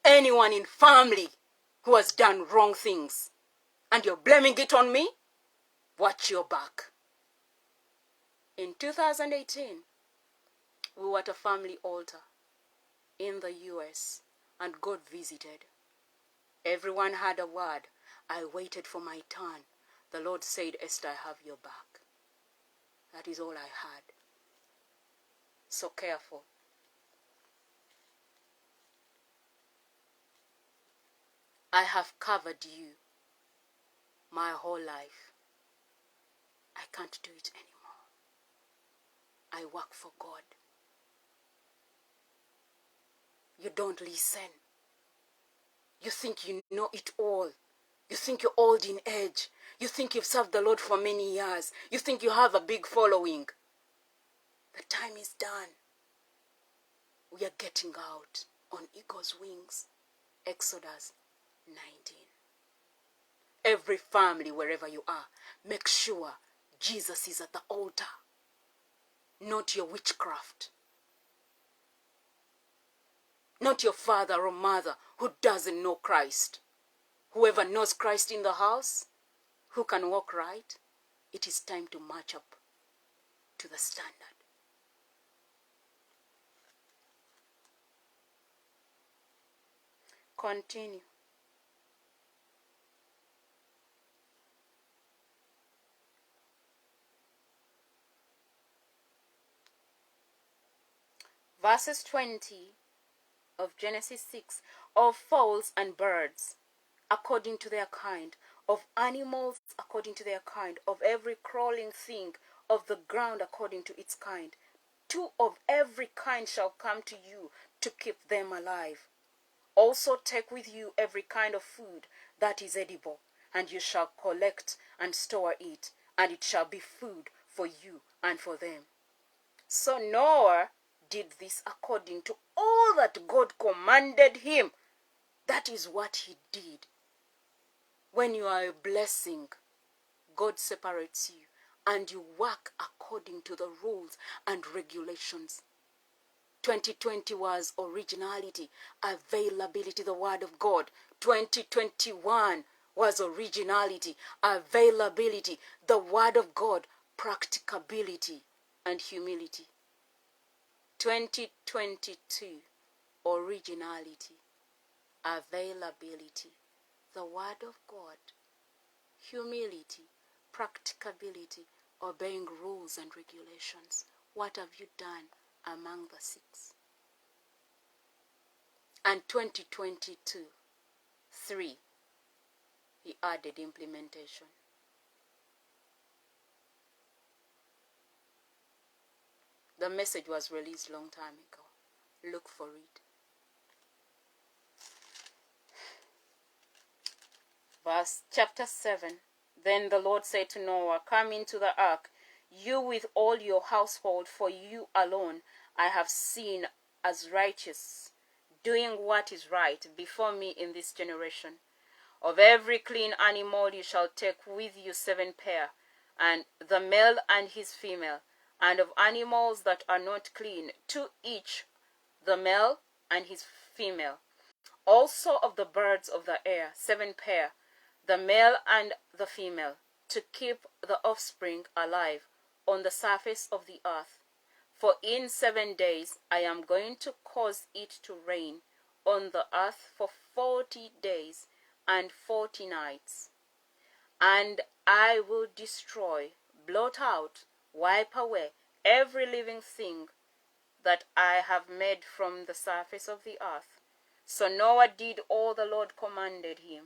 Anyone in family who has done wrong things and you're blaming it on me, watch your back. In 2018, we were at a family altar in the US and God visited. Everyone had a word. I waited for my turn. The Lord said, Esther, I have your back. That is all I had. So careful. I have covered you my whole life. I can't do it anymore. I work for God. You don't listen. You think you know it all. You think you're old in age. You think you've served the Lord for many years. You think you have a big following. The time is done. We are getting out on eagle's wings. Exodus 19. Every family, wherever you are, make sure Jesus is at the altar, not your witchcraft. Not your father or mother who doesn't know Christ. Whoever knows Christ in the house, who can walk right, it is time to match up to the standard. Continue. Verses 20 of Genesis 6, of fowls and birds, according to their kind, of animals according to their kind, of every crawling thing of the ground according to its kind. 2 of every kind shall come to you to keep them alive. Also take with you every kind of food that is edible, and you shall collect and store it, and it shall be food for you and for them. So Noah did this according to all that God commanded him. That is what he did. When you are a blessing, God separates you and you work according to the rules and regulations. 2020 was originality, availability, the word of God. 2021 was originality, availability, the word of God, practicability, and humility. 2022, originality, availability, the word of God, humility, practicability, obeying rules and regulations. What have you done among the 6? And 2022, 3, he added implementation. The message was released long time ago. Look for it. Verse chapter 7. Then the Lord said to Noah, come into the ark, you with all your household, for you alone I have seen as righteous, doing what is right before me in this generation. Of every clean animal you shall take with you 7 pair, and the male and his female, and of animals that are not clean, 2 each, the male and his female. Also of the birds of the air, 7 pair, the male and the female, to keep the offspring alive on the surface of the earth. For in 7 days I am going to cause it to rain on the earth for 40 days and 40 nights. And I will destroy, blot out, wipe away every living thing that I have made from the surface of the earth. So Noah did all the Lord commanded him.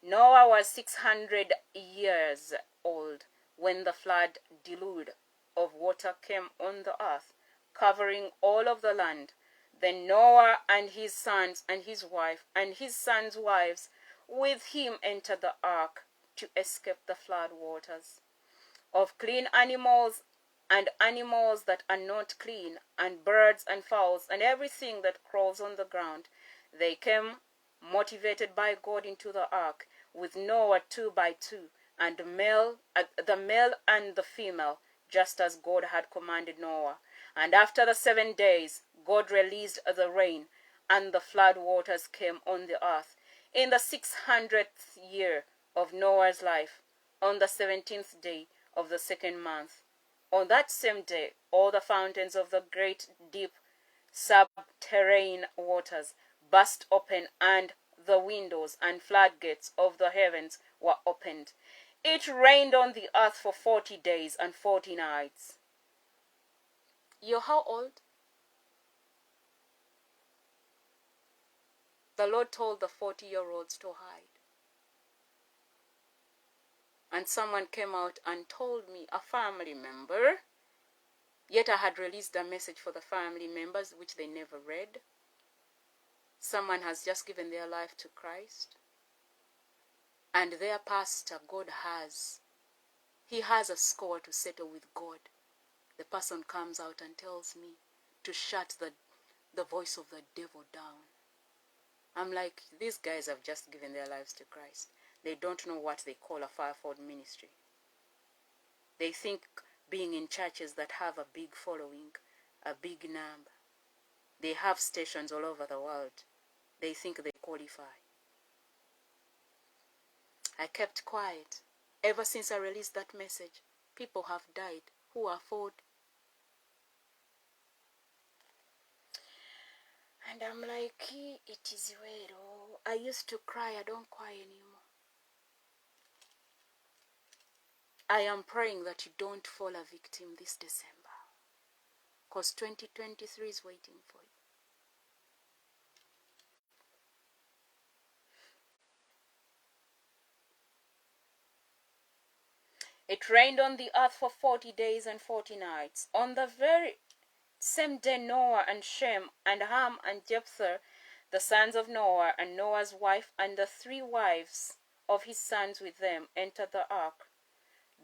Noah was 600 years old when the flood deluge of water came on the earth, covering all of the land. Then Noah and his sons and his wife and his sons' wives with him entered the ark to escape the flood waters. Of clean animals and animals that are not clean, and birds and fowls and everything that crawls on the ground, they came motivated by God into the ark with Noah 2 by 2, and the male and the female, just as God had commanded Noah. And after the 7 days, God released the rain, and the flood waters came on the earth. In the 600th year of Noah's life, on the 17th day of the 2nd month, on that same day, all the fountains of the great deep subterranean waters burst open, and the windows and floodgates of the heavens were opened. It rained on the earth for 40 days and 40 nights. You're how old? The Lord told the 40-year-olds to hide. And someone came out and told me, a family member, yet I had released a message for the family members which they never read. Someone has just given their life to Christ, and their pastor, he has a score to settle with God. The person comes out and tells me to shut the voice of the devil down. I'm like, these guys have just given their lives to Christ. They don't know what they call a fivefold ministry. They think being in churches that have a big following, a big number, they have stations all over the world, they think they qualify. I kept quiet. Ever since I released that message, people have died who afford. And I'm like, it is well. I used to cry, I don't cry anymore. I am praying that you don't fall a victim this December, because 2023 is waiting for you. It rained on the earth for 40 days and 40 nights. On the very same day Noah and Shem and Ham and Jephthah, the sons of Noah, and Noah's wife and the 3 wives of his sons with them, entered the ark.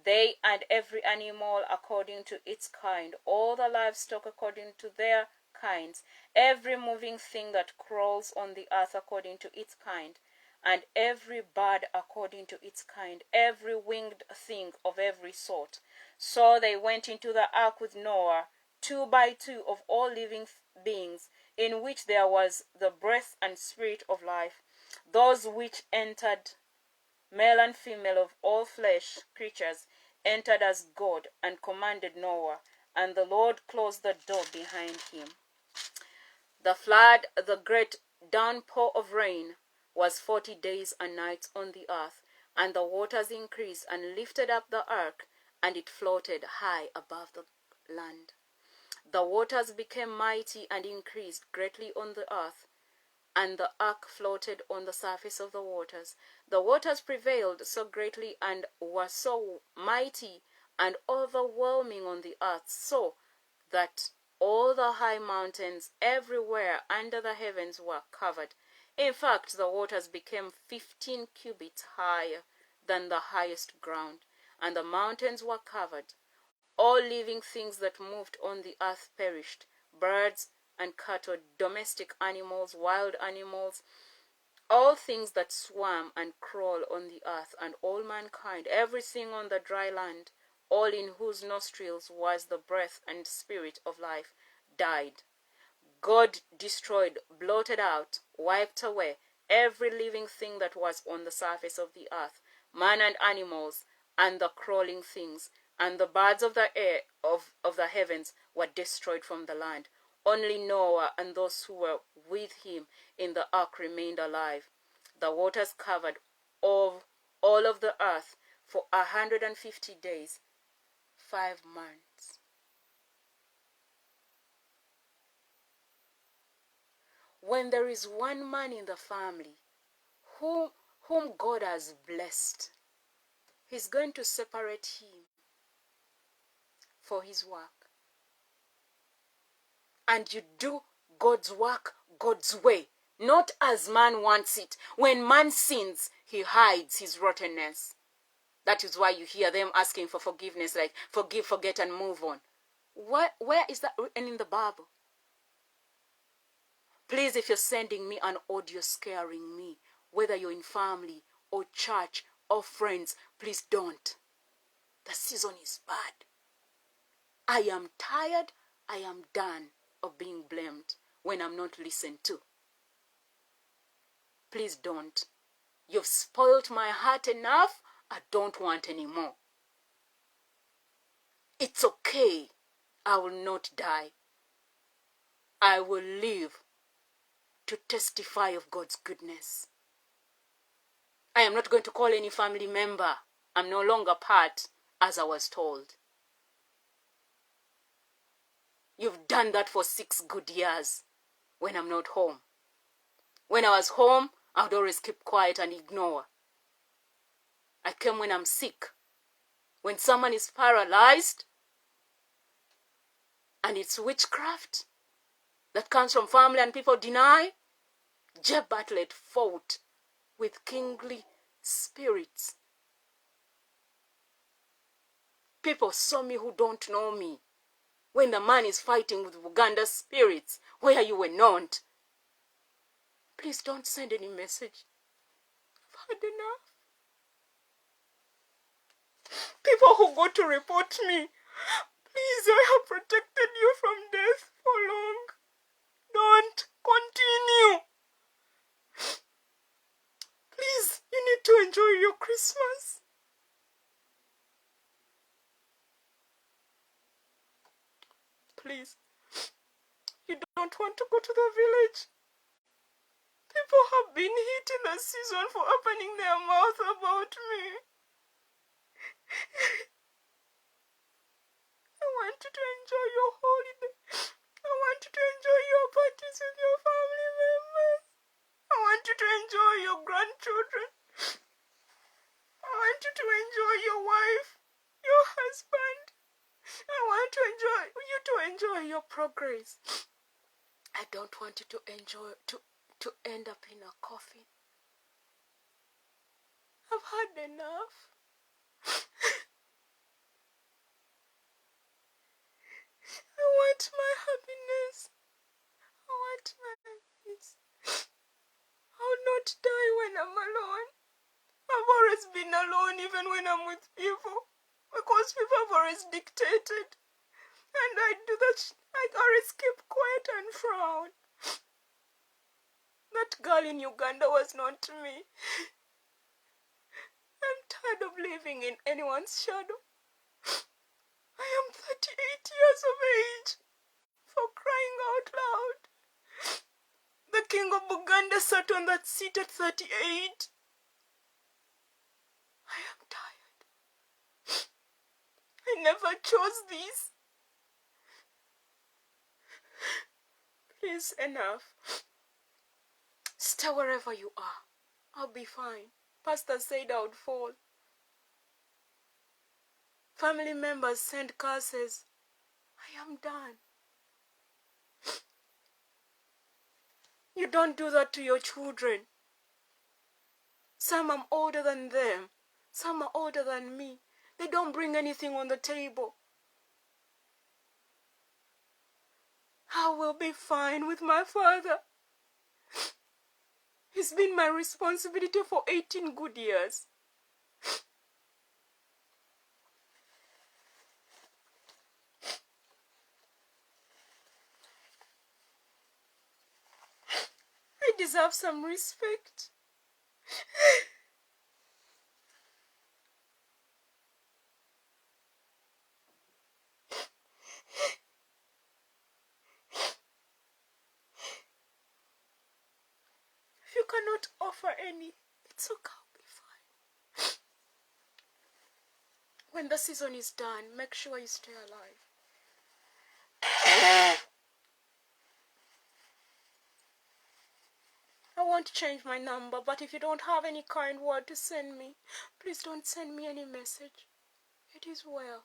They and every animal according to its kind, all the livestock according to their kinds, every moving thing that crawls on the earth according to its kind, and every bird according to its kind, every winged thing of every sort. So they went into the ark with Noah, 2 by 2 of all living beings, in which there was the breath and spirit of life, those which entered, male and female of all flesh creatures, entered as God and commanded Noah, and the Lord closed the door behind him. The flood, the great downpour of rain, was 40 days and nights on the earth, and the waters increased and lifted up the ark, and it floated high above the land. The waters became mighty and increased greatly on the earth, and the ark floated on the surface of the waters. The waters prevailed so greatly and were so mighty and overwhelming on the earth, so that all the high mountains everywhere under the heavens were covered. In fact, the waters became 15 cubits higher than the highest ground, and the mountains were covered. All living things that moved on the earth perished, birds and cattle, domestic animals, wild animals, all things that swam and crawl on the earth, and all mankind, everything on the dry land, all in whose nostrils was the breath and spirit of life, died. God destroyed, blotted out, wiped away every living thing that was on the surface of the earth, man and animals, and the crawling things, and the birds of the air of the heavens were destroyed from the land. Only Noah and those who were with him in the ark remained alive. The waters covered all of the earth for 150 days, 5 months. When there is one man in the family whom God has blessed, he's going to separate him for his work. And you do God's work God's way, not as man wants it. When man sins, he hides his rottenness. That is why you hear them asking for forgiveness, like forgive, forget, and move on. Where is that written in the Bible? Please, if you're sending me an audio scaring me, whether you're in family or church or friends, please don't. The season is bad. I am tired. I am done of being blamed when I'm not listened to. Please don't. You've spoiled my heart enough. I don't want any more. It's okay. I will not die. I will live to testify of God's goodness. I am not going to call any family member. I'm no longer part, as I was told. You've done that for 6 good years when I'm not home. When I was home, I would always keep quiet and ignore. I came when I'm sick. When someone is paralyzed, and it's witchcraft that comes from family and people deny, Jeb Bartlett fought with kingly spirits. People saw me who don't know me. When the man is fighting with Uganda spirits, where you were not. Please don't send any message. I've had enough. People who go to report me, please, I have protected you from death for long. Don't continue. Please, you need to enjoy your Christmas. Please, you don't want to go to the village. People have been hit in the season for opening their mouth about me. I want you to enjoy your holiday. I want you to enjoy your parties with your family members. I want you to enjoy your grandchildren. I want you to enjoy your wife, your husband. I want you to enjoy your progress. I don't want you to to end up in a coffin. I've had enough. I want my happiness. I want my peace. I will not die when I'm alone. I've always been alone even when I'm with people, because people have always dictated. And I do that. I always keep quiet and frown. That girl in Uganda was not me. I'm tired of living in anyone's shadow. I am 38 years of age, for crying out loud. The king of Uganda sat on that seat at 38. I am tired. I never chose this. Please, enough. Stay wherever you are. I'll be fine. Pastor said I would fall. Family members send curses. I I am done. You don't do that to your children. Some are older than them. Some are older than me. They don't bring anything on the table. I will be fine with my father. It's been my responsibility for 18 good years. I deserve some respect. If you cannot offer any, it's okay, I'll be fine. When the season is done, make sure you stay alive. I want to change my number, but if you don't have any kind word to send me, please don't send me any message. It is well.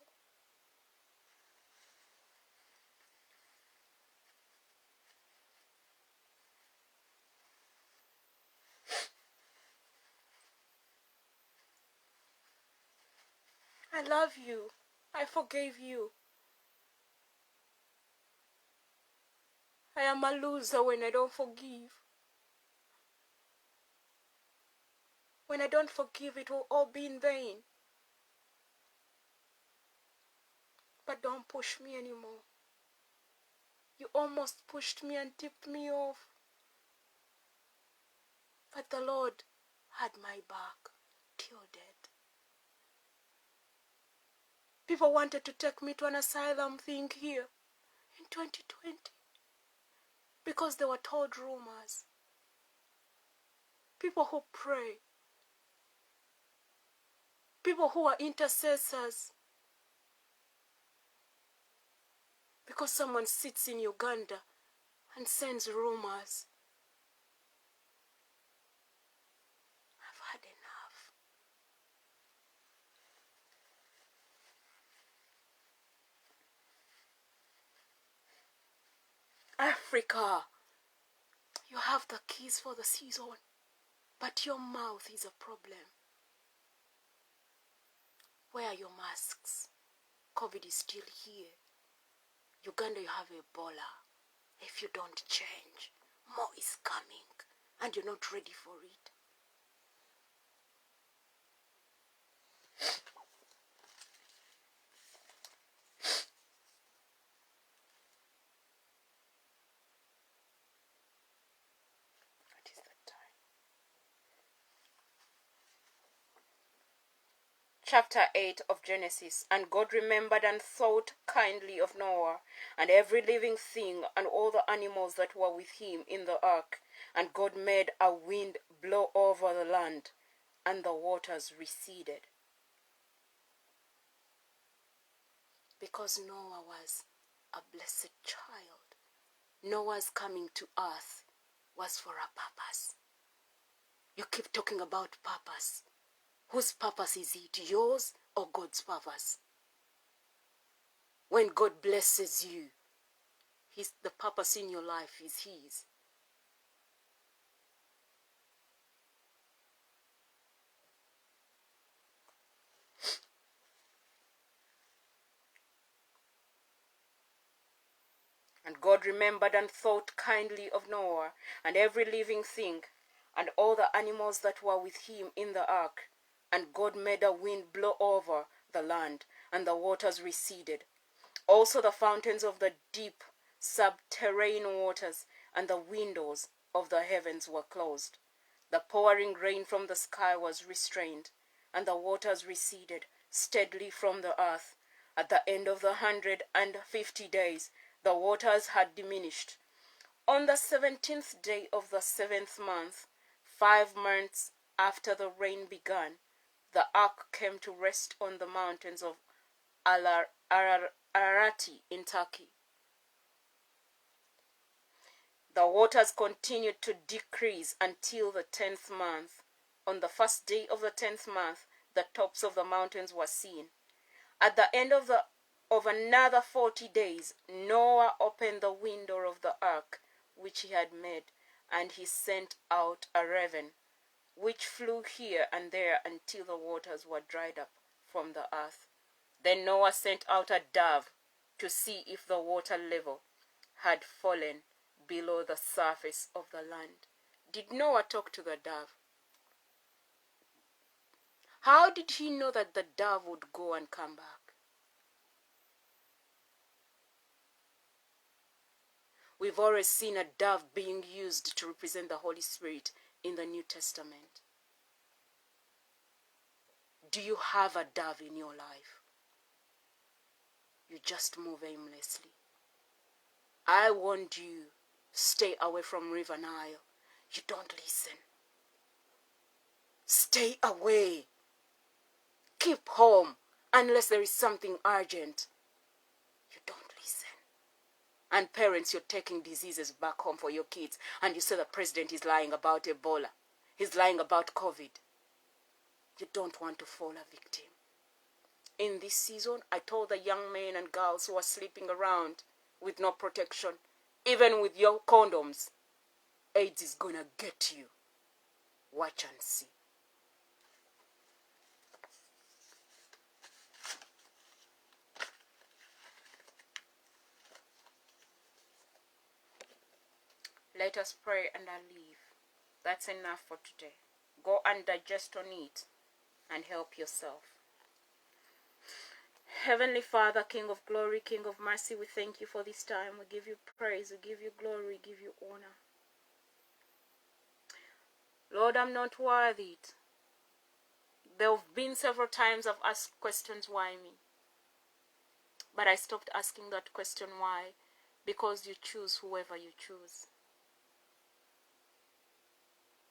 I love you. I forgave you. I am a loser when I don't forgive. When I don't forgive, it will all be in vain. But don't push me anymore. You almost pushed me and tipped me off. But the Lord had my back till death. People wanted to take me to an asylum thing here in 2020 because they were told rumors. People who pray. People who are intercessors. Because someone sits in Uganda and sends rumors. I've had enough. Africa, you have the keys for the season, but your mouth is a problem. Where are your masks? COVID is still here. Uganda, you have Ebola. If you don't change, more is coming, and you're not ready for it. What is the time? Chapter 8 of Genesis. And God remembered and thought kindly of Noah, and every living thing, and all the animals that were with him in the ark. And God made a wind blow over the land, and the waters receded. Because Noah was a blessed child, Noah's coming to earth was for a purpose. You keep talking about purpose. Whose purpose is it? Yours or God's purpose? When God blesses you, the purpose in your life is His. And God remembered and thought kindly of Noah, and every living thing, and all the animals that were with him in the ark. And God made a wind blow over the land, and the waters receded. Also the fountains of the deep subterranean waters and the windows of the heavens were closed. The pouring rain from the sky was restrained, and the waters receded steadily from the earth. At the end of the 150 days, the waters had diminished. On the 17th day of the 7th month, 5 months after the rain began, the ark came to rest on the mountains of Ararati in Turkey. The waters continued to decrease until the 10th month. On the first day of the 10th month, the tops of the mountains were seen. At the end of the of another 40 days, Noah opened the window of the ark which he had made, and he sent out a raven, which flew here and there until the waters were dried up from the earth. Then Noah sent out a dove to see if the water level had fallen below the surface of the land. Did Noah talk to the dove? How did he know that the dove would go and come back? We've always seen a dove being used to represent the Holy Spirit in the New Testament. Do you have a dove in your life? You just move aimlessly. I warned you, stay away from River Nile. You don't listen. Stay away. Keep home unless there is something urgent. You don't listen. And parents, you're taking diseases back home for your kids, and you say the president is lying about Ebola. He's lying about COVID. You don't want to fall a victim. In this season, I told the young men and girls who are sleeping around with no protection, even with your condoms, AIDS is gonna get you. Watch and see. Let us pray and I'll leave. That's enough for today. Go and digest on it and help yourself. Heavenly Father, King of glory, King of mercy, we thank you for this time. We give you praise, we give you glory, we give you honor. Lord, I'm not worthy. There have been several times I've asked questions, why me? But I stopped asking that question, why? Because you choose whoever you choose.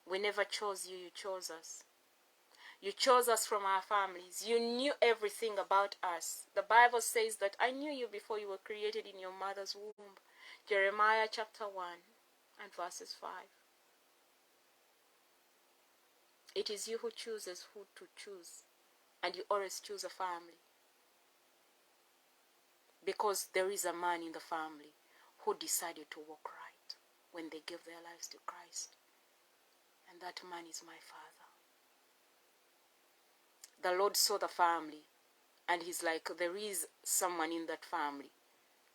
We never chose you, you chose us. You chose us from our families. You knew everything about us. The Bible says that I knew you before you were created in your mother's womb. Jeremiah chapter 1 and verses 5. It is you who chooses who to choose. And you always choose a family. Because there is a man in the family who decided to walk right when they gave their lives to Christ. And that man is my father. The Lord saw the family, and he's like, there is someone in that family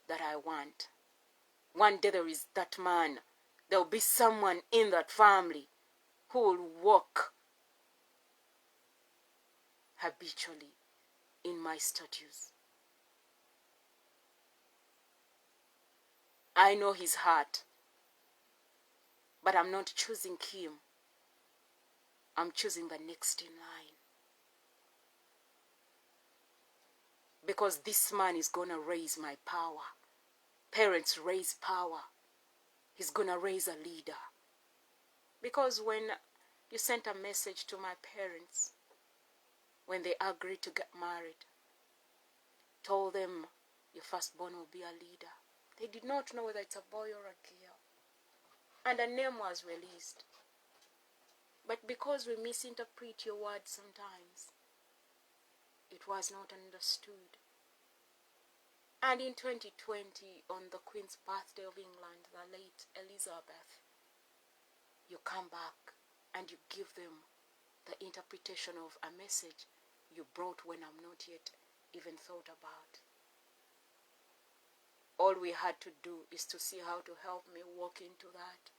that I want. One day there is that man. There will be someone in that family who will walk habitually in my statutes. I know his heart, but I'm not choosing him. I'm choosing the next in line. Because this man is going to raise my power. Parents raise power. He's going to raise a leader. Because when you sent a message to my parents, when they agreed to get married, told them your firstborn will be a leader. They did not know whether it's a boy or a girl. And a name was released. But because we misinterpret your words sometimes, it was not understood. And in 2020, on the Queen's birthday of England, the late Elizabeth, you come back and you give them the interpretation of a message you brought when I'm not yet even thought about. All we had to do is to see how to help me walk into that.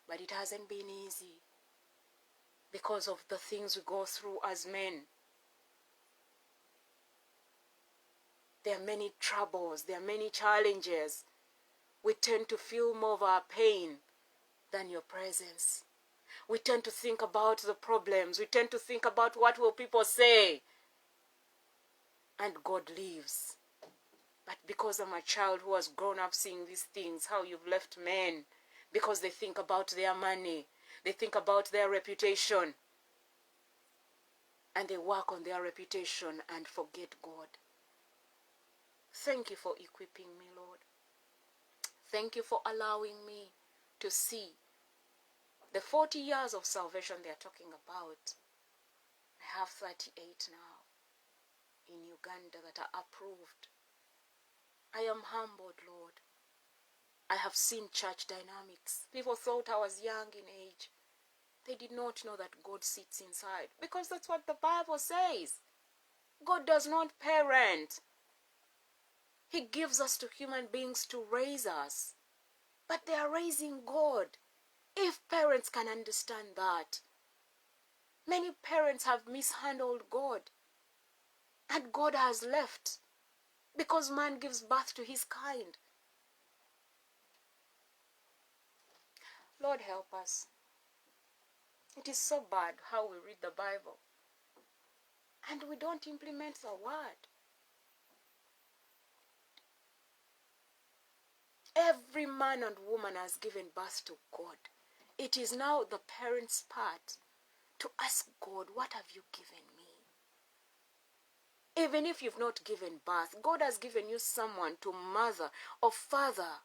But it hasn't been easy because of the things we go through as men. There are many troubles, there are many challenges. We tend to feel more of our pain than your presence. We tend to think about the problems. We tend to think about what will people say. And God lives. But because I'm a child who has grown up seeing these things, how you've left men, because they think about their money, they think about their reputation, and they work on their reputation and forget God. Thank you for equipping me, Lord. Thank you for allowing me to see the 40 years of salvation they are talking about. I have 38 now. in Uganda that are approved. I am humbled, Lord. I have seen church dynamics. People thought I was young in age. They did not know that God sits inside, because that's what the Bible says. God does not parent. He gives us to human beings to raise us. But they are raising God. If parents can understand that. Many parents have mishandled God. And God has left. Because man gives birth to his kind. Lord, help us. It is so bad how we read the Bible and we don't implement the word. Every man and woman has given birth to God. It is now the parents' part to ask God, what have you given me? Even if you've not given birth, God has given you someone to mother or father.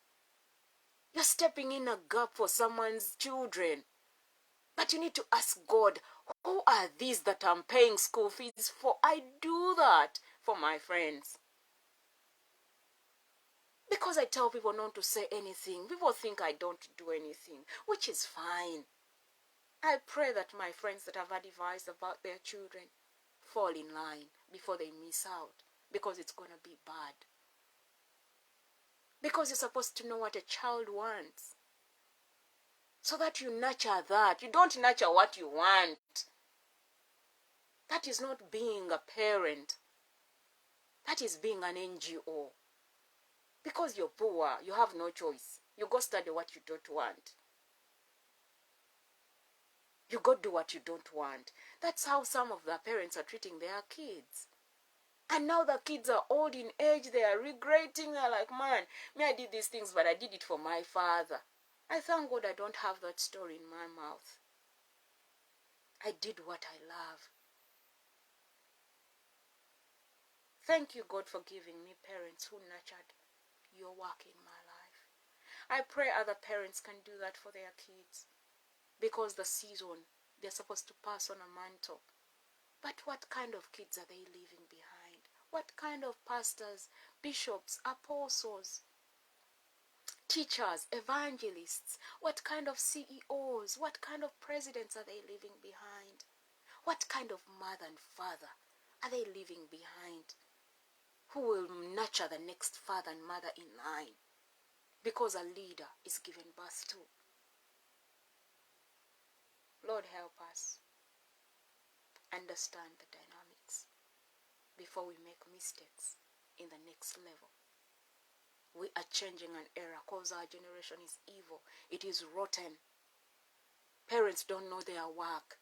You're stepping in a gap for someone's children. But you need to ask God, who are these that I'm paying school fees for? I do that for my friends. Because I tell people not to say anything, people think I don't do anything, which is fine. I pray that my friends that have advised about their children fall in line before they miss out, because it's going to be bad. Because you're supposed to know what a child wants, so that you nurture that. You don't nurture what you want. That is not being a parent. That is being an NGO. Because you're poor, you have no choice. You go study what you don't want. You go do what you don't want. That's how some of the parents are treating their kids. And now the kids are old in age, they are regretting. They're like, man, me, I did these things, but I did it for my father. I thank God I don't have that story in my mouth. I did what I love. Thank you, God, for giving me parents who nurtured your work in my life. I pray other parents can do that for their kids, because the season, they're supposed to pass on a mantle. But what kind of kids are they leaving behind? What kind of pastors, bishops, apostles, teachers, evangelists? What kind of CEOs? What kind of presidents are they leaving behind? What kind of mother and father are they leaving behind? Who will nurture the next father and mother in line? Because a leader is given birth to. Lord, help us understand the dynamics before we make mistakes in the next level. We are changing an era because our generation is evil. It is rotten. Parents don't know their work.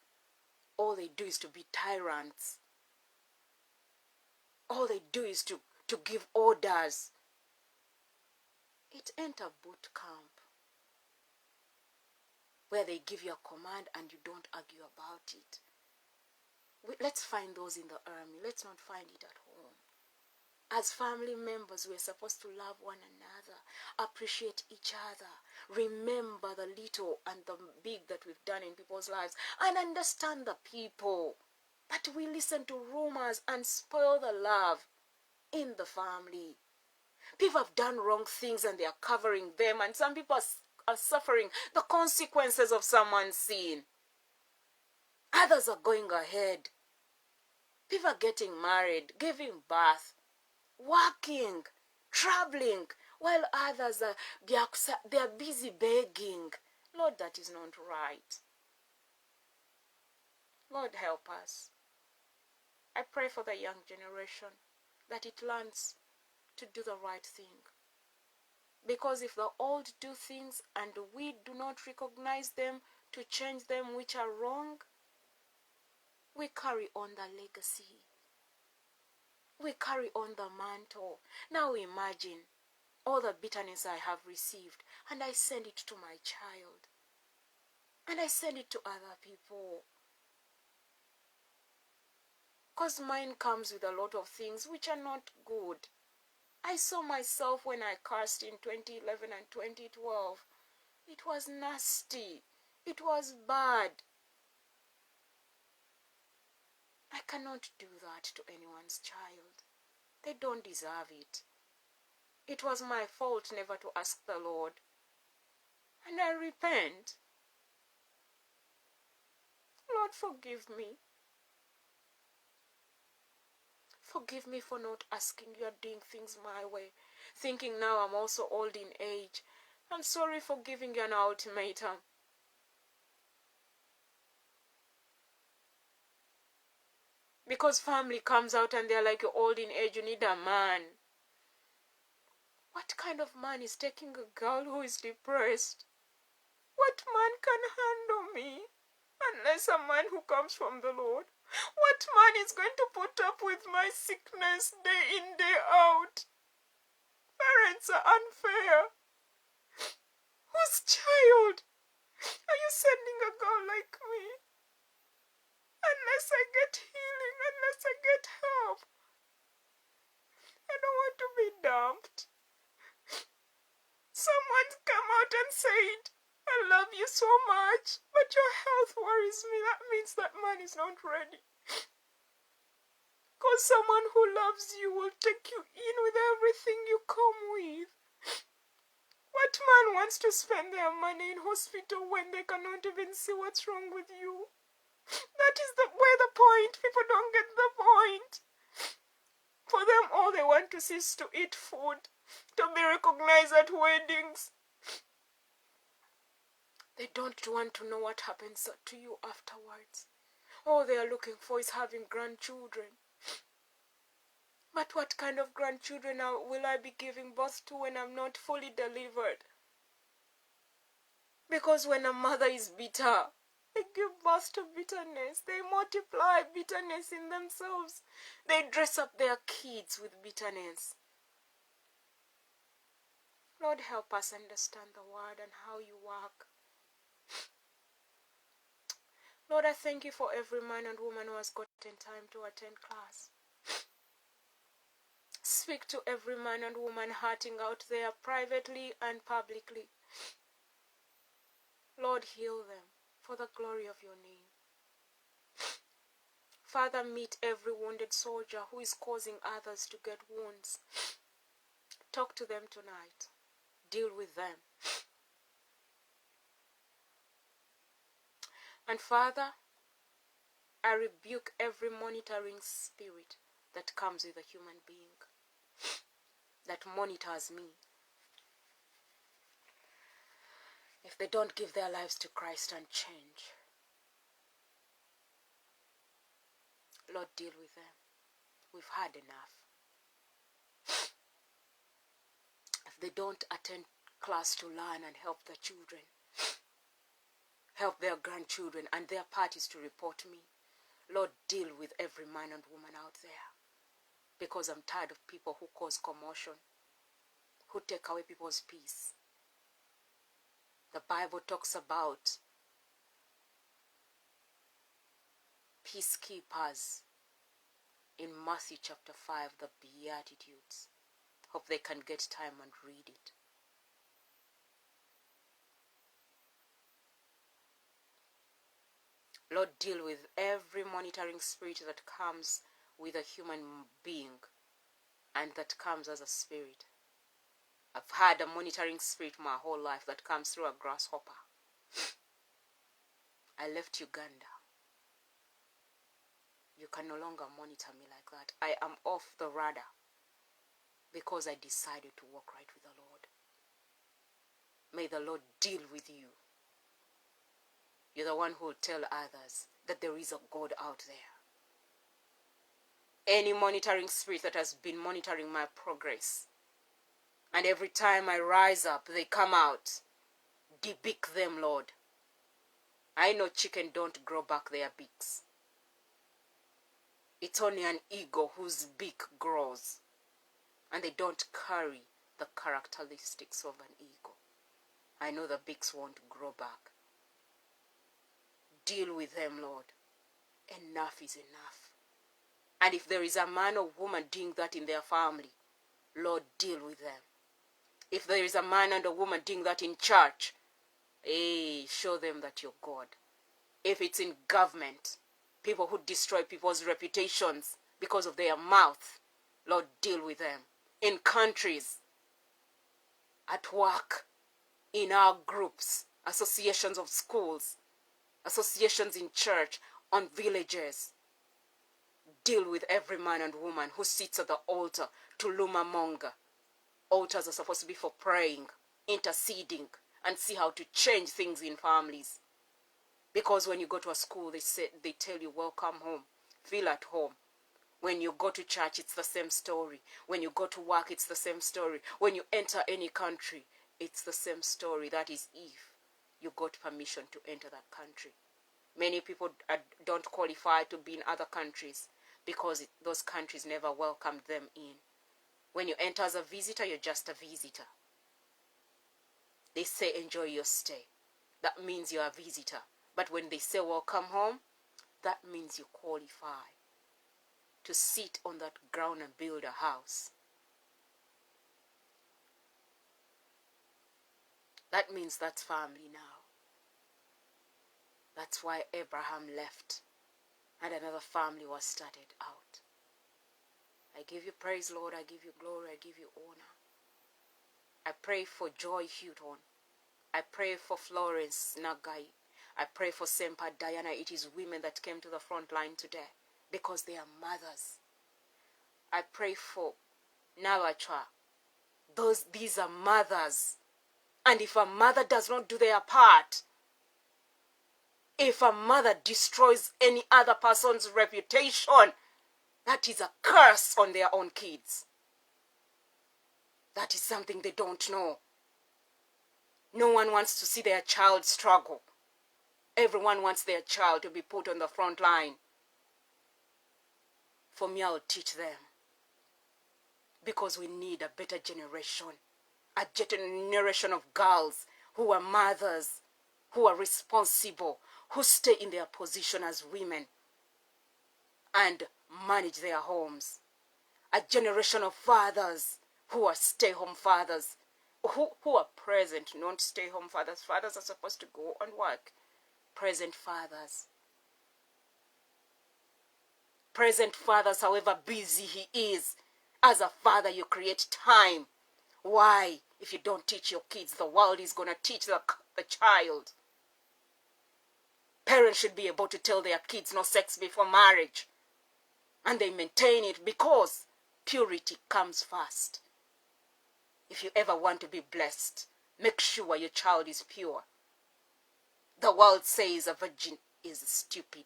All they do is to be tyrants. All they do is to give orders. It ain't a boot camp where they give you a command and you don't argue about it. Let's find those in the army. Let's not find it at home. As family members, we're supposed to love one another, appreciate each other, remember the little and the big that we've done in people's lives, and understand the people. But we listen to rumors and spoil the love in the family. People have done wrong things and they are covering them, and some people are suffering the consequences of someone's sin. Others are going ahead. People are getting married, giving birth, working, traveling, while others they are busy begging. Lord, that is not right. Lord, help us. I pray for the young generation that it learns to do the right thing. Because if the old do things and we do not recognize them to change them which are wrong, we carry on the legacy. We carry on the mantle. Now imagine all the bitterness I have received, and I send it to my child. And I send it to other people. Because mine comes with a lot of things which are not good. I saw myself when I cursed in 2011 and 2012. It was nasty. It was bad. I cannot do that to anyone's child. They don't deserve it. It was my fault never to ask the Lord. And I repent. Lord, forgive me. Forgive me for not asking you and doing things my way, thinking now I'm also old in age. I'm sorry for giving you an ultimatum. Because family comes out and they're like, you're old in age, you need a man. What kind of man is taking a girl who is depressed? What man can handle me? Unless a man who comes from the Lord. What man is going to put up with my sickness day in, day out? Parents are unfair. Whose child are you sending a girl like me? Unless I get healing, unless I get help. I don't want to be dumped. Someone come out and said, I love you so much, but your health worries me. That means that man is not ready. Because someone who loves you will take you in with everything you come with. What man wants to spend their money in hospital when they cannot even see what's wrong with you? That is where the point. People don't get the point. For them, all they want to see is to eat food, to be recognized at weddings. They don't want to know what happens to you afterwards. All they are looking for is having grandchildren. But what kind of grandchildren will I be giving birth to when I'm not fully delivered? Because when a mother is bitter, they give birth to bitterness. They multiply bitterness in themselves. They dress up their kids with bitterness. Lord, help us understand the word and how you work. Lord, I thank you for every man and woman who has gotten time to attend class. Speak to every man and woman hurting out there privately and publicly. Lord, heal them for the glory of your name. Father, meet every wounded soldier who is causing others to get wounds. Talk to them tonight. Deal with them. And Father, I rebuke every monitoring spirit that comes with a human being, that monitors me. If they don't give their lives to Christ and change, Lord, deal with them. We've had enough. If they don't attend class to learn and help the children, help their grandchildren, and their parties to report me, Lord, deal with every man and woman out there. Because I'm tired of people who cause commotion, who take away people's peace. The Bible talks about peacekeepers in Matthew chapter 5, the Beatitudes. Hope they can get time and read it. Lord, deal with every monitoring spirit that comes with a human being and that comes as a spirit. I've had a monitoring spirit my whole life that comes through a grasshopper. I left Uganda. You can no longer monitor me like that. I am off the radar because I decided to walk right with the Lord. May the Lord deal with you. You're the one who will tell others that there is a God out there. Any monitoring spirit that has been monitoring my progress, and every time I rise up, they come out. Debeak them, Lord. I know chicken don't grow back their beaks. It's only an eagle whose beak grows, and they don't carry the characteristics of an eagle. I know the beaks won't grow back. Deal with them, Lord. Enough is enough. And if there is a man or woman doing that in their family, Lord, deal with them. If there is a man and a woman doing that in church, show them that you're God. If it's in government, people who destroy people's reputations because of their mouth, Lord, deal with them. In countries, at work, in our groups, associations of schools, associations in church, on villages. Deal with every man and woman who sits at the altar to lumamonga. Altars are supposed to be for praying, interceding, and see how to change things in families. Because when you go to a school, they tell you, welcome home, feel at home. When you go to church, it's the same story. When you go to work, it's the same story. When you enter any country, it's the same story. That is if you got permission to enter that country. Many people don't qualify to be in other countries because those countries never welcomed them in. When you enter as a visitor, you're just a visitor. They say, enjoy your stay. That means you're a visitor. But when they say, welcome home, that means you qualify to sit on that ground and build a house. That means that's family now. That's why Abraham left and another family was started out. I give you praise, Lord. I give you glory. I give you honor. I pray for Joy Houghton. I pray for Florence Nagai. I pray for Semper Diana. It is women that came to the front line today because they are mothers. I pray for Nawachwa. These are mothers. And if a mother does not do their part, if a mother destroys any other person's reputation, that is a curse on their own kids. That is something they don't know. No one wants to see their child struggle. Everyone wants their child to be put on the front line. For me, I'll teach them. Because we need a better generation. A generation of girls who are mothers, who are responsible, who stay in their position as women and manage their homes. A generation of fathers who are stay-home fathers, who are present, not stay-home fathers. Fathers are supposed to go and work. Present fathers. Present fathers, however busy he is, as a father, you create time. Why? If you don't teach your kids, the world is going to teach the child. Parents should be able to tell their kids no sex before marriage. And they maintain it because purity comes first. If you ever want to be blessed, make sure your child is pure. The world says a virgin is stupid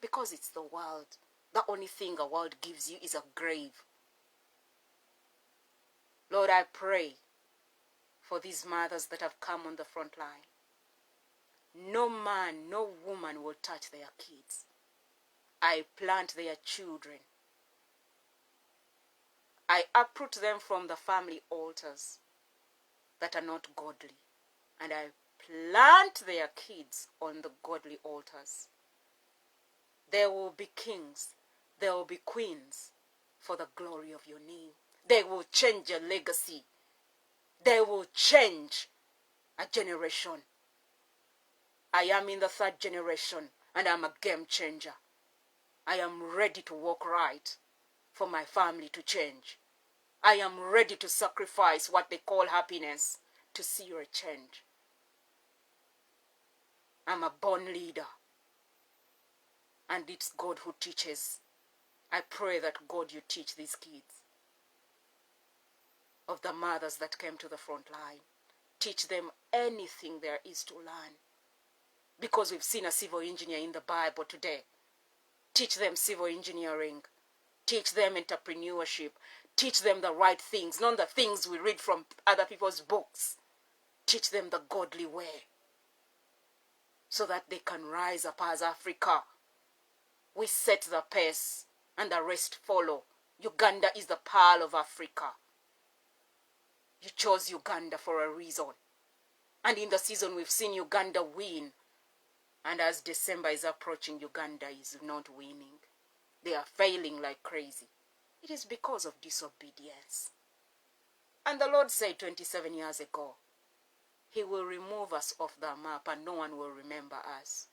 because it's the world. The only thing a world gives you is a grave. Lord, I pray for these mothers that have come on the front line. No man, no woman will touch their kids. I plant their children. I uproot them from the family altars that are not godly. And I plant their kids on the godly altars. There will be kings. There will be queens for the glory of your name. They will change your legacy. They will change a generation. I am in the third generation and I'm a game changer. I am ready to walk right for my family to change. I am ready to sacrifice what they call happiness to see your change. I'm a born leader. And it's God who teaches. I pray that God, you teach these kids of the mothers that came to the front line. Teach them anything there is to learn. Because we've seen a civil engineer in the Bible today. Teach them civil engineering. Teach them entrepreneurship. Teach them the right things, not the things we read from other people's books. Teach them the godly way so that they can rise up as Africa. We set the pace and the rest follow. Uganda is the pearl of Africa. You chose Uganda for a reason. And in the season we've seen Uganda win. And as December is approaching, Uganda is not winning. They are failing like crazy. It is because of disobedience. And the Lord said 27 years ago, He will remove us off the map and no one will remember us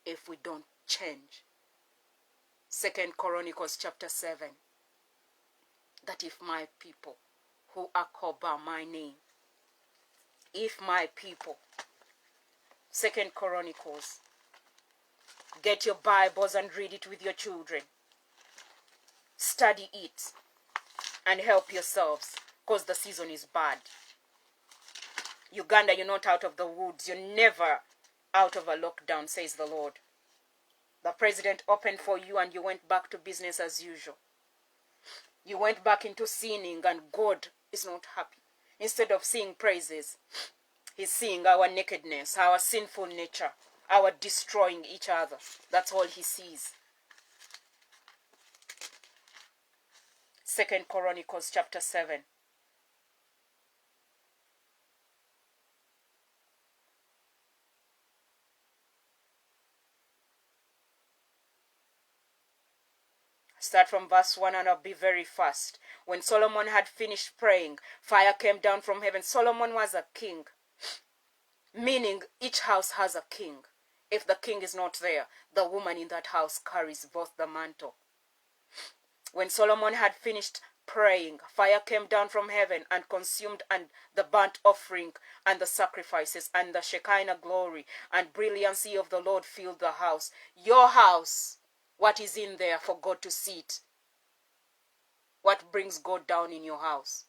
if we don't change. 2 Chronicles chapter 7. that if my people who are called by my name, if my people, 2nd Chronicles, get your Bibles and read it with your children. Study it and help yourselves, because the season is bad. Uganda, you're not out of the woods. You're never out of a lockdown, says the Lord. The president opened for you and you went back to business as usual. You went back into sinning and God is not happy. Instead of seeing praises, he's seeing our nakedness, our sinful nature, our destroying each other. That's all he sees. 2nd Chronicles chapter 7. Start from verse 1 and I'll be very fast. When Solomon had finished praying, fire came down from heaven. Solomon was a king, meaning each house has a king. If the king is not there, the woman in that house carries both the mantle. When Solomon had finished praying, fire came down from heaven and consumed and the burnt offering and the sacrifices, and the Shekinah glory and brilliancy of the Lord filled the house. Your house, what is in there for God to see it? What brings God down in your house?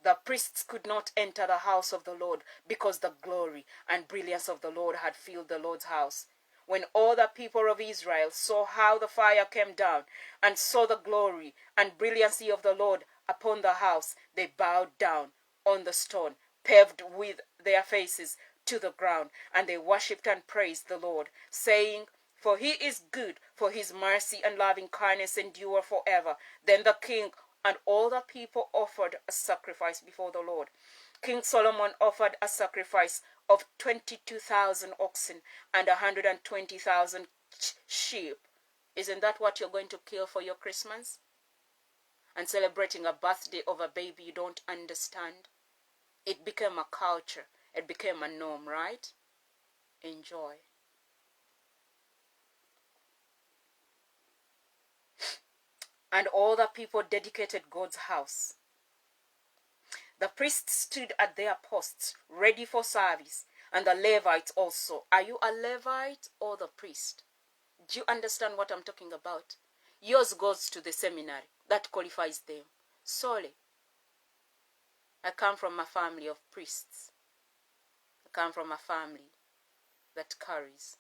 The priests could not enter the house of the Lord because the glory and brilliance of the Lord had filled the Lord's house. When all the people of Israel saw how the fire came down and saw the glory and brilliancy of the Lord upon the house, they bowed down on the stone, paved with their faces to the ground, and they worshipped and praised the Lord, saying, for he is good, for his mercy and loving kindness endure forever. Then the king and all the people offered a sacrifice before the Lord. King Solomon offered a sacrifice of 22,000 oxen and 120,000 sheep. Isn't that what you're going to kill for your Christmas? And celebrating a birthday of a baby you don't understand? It became a culture. It became a norm, right? Enjoy. And all the people dedicated God's house. The priests stood at their posts, ready for service, and the Levites also. Are you a Levite or the priest? Do you understand what I'm talking about? Yours goes to the seminary. That qualifies them. Solely. I come from a family of priests. I come from a family that carries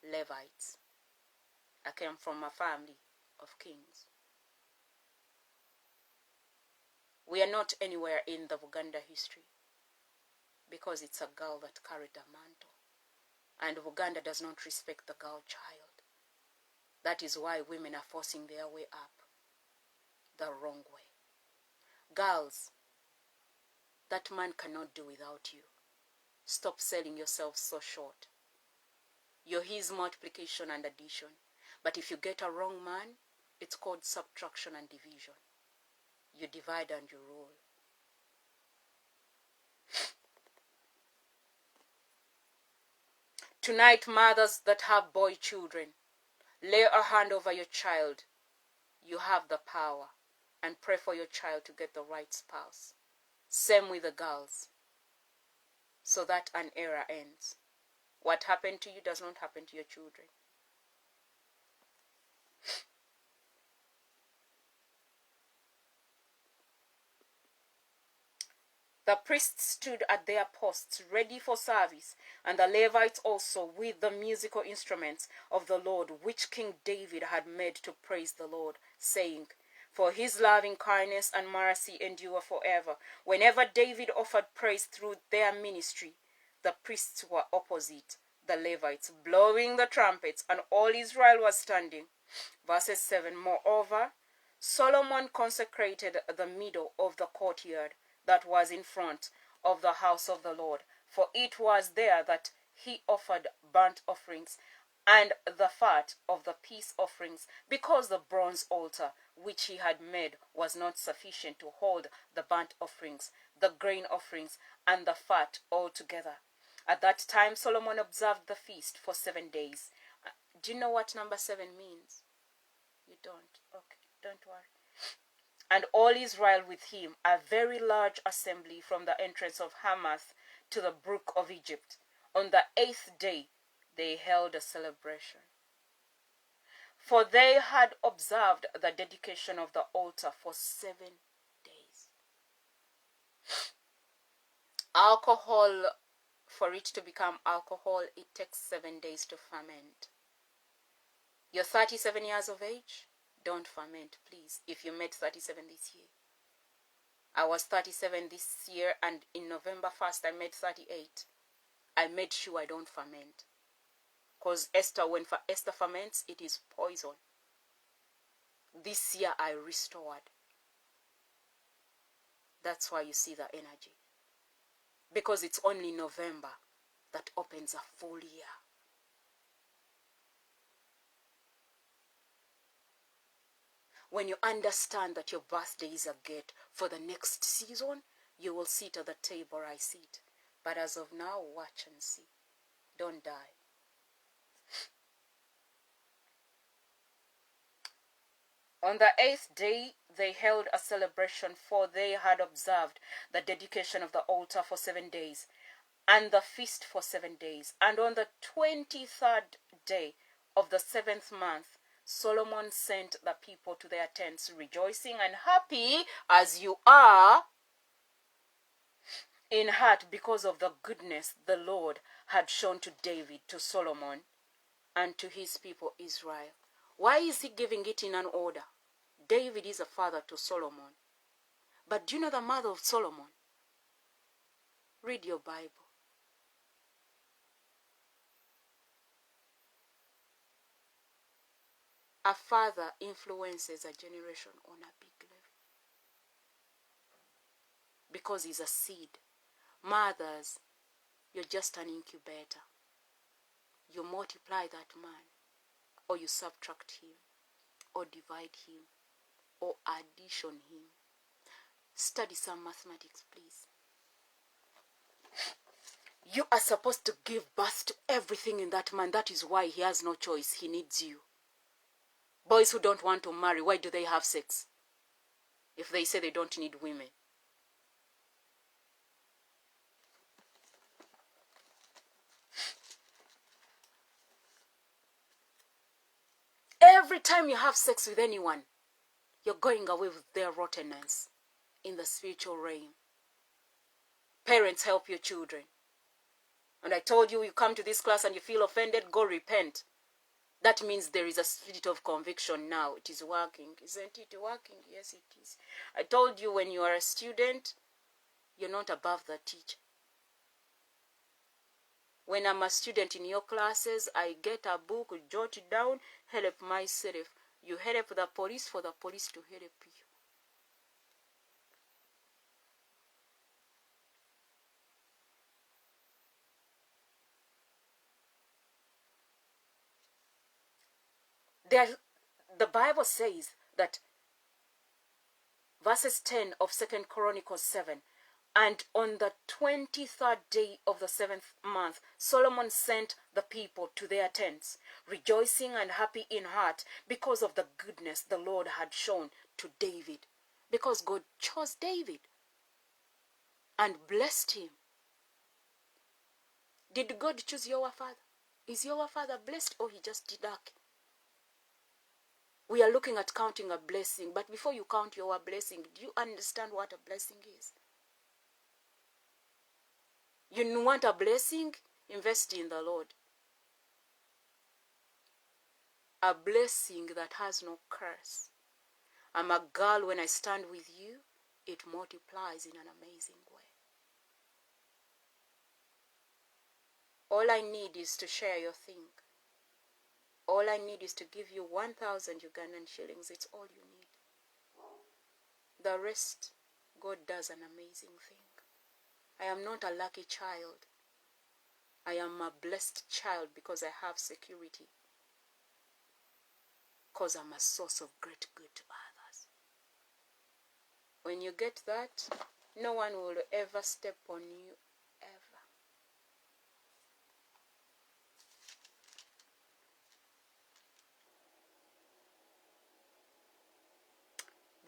Levites. I came from a family of kings. We are not anywhere in the Uganda history because it's a girl that carried a mantle. And Uganda does not respect the girl child. That is why women are forcing their way up the wrong way. Girls, that man cannot do without you. Stop selling yourself so short. You're his multiplication and addition. But if you get a wrong man, it's called subtraction and division. You divide and you rule. Tonight, mothers that have boy children, lay a hand over your child. You have the power. And pray for your child to get the right spouse. Same with the girls. So that an era ends. What happened to you does not happen to your children. The priests stood at their posts, ready for service, and the Levites also, with the musical instruments of the Lord, which King David had made to praise the Lord, saying, for his loving kindness and mercy endure forever. Whenever David offered praise through their ministry, the priests were opposite the Levites, blowing the trumpets, and all Israel was standing. Verses 7, moreover, Solomon consecrated the middle of the courtyard that was in front of the house of the Lord, for it was there that he offered burnt offerings and the fat of the peace offerings, because the bronze altar which he had made was not sufficient to hold the burnt offerings, the grain offerings, and the fat all together. At that time Solomon observed the feast for 7 days. Do you know what number 7 means? You don't? Oh. Don't worry. And all Israel with him, a very large assembly from the entrance of Hamath to the brook of Egypt. On the 8th day, they held a celebration. For they had observed the dedication of the altar for 7 days. Alcohol, for it to become alcohol, it takes 7 days to ferment. You're 37 years of age, don't ferment, please, if you made 37 this year. I was 37 this year, and in November 1st, I made 38. I made sure I don't ferment. Because when Esther ferments, it is poison. This year, I restored. That's why you see the energy. Because it's only November that opens a full year. When you understand that your birthday is a gate for the next season, you will sit at the table I sit. But as of now, watch and see. Don't die. On the 8th day, they held a celebration, for they had observed the dedication of the altar for 7 days, and the feast for 7 days. And on the 23rd day of the 7th month, Solomon sent the people to their tents, rejoicing and happy as you are in heart, because of the goodness the Lord had shown to David, to Solomon, and to his people Israel. Why is he giving it in an order? David is a father to Solomon. But do you know the mother of Solomon? Read your Bible. A father influences a generation on a big level. Because he's a seed. Mothers, you're just an incubator. You multiply that man, or you subtract him, or divide him, or addition him. Study some mathematics, please. You are supposed to give birth to everything in that man. That is why he has no choice. He needs you. Boys who don't want to marry, why do they have sex? If they say they don't need women. Every time you have sex with anyone, you're going away with their rottenness in the spiritual realm. Parents, help your children. And I told you, you come to this class and you feel offended, go repent. That means there is a spirit of conviction now. It is working. Isn't it working? Yes, it is. I told you, when you are a student, you're not above the teacher. When I'm a student in your classes, I get a book, jot it down, help myself. You help the police for the police to help you. The Bible says that, verses 10 of 2 Chronicles 7, and on the 23rd day of the 7th month, Solomon sent the people to their tents, rejoicing and happy in heart, because of the goodness the Lord had shown to David. Because God chose David and blessed him. Did God choose your father? Is your father blessed, or he just did that? We are looking at counting a blessing, but before you count your blessing, do you understand what a blessing is? You want a blessing? Invest in the Lord. A blessing that has no curse. I'm a girl, when I stand with you, it multiplies in an amazing way. All I need is to share your thing. All I need is to give you 1,000 Ugandan shillings. It's all you need. The rest, God does an amazing thing. I am not a lucky child. I am a blessed child because I have security. Because I'm a source of great good to others. When you get that, no one will ever step on you, ever.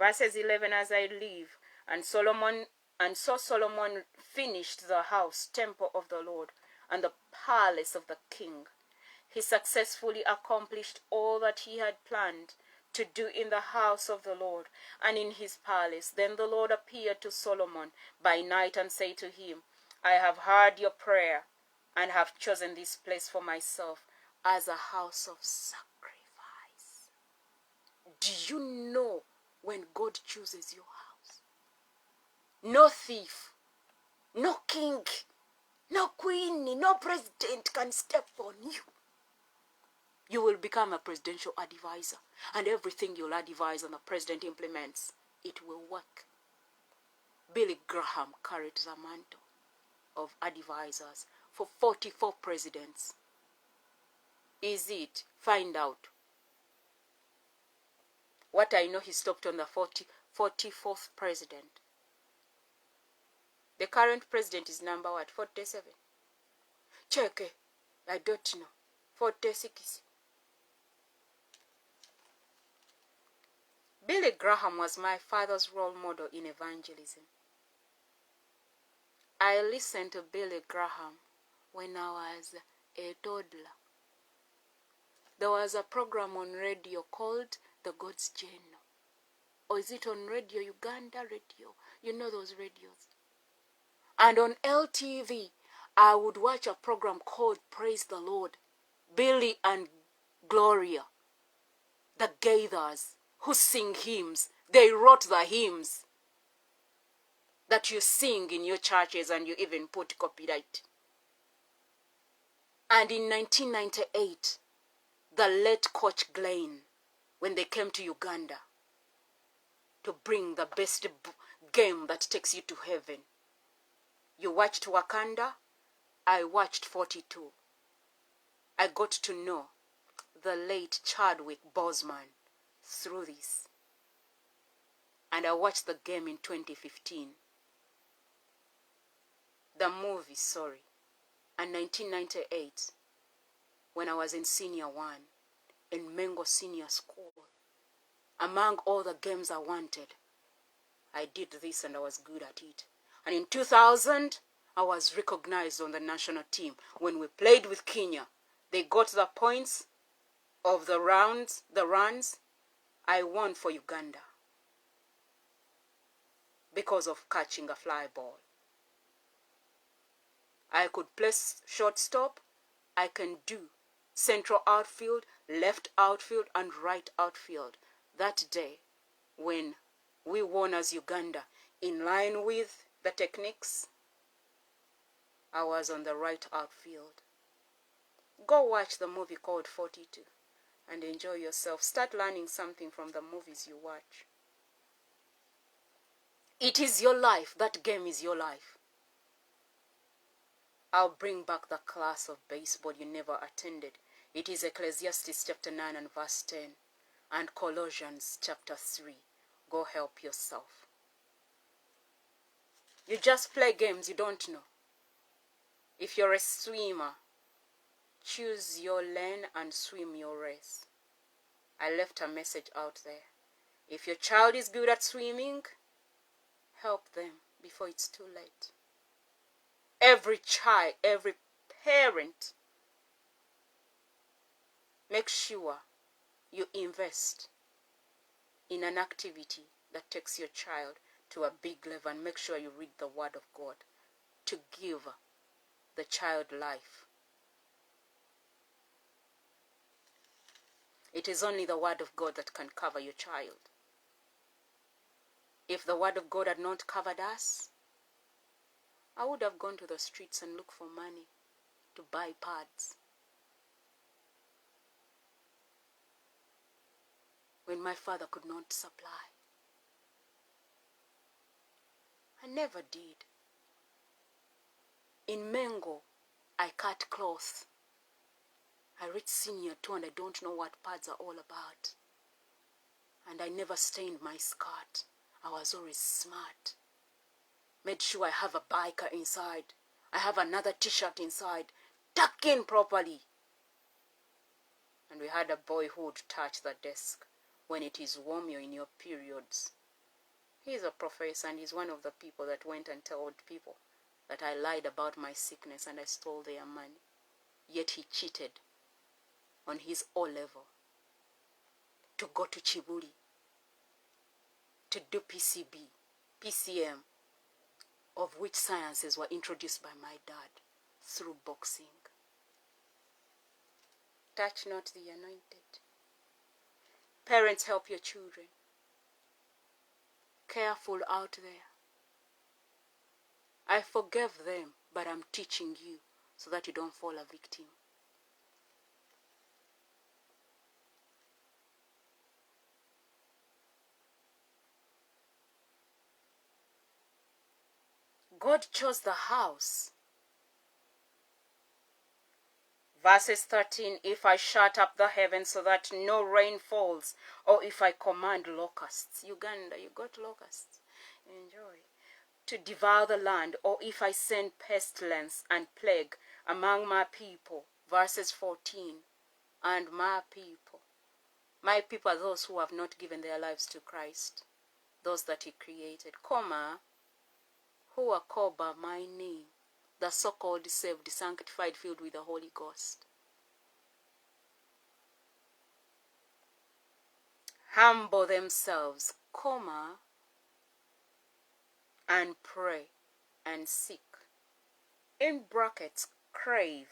Verses 11, as I live, and so Solomon finished the house, temple of the Lord, and the palace of the king. He successfully accomplished all that he had planned to do in the house of the Lord and in his palace. Then the Lord appeared to Solomon by night and said to him, I have heard your prayer and have chosen this place for myself as a house of sacrifice. Do you know when God chooses your house? No thief, no king, no queen, no president can step on you. You will become a presidential advisor, and everything you'll advise and the president implements, it will work. Billy Graham carried the mantle of advisors for 44 presidents. Is it? Find out. What I know, he stopped on the 44th president. The current president is number what? 47. Check. I don't know. 46. Billy Graham was my father's role model in evangelism. I listened to Billy Graham when I was a toddler. There was a program on radio called The God's Journal. Or is it on Radio Uganda Radio? You know those radios. And on LTV, I would watch a program called Praise the Lord. Billy and Gloria, the Gaithers, who sing hymns. They wrote the hymns that you sing in your churches, and you even put copyright. And in 1998, the late Coach Glenn, when they came to Uganda to bring the best game that takes you to heaven, you watched Wakanda, I watched 42. I got to know the late Chadwick Boseman through this. And I watched the game in 2015. The movie, and 1998, when I was in Senior 1, in Mengo Senior School. Among all the games I wanted, I did this and I was good at it. And in 2000, I was recognized on the national team. When we played with Kenya, they got the points of the runs. I won for Uganda because of catching a fly ball. I could play shortstop. I can do central outfield, left outfield, and right outfield. That day, when we won as Uganda, in line with the techniques, I was on the right outfield. Go watch the movie called 42 and enjoy yourself. Start learning something from the movies you watch. It is your life. That game is your life. I'll bring back the class of baseball you never attended. It is Ecclesiastes chapter 9 and verse 10 and Colossians chapter 3. Go help yourself. You just play games you don't know. If you're a swimmer, choose your lane and swim your race. I left a message out there. If your child is good at swimming, help them before it's too late. Every child, every parent, make sure you invest in an activity that takes your child to a big level, and make sure you read the Word of God to give the child life. It is only the Word of God that can cover your child. If the Word of God had not covered us, I would have gone to the streets and looked for money to buy pads. When my father could not supply. I never did. In Mengo, I cut cloth. I reached senior 2 and I don't know what pads are all about. And I never stained my skirt. I was always smart. Made sure I have a biker inside. I have another t-shirt inside. Tuck in properly. And we had a boy who would touch the desk. When it is warm, you're in your periods. He's a professor, and he's one of the people that went and told people that I lied about my sickness and I stole their money. Yet he cheated on his O level to go to Chibuli to do PCB, PCM, of which sciences were introduced by my dad through boxing. Touch not the anointed. Parents, help your children. Careful out there. I forgave them, but I'm teaching you so that you don't fall a victim. God chose the house. Verses 13, if I shut up the heavens so that no rain falls, or if I command locusts. Uganda, you got locusts. Enjoy. To devour the land, or if I send pestilence and plague among my people. Verses 14, and my people. My people are those who have not given their lives to Christ, those that he created, who are called by my name, the so-called saved, sanctified, filled with the Holy Ghost. Humble themselves, and pray and seek. In brackets, crave,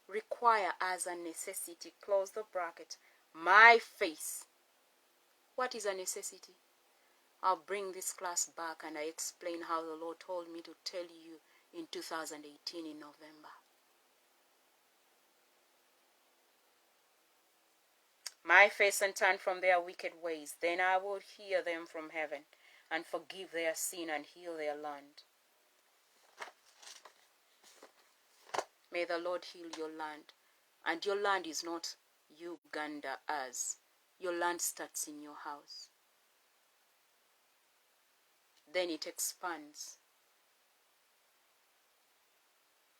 require as a necessity, close the bracket, my face. What is a necessity? I'll bring this class back and I explain how the Lord told me to tell you in 2018 in November. My face and turn from their wicked ways, then I will hear them from heaven and forgive their sin and heal their land. May the Lord heal your land. And your land is not Uganda as. Your land starts in your house. Then it expands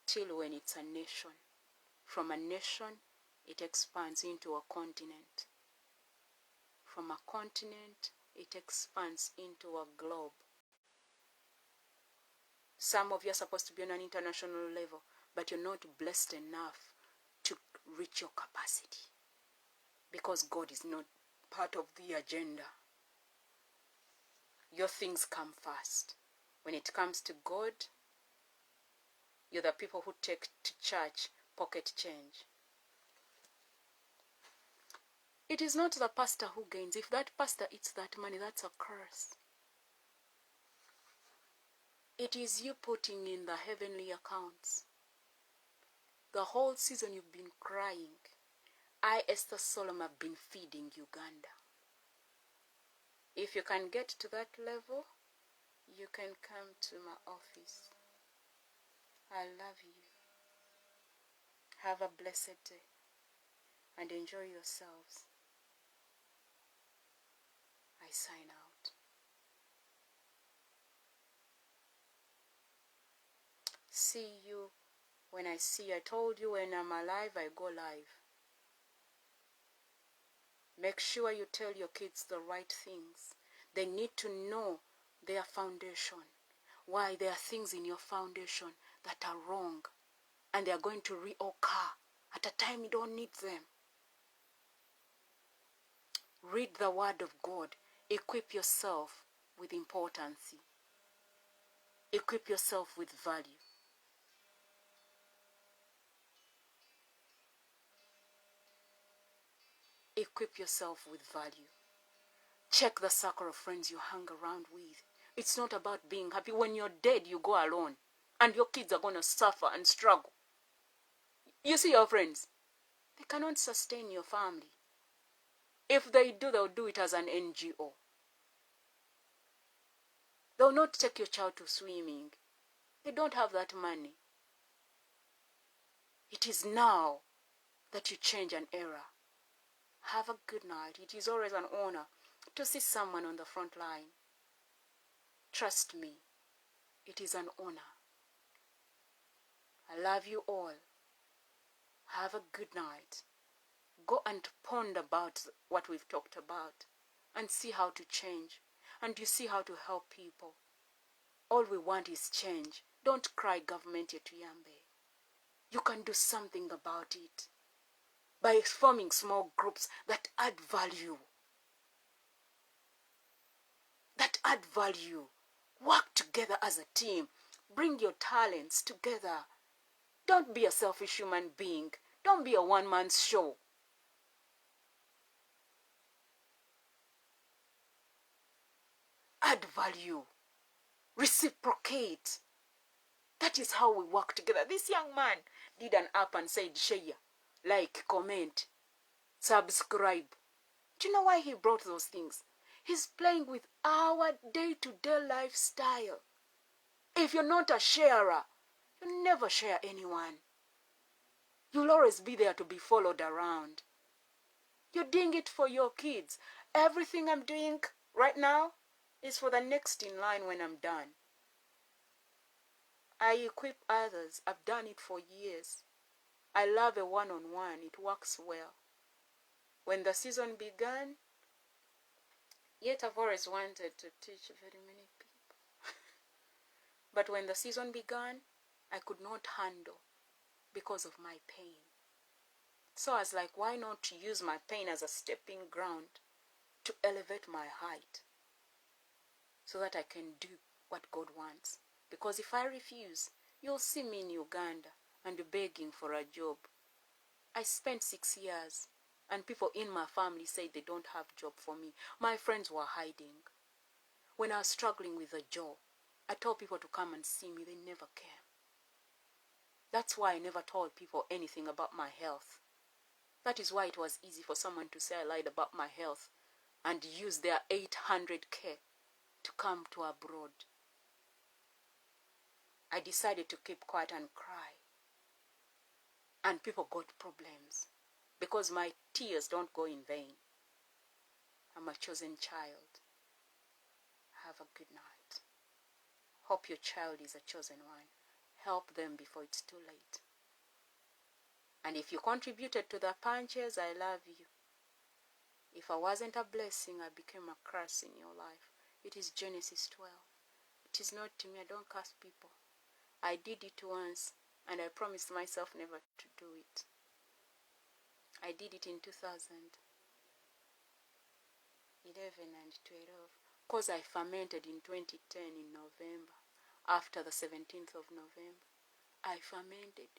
till when it's a nation. From a nation, it expands into a continent. From a continent, it expands into a globe. Some of you are supposed to be on an international level, but you're not blessed enough to reach your capacity because God is not part of the agenda. Your things come first. When it comes to God, you're the people who take to church pocket change. It is not the pastor who gains. If that pastor eats that money, that's a curse. It is you putting in the heavenly accounts. The whole season you've been crying. I, Esther Solome, have been feeding Uganda. If you can get to that level, you can come to my office. I love you. Have a blessed day and enjoy yourselves. I sign out. See you when I see you. I told you when I'm alive, I go live. Make sure you tell your kids the right things. They need to know their foundation. Why there are things in your foundation that are wrong and they are going to reoccur at a time you don't need them. Read the word of God. Equip yourself with importance. Equip yourself with value. Equip yourself with value. Check the circle of friends you hang around with. It's not about being happy. When you're dead, you go alone. And your kids are going to suffer and struggle. You see your friends, they cannot sustain your family. If they do, they'll do it as an NGO. They'll not take your child to swimming. They don't have that money. It is now that you change an era. Have a good night. It is always an honor to see someone on the front line. Trust me, it is an honor. I love you all. Have a good night. Go and ponder about what we've talked about and see how to change. and you see how to help people. All we want is change. Don't cry, government yetuyambe. You can do something about it by forming small groups that add value. That add value. Work together as a team. Bring your talents together. Don't be a selfish human being. Don't be a one-man show. Add value. Reciprocate. That is how we work together. This young man did an app and said share, like, comment, subscribe. Do you know why he brought those things? He's playing with our day-to-day lifestyle. If you're not a sharer, you never share anyone. You'll always be there to be followed around. You're doing it for your kids. Everything I'm doing right now is for the next in line when I'm done. I equip others. I've done it for years. I love a one-on-one. It works well. When the season began, yet I've always wanted to teach very many people. But when the season began, I could not handle because of my pain. So I was like, why not use my pain as a stepping ground to elevate my height so that I can do what God wants? Because if I refuse, you'll see me in Uganda and begging for a job. I spent 6 years and people in my family say they don't have job for me. My friends were hiding. When I was struggling with a jaw, I told people to come and see me. They never came. That's why I never told people anything about my health. That is why it was easy for someone to say I lied about my health and use their 800K to come to abroad. I decided to keep quiet and cry. And people got problems because my tears don't go in vain. I'm a chosen child. Have a good night. Hope your child is a chosen one. Help them before it's too late. And if you contributed to the punches, I love you. If I wasn't a blessing, I became a curse in your life. It is Genesis 12. It is not to me. I don't curse people. I did it once, and I promised myself never to do it. I did it in 2011 and 12, because I fermented in 2010 in November. After the 17th of November, I fermented